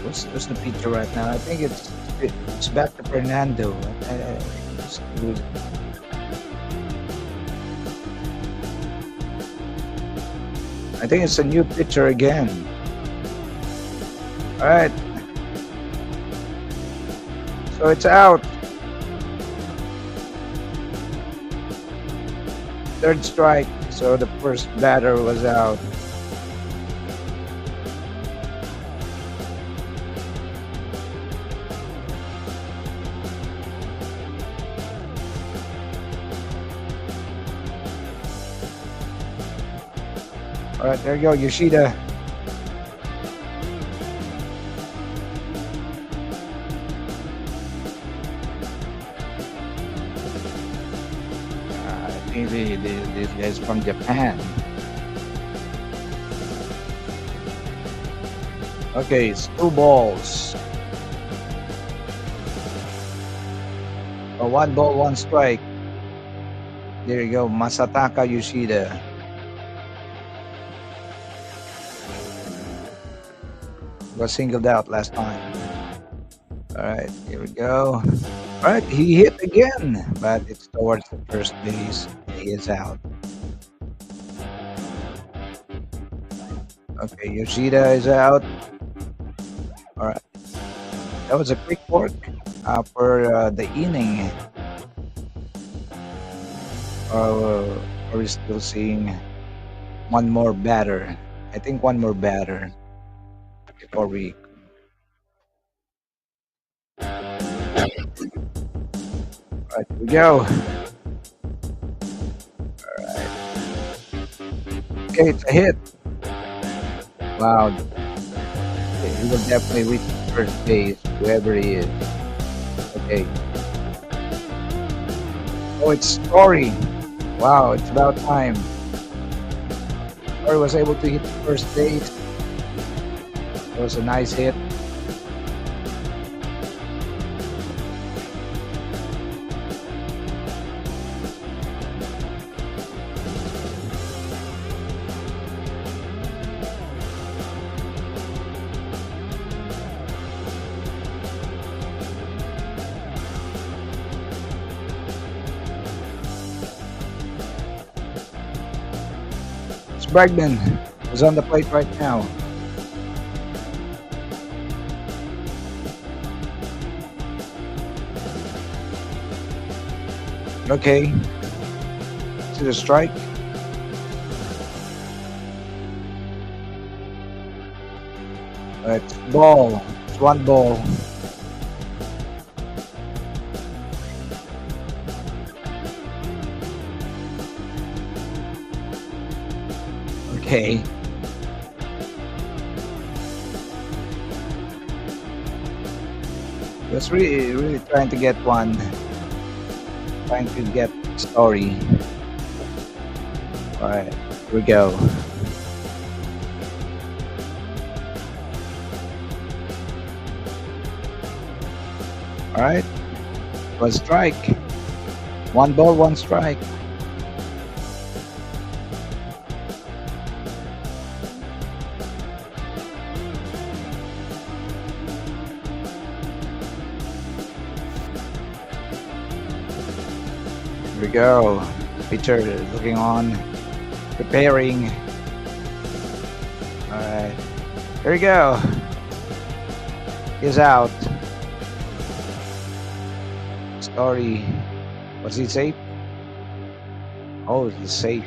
Speaker 1: What's the pitcher right now? I think it's back to Fernando. I think it's a new pitcher again. All right. So it's out. 3rd strike. So the first batter was out. All right, there you go, Yoshida. I think this guy's from Japan. Okay, it's 2 balls. Oh, 1 ball, 1 strike. There you go, Masataka Yoshida. Was singled out last time. All right, here we go. All right, he hit again, but it's towards the first base. He is out. Okay, Yoshida is out. All right, that was a quick work for the inning. Are we still seeing one more batter? I think one more batter before we. All right, here we go. All right. Okay, it's a hit. Wow. Okay, he will definitely reach first base, whoever he is. Okay. Oh, it's Story. Wow, it's about time. Story was able to hit first base. It was a nice hit. Bregman is on the plate right now. Okay. See the strike. It's ball. It's 1 ball. Okay. Just really trying to get one. Trying to get Story. Alright, here we go. Alright. 1 strike. 1 ball, 1 strike. we go. Pitcher looking on, preparing. All right. Here we go. He's out. Story. Was he safe? Oh, he's safe.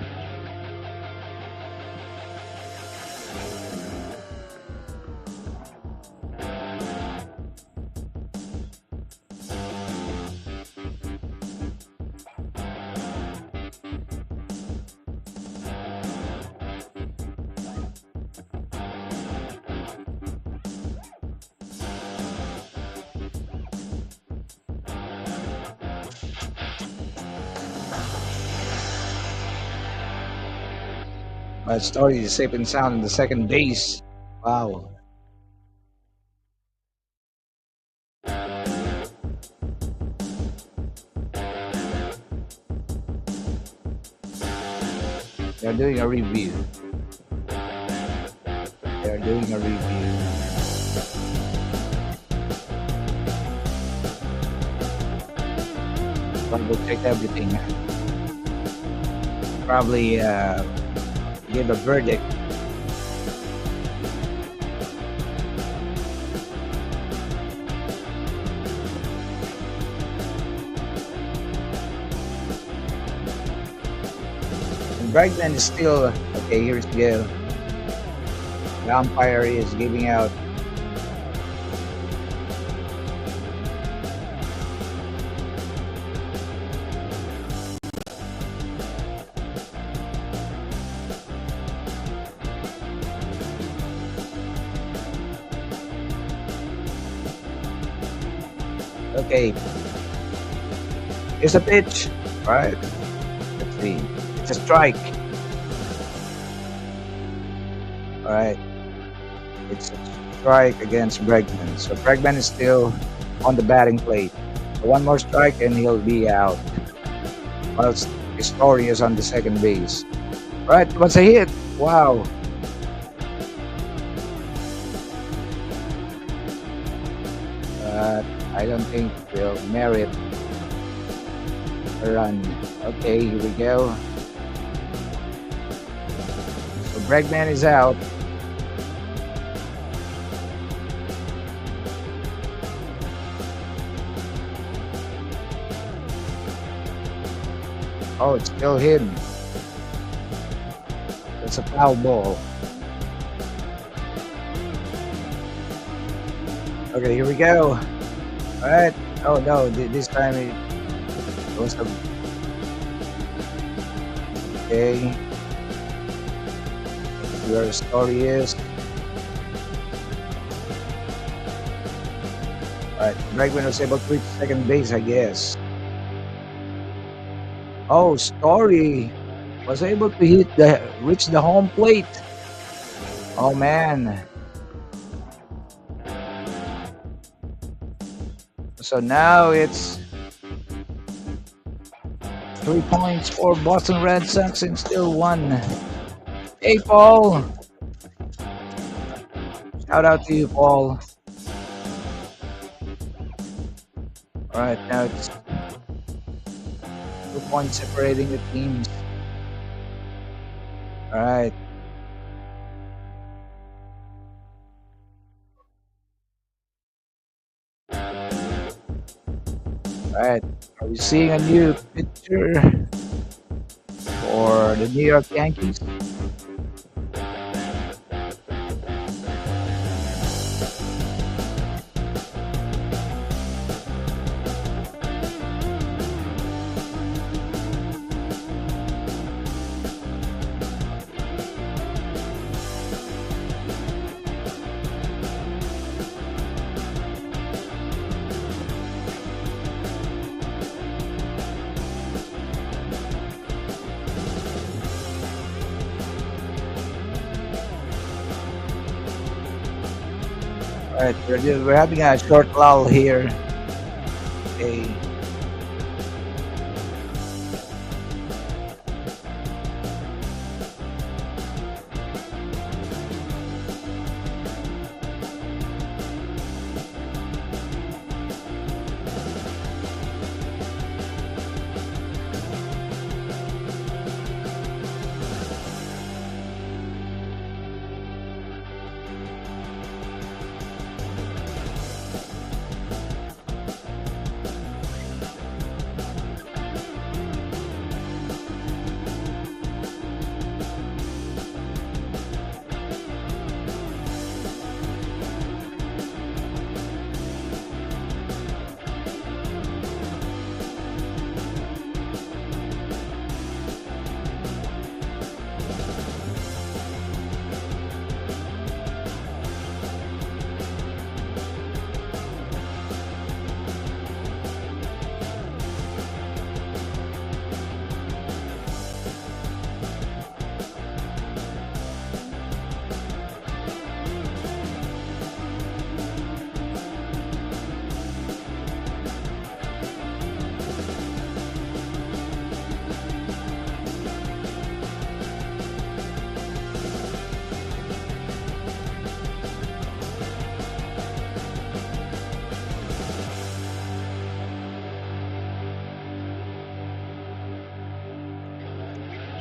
Speaker 1: But Story is safe and sound in the second base. Wow. They're doing a review. They're doing a review. Probably check everything. Probably give a verdict. And Bregman is still okay. Here's go. The umpire is giving out. Okay. Here's a pitch. All right. Let's see. It's a strike. All right. It's a strike against Bregman. So Bregman is still on the batting plate. So one more strike and he'll be out. Whilst Story is on the second base. All right. What's a hit? Wow. I don't think will merit a run. Okay, here we go. So Bregman is out. Oh, it's still him. It's a foul ball. Okay, here we go. All right. Oh no, this time it was a. Okay. Where the Story is. All right. Bregman was able to reach second base, I guess. Oh, Story was able to reach the home plate. Oh man. So now it's 3 points for Boston Red Sox and still one. Hey, Paul. Shout out to you, Paul. All right, now it's 2 points separating the teams. All right. Alright, are we seeing a new picture for the New York Yankees? Alright, we're having a short lull here. Okay.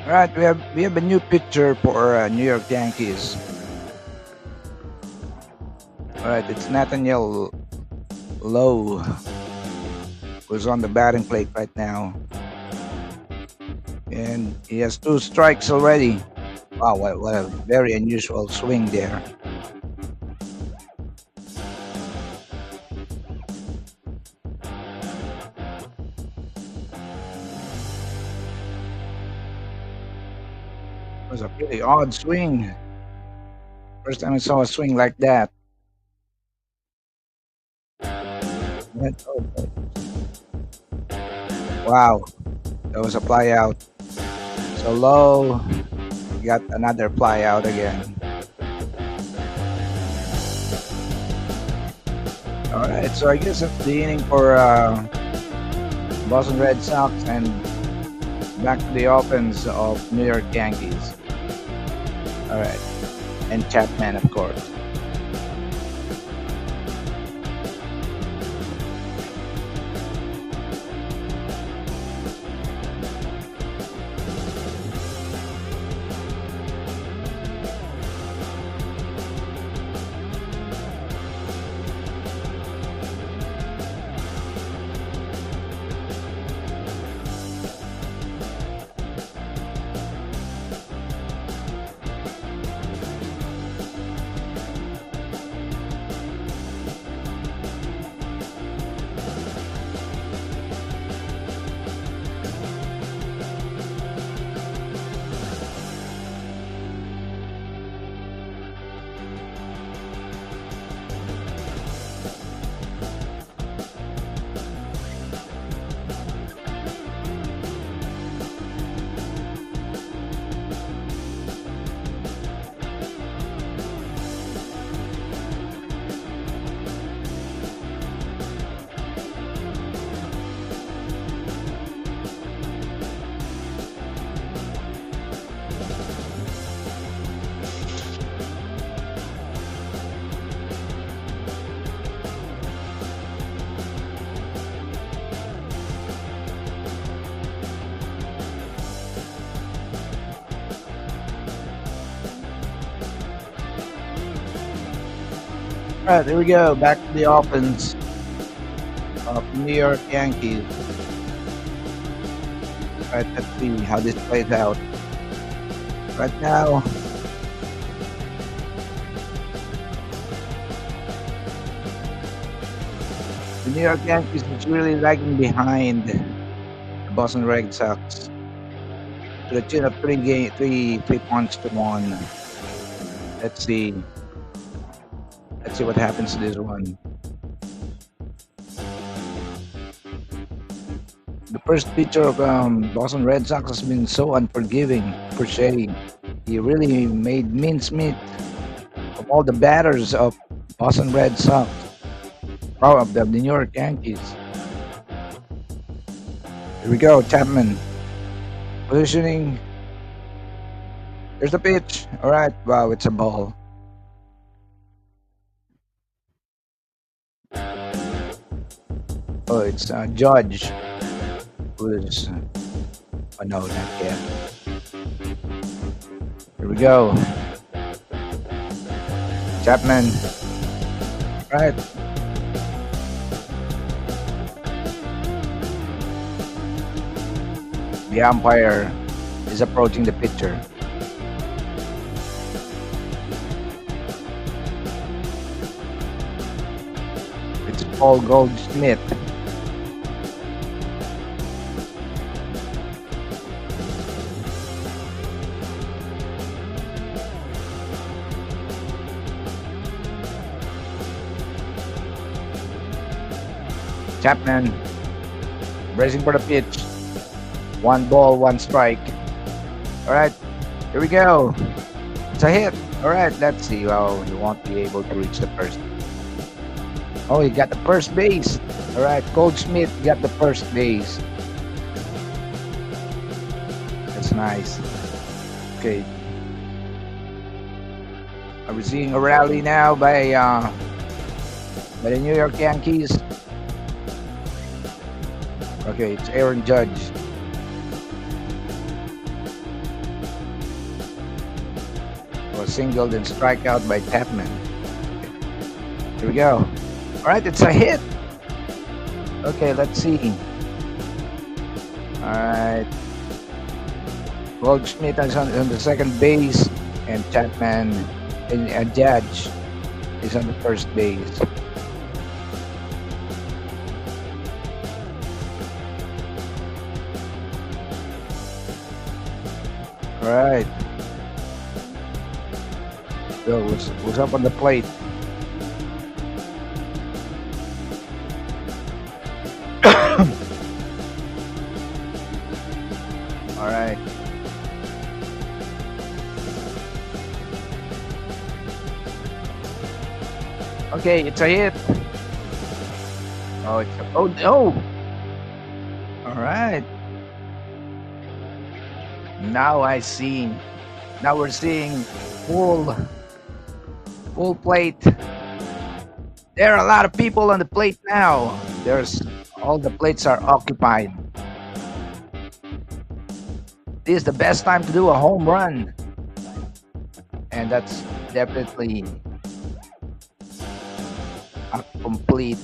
Speaker 1: All right, we have a new pitcher for New York Yankees. All right, it's Nathaniel Lowe who's on the batting plate right now, and he has two strikes already. Wow, what a very unusual swing there. It was a pretty odd swing. First time I saw a swing like that. Oh, wow, that was a fly out. So Low got another fly out again. All right, so I guess that's the inning for Boston Red Sox, and back to the offense of New York Yankees. All right, and Chapman, of course. All right, here we go. Back to the offense of New York Yankees. All right, let's see how this plays out. Right now, the New York Yankees is really lagging behind the Boston Red Sox to the tune of three points to one. Let's see. Let's see what happens to this one. The first pitcher of Boston Red Sox has been so unforgiving per se. He really made mincemeat of all the batters of Boston Red Sox, or of the New York Yankees. Here we go, Chapman. Positioning. There's the pitch. All right. Wow, it's a ball. Oh, it's Judge. Who's? Oh no, not yet. Here we go. Chapman. Right. The umpire is approaching the pitcher. It's Paul Goldsmith. Chapman bracing for the pitch. One ball, one strike. All right, here we go. It's a hit. All right, let's see. Oh, he won't be able to reach the first. Oh, he got the first base. All right, Goldsmith got the first base. That's nice. Okay. Are we seeing a rally now by the New York Yankees? Okay, it's Aaron Judge. Was singled and strikeout by Chapman. Here we go. All right, it's a hit. Okay, let's see. All right. Goldschmidt is on the second base, and Chapman and Judge is on the first base. All right. So what's up on the plate? All right. Okay, it's a hit. Oh, oh no! All right. Now I see. Now we're seeing full plate. There are a lot of people on the plate now. All the plates are occupied. This is the best time to do a home run, and that's definitely a complete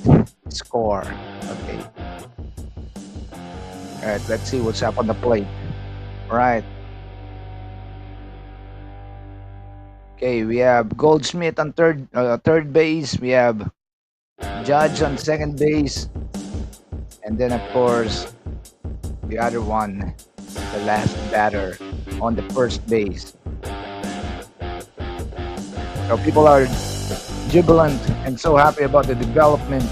Speaker 1: score. Okay. All right. Let's see what's up on the plate. All right. Okay, we have Goldschmidt on third base. We have Judge on second base, and then of course the other one, the last batter on the first base. So people are jubilant and so happy about the development.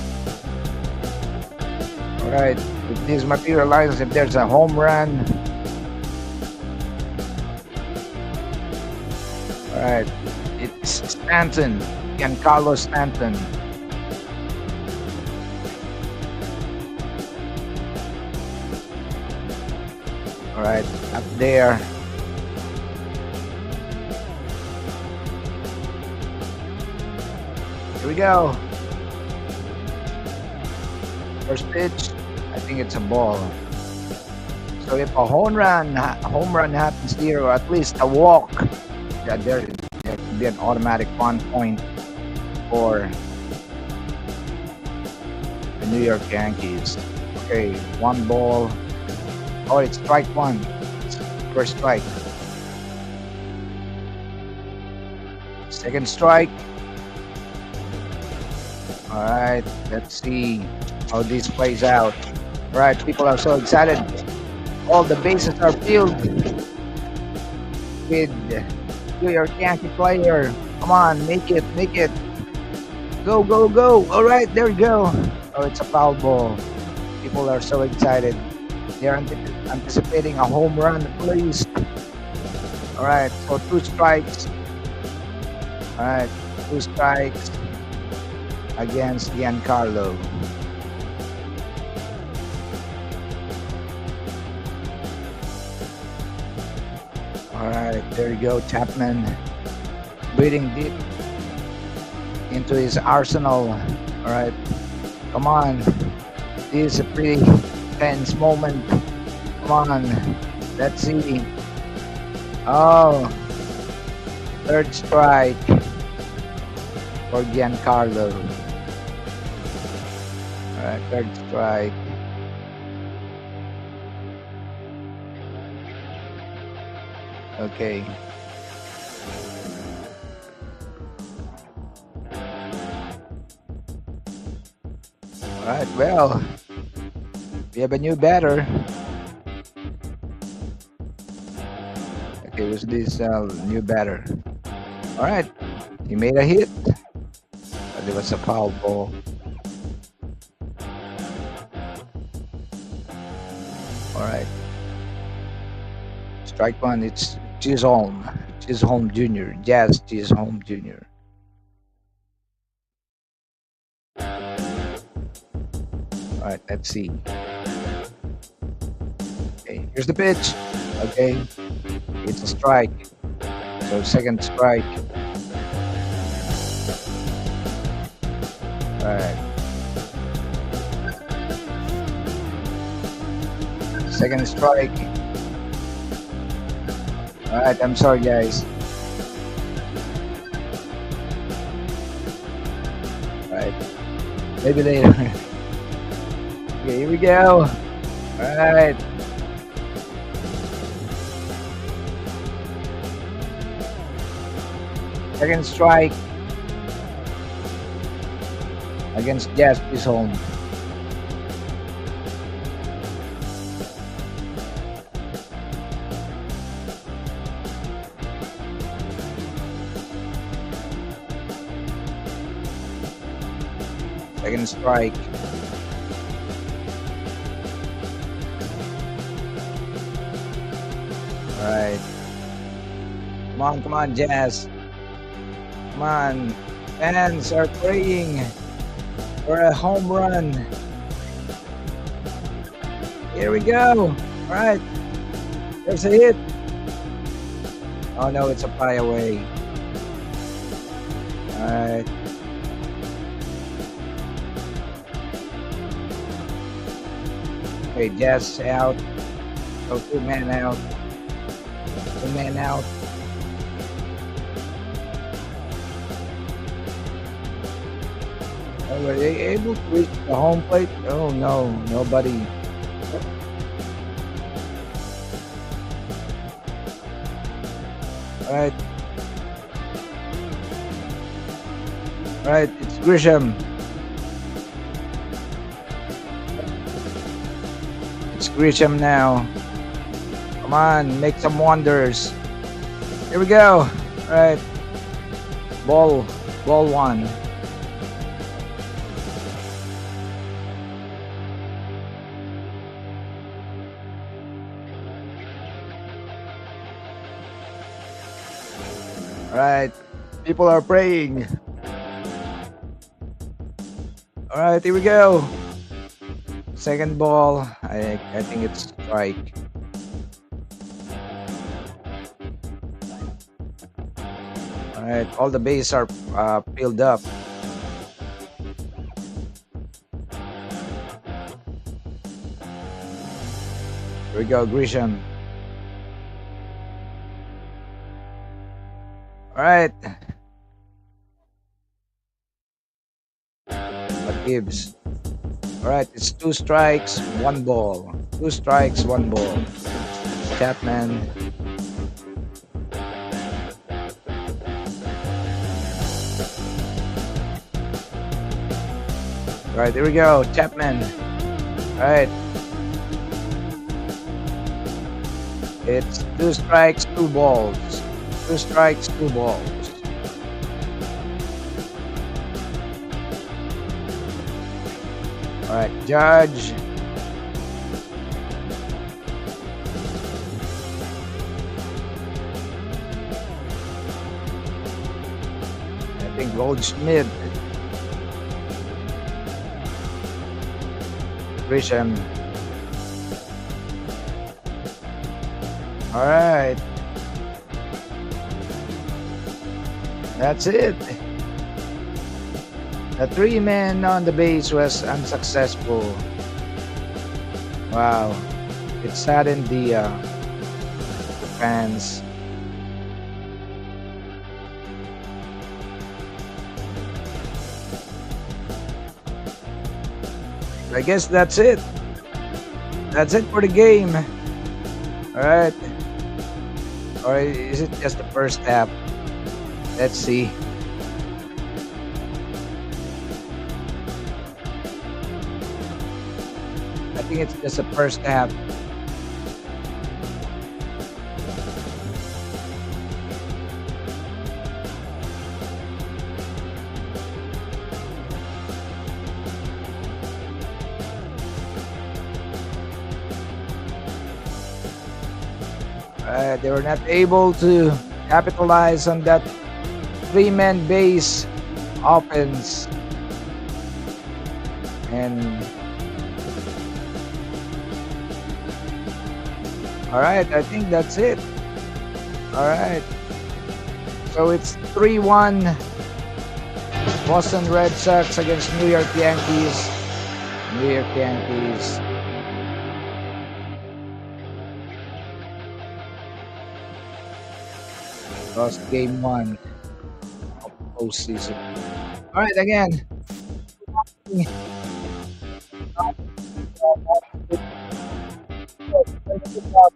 Speaker 1: All right, if this materializes, if there's a home run. All right, it's Stanton, Giancarlo Stanton. All right, up there. Here we go. First pitch, I think it's a ball. So if a home run happens here, or at least a walk, there could be an automatic 1 point for the New York Yankees. Okay, 1 ball. Oh, it's strike 1. It's first strike. Second strike. All right, let's see how this plays out. All right, people are so excited. All the bases are filled with New York Yankee player. Come on, make it. Go, go, go. All right, there we go. Oh, it's a foul ball. People are so excited. They're anticipating a home run at least. All right, so 2 strikes. All right, 2 strikes against Giancarlo. All right, there you go, Chapman breathing deep into his arsenal. All right, come on. This is a pretty tense moment. Come on, let's see. Oh, 3rd strike for Giancarlo. All right, 3rd strike. Okay. All right, well, we have a new batter. Okay, who's this new batter? All right, he made a hit. There was a foul ball. All right. Strike 1, it's Chisholm Jr., Jazz Chisholm Jr. All right, let's see. Okay, here's the pitch. Okay, it's a strike. So 2nd strike. All right. 2nd strike. All right, I'm sorry, guys. Maybe later. Okay, here we go. All right. Second strike against Jasper's home. Second strike. All right. Come on, Jazz. Come on. Fans are praying for a home run. Here we go. All right. There's a hit. Oh no, it's a fly away. All right. Okay, Jazz out. So 2 men out. 2 men out. Oh, were they able to reach the home plate? Oh no, nobody. All right. All right, it's Grisham. It's Grisham now. Come on, make some wonders. Here we go. All right. Ball one. All right. People are praying. All right, here we go. Second ball. I think it's strike. All right, all the bases are filled up. Here we go, Grisham. All right. What gives? All right, it's 2 strikes, 1 ball. 2 strikes, 1 ball. Chapman. All right, here we go. Chapman. All right. It's 2 strikes, 2 balls. 2 strikes, 2 balls. All right, Judge. I think Goldschmidt. Grisham. All right. That's it. The 3 men on the base was unsuccessful. Wow. It saddened the fans. I guess that's it. That's it for the game. All right. Or is it just the first half? Let's see. I think it's just the first half. They were not able to capitalize on that 3-man base offense. And all right, I think that's it. All right. So it's 3-1 Boston Red Sox against New York Yankees. New York Yankees. Lost game 1 of postseason. All right, again.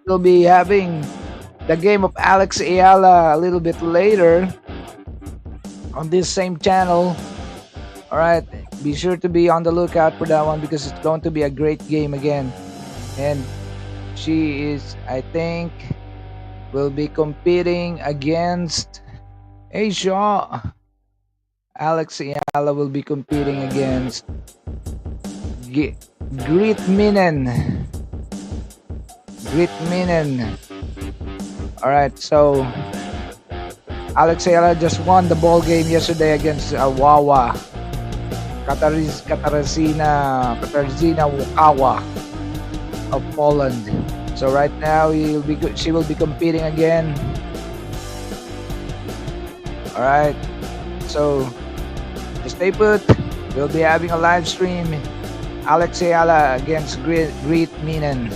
Speaker 1: We'll be having the game of Alex Ayala a little bit later on this same channel. All right, be sure to be on the lookout for that one because it's going to be a great game again. And she is, I think, will be competing against Asia. Alex Ayala will be competing against Great Minen. Great Minen. All right, so Alex Ayala just won the ball game yesterday against Wawa. Katarzyna Wakawa of Poland. So right now she will be competing again. All right, so just stay put. We'll be having a live stream. Alex Ayala against Great Minen.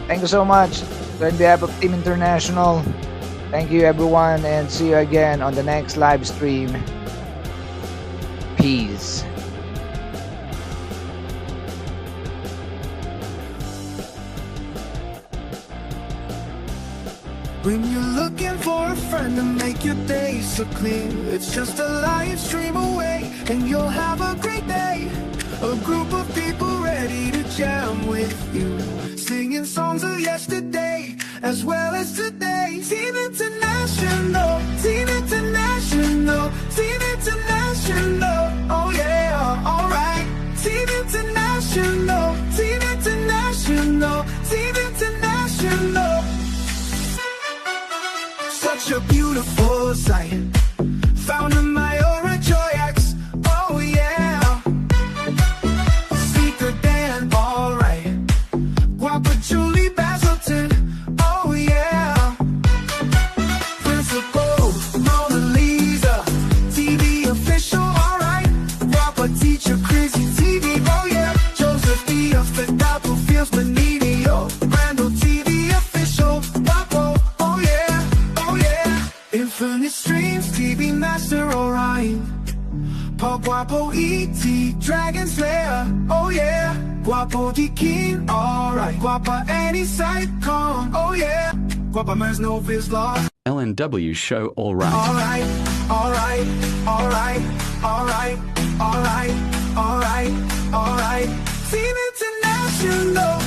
Speaker 1: Thank you so much. So on behalf of Team International, thank you everyone, and see you again on the next live stream. Peace.
Speaker 2: When you're looking for a friend to make your day so clear, it's just a live stream away, and you'll have a great day. A group of people ready to jam with you, singing songs of yesterday as well as today. Team International, Team International, Team International. Oh yeah, alright. Team International, Team International, Team International. Such a beautiful sight, found in my Aura Joy X. Oh yeah, Seeker Dan, alright. Guapa Julie Basilton. Oh yeah, Principal Mona Lisa, TV official. Alright, Guapa Teacher Crazy TV. Oh yeah, Joseph E. Fedapo feels Benigno. Randall TV official. Guapo. Oh yeah, oh yeah. Infinite Streams TV Master. Alright, Paul Guapo E.T. Dragon Slayer. Oh yeah, Guapo the King. Alright, Guapa Annie Sidecon. Oh yeah, Guapa Mers Novice Law.
Speaker 3: LNW show all right.
Speaker 2: Alright, alright, alright, alright, alright, alright, alright. Team International.